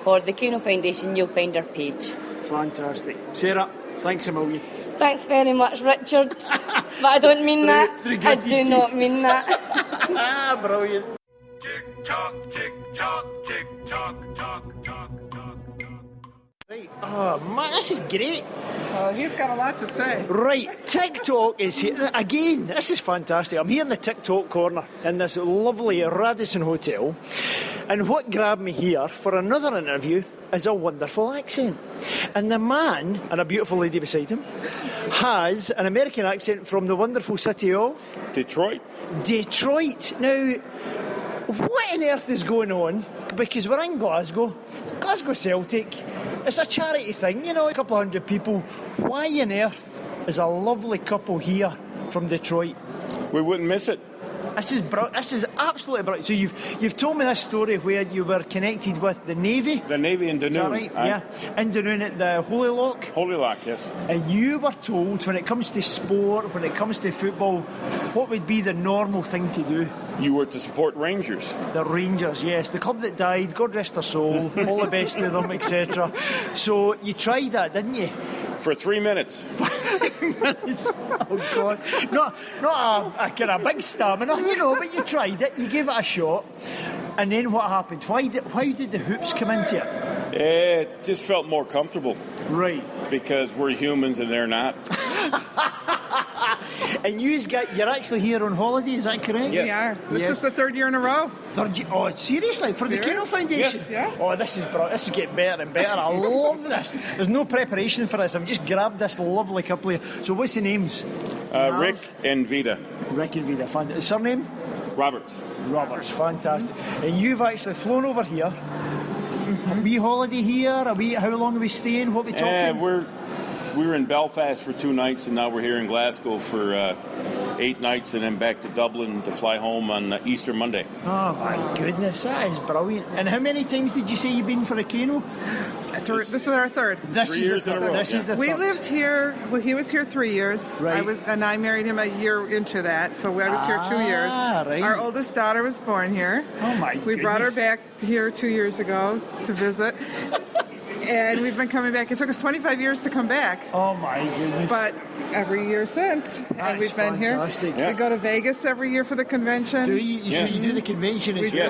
for the Kano Foundation, you'll find our page. Fantastic. Sarah, thanks a million. Thanks very much, Richard. But I don't mean that. I do not mean that. Brilliant. Right. Oh man, this is great. He's got a lot to say. Right, TicTalk is here again. This is fantastic. I'm here in the TicTalk corner in this lovely Radisson Hotel, and what grabbed me here for another interview is a wonderful accent. And the man, and a beautiful lady beside him, has an American accent from the wonderful city of Detroit. Now, what on earth is going on? Because we're in Glasgow Celtic. It's a charity thing, you know, a couple of hundred people. Why on earth is a lovely couple here from Detroit? We wouldn't miss it. This is absolutely brilliant. So you've told me this story where you were connected with the Navy. The Navy in Dunoon. Is that right? Yeah. In Dunoon at the Holy Loch. Holy Loch, yes. And you were told when it comes to sport, when it comes to football, what would be the normal thing to do? You were to support Rangers. The Rangers, yes. The club that died, God rest their soul, all the best to them, etc. So you tried that, didn't you? For 3 minutes. Oh God! Not a kind of big stamina, you know. But you tried it. You gave it a shot. And then what happened? Why did the hoops come into it? It just felt more comfortable. Right. Because we're humans and they're not. And you're actually here on holiday, is that correct? We are. This is the third year in a row. Third year? Oh, seriously? For the Kano Foundation? Yes. Oh, this is brilliant. This is getting better and better. I love this. There's no preparation for this. I've just grabbed this lovely couple here. So what's the names? Rick and Vida. Rick and Vida. Fantastic. Surname? Roberts. Roberts. Fantastic. And you've actually flown over here. A wee holiday here? How long are we staying? What are we talking? We were in Belfast for 2 nights, and now we're here in Glasgow for 8 nights, and then back to Dublin to fly home on Easter Monday. Oh my goodness, that is brilliant. And how many times did you say you've been for a Kano? This is our third. 3 years in a row. This is the We third. lived here. Well, he was here 3 years. Right. I married him a year into that, so I was here 2 years. Right. Our oldest daughter was born here. Oh my We brought her goodness. back here 2 years ago to visit. And we've been coming back. It took us 25 years to come back. Oh my goodness. But every year since. And we've been fantastic. here. Yeah. We go to Vegas every year for the convention. Do you? So you do the convention as We well?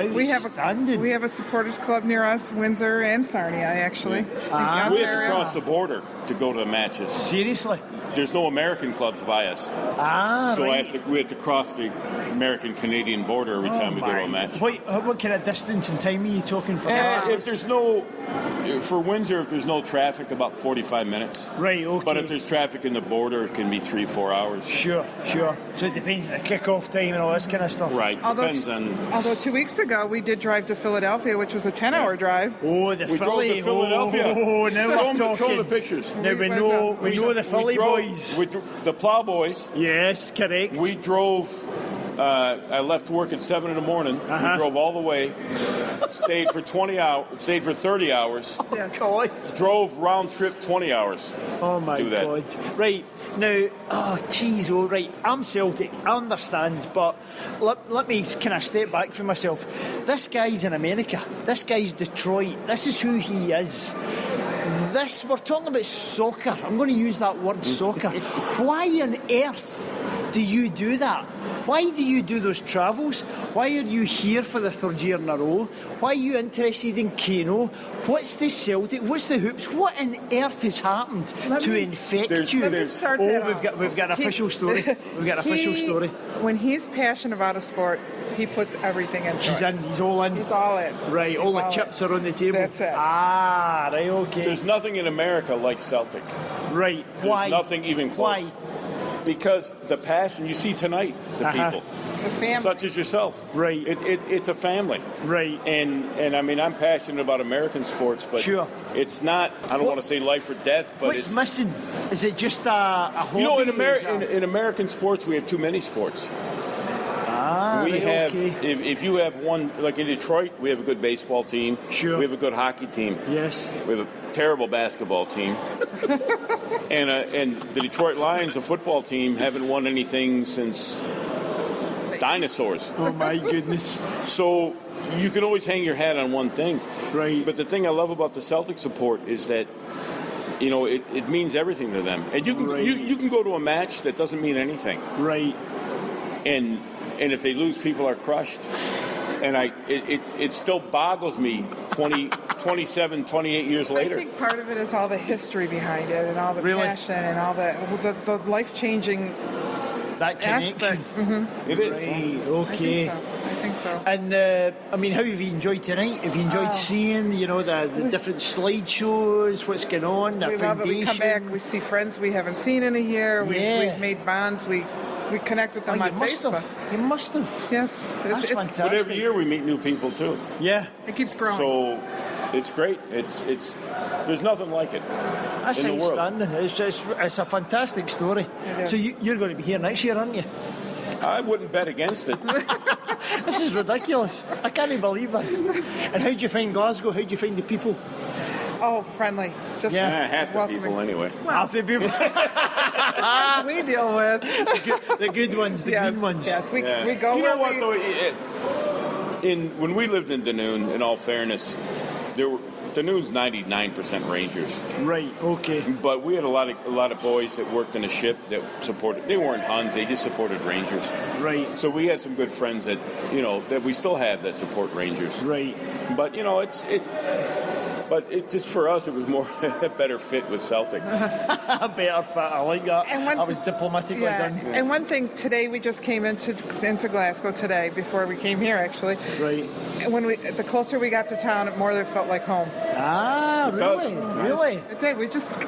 do. Oh, we have outstanding. we have a supporters club near us, Windsor and Sarnia, actually. in We have to Ontario. cross the border to go to the matches. Seriously? There's no American clubs by us. So Right. we have to cross the American-Canadian border every time we go to a match. What kind of distance and time are you talking for that? If there's for Windsor, if there's no traffic, about 45 minutes. Right, okay. But if there's traffic in the border, it can be 3-4 hours. Sure. So it depends on the kick-off time and all this kind of stuff. Right, depends on... Although 2 weeks ago we did drive to Philadelphia, which was a 10-hour drive. Oh, the We drove Philly. to Philadelphia. Oh, now we're Show 'em talking. the pictures. Now we know the Philly boys. The Plow Boys. Yes, correct. We drove... I left work at 7 in the morning. Uh-huh. We drove all the way. Stayed for 30 hours. Oh, God. Drove round trip 20 hours. Oh, my Do that. God. Right, now, right, I'm Celtic, I understand, but let me kind of step back for myself. This guy's in America. This guy's Detroit. This is who he is. We're talking about soccer. I'm going to use that word soccer. Why on earth do you do that? Why do you do those travels? Why are you here for the third year in a row? Why are you interested in Kano? What's the Celtic? What's the hoops? What on earth has happened to infect you? Let me start that we've got an official story. We've got an official story. When he's passionate about a sport, he puts everything into He's it. in. He's all in. He's all in. Right, He's all the all chips in. are on the table. That's it. Ah, right, okay. There's nothing in America like Celtic. Right. There's Why? nothing even close. Why? Because the passion you see tonight, the people, The family. such as yourself, right? It's a family, right? And I mean, I'm passionate about American sports, but sure, it's not. I don't want to say life or death, but what's it's missing? Is it just a hobby? You know, in American sports, we have too many sports. We right, have, okay. if you have one, like in Detroit, we have a good baseball team. Sure. We have a good hockey team. Yes. We have a terrible basketball team. and the Detroit Lions, the football team, haven't won anything since dinosaurs. Oh, my goodness. So you can always hang your hat on one thing. Right. But the thing I love about the Celtic support is that, you know, it means everything to them. And you can you can go to a match that doesn't mean anything. Right. And if they lose, people are crushed. And it still boggles me 27, 28 years later. I think part of it is all the history behind it and all the passion and all the life-changing aspects. Mm-hmm. It is. Right, okay. I think so. And, I mean, how have you enjoyed tonight? Have you enjoyed seeing, you know, the different slideshows, what's going on, the We love it. foundation? We come back, we see friends we haven't seen in a year. We've made bonds. We connect with them on Facebook. You must have. Yes. That's fantastic. But every year we meet new people too. Yeah. It keeps growing. So it's great. It's there's nothing like it That's in the world. outstanding. It's a fantastic story. So you're going to be here next year, aren't you? I wouldn't bet against it. This is ridiculous. I can't believe this. And how do you find Glasgow? How do you find the people? Oh, friendly. Just half the welcoming. people anyway. Half the people. The ones we deal with. The good ones, the green ones. Yes, we go you where know what, though, when we lived in Dunoon, in all fairness, Dunoon's 99% Rangers. Right. Okay. But we had a lot of boys that worked in a ship that supported. They weren't Huns. They just supported Rangers. Right. So we had some good friends that that we still have that support Rangers. Right. But But it just for us, it was more a better fit with Celtic. Better fit, I like that. I was diplomatically done. And one thing, today we just came into Glasgow today, before we came here actually. Right. And the closer we got to town, it more it felt like home. Ah, really? Really? It did. We just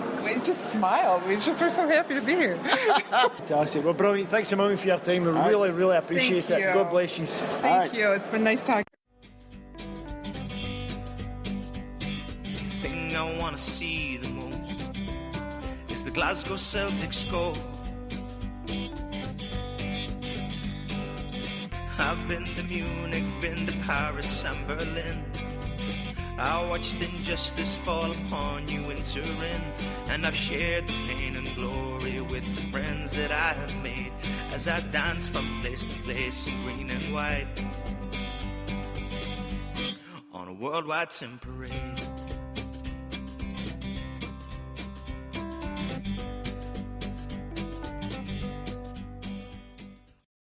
smiled. We just were so happy to be here. Fantastic. Well, brilliant. Thanks a million for your time. We really, really appreciate Thank it. you. God bless you. Thank you. It's been nice talking. The thing I want to see the most is the Glasgow Celtic score. I've been to Munich, been to Paris and Berlin. I watched injustice fall upon you in Turin, and I've shared the pain and glory with the friends that I have made as I dance from place to place in green and white on a worldwide tin parade.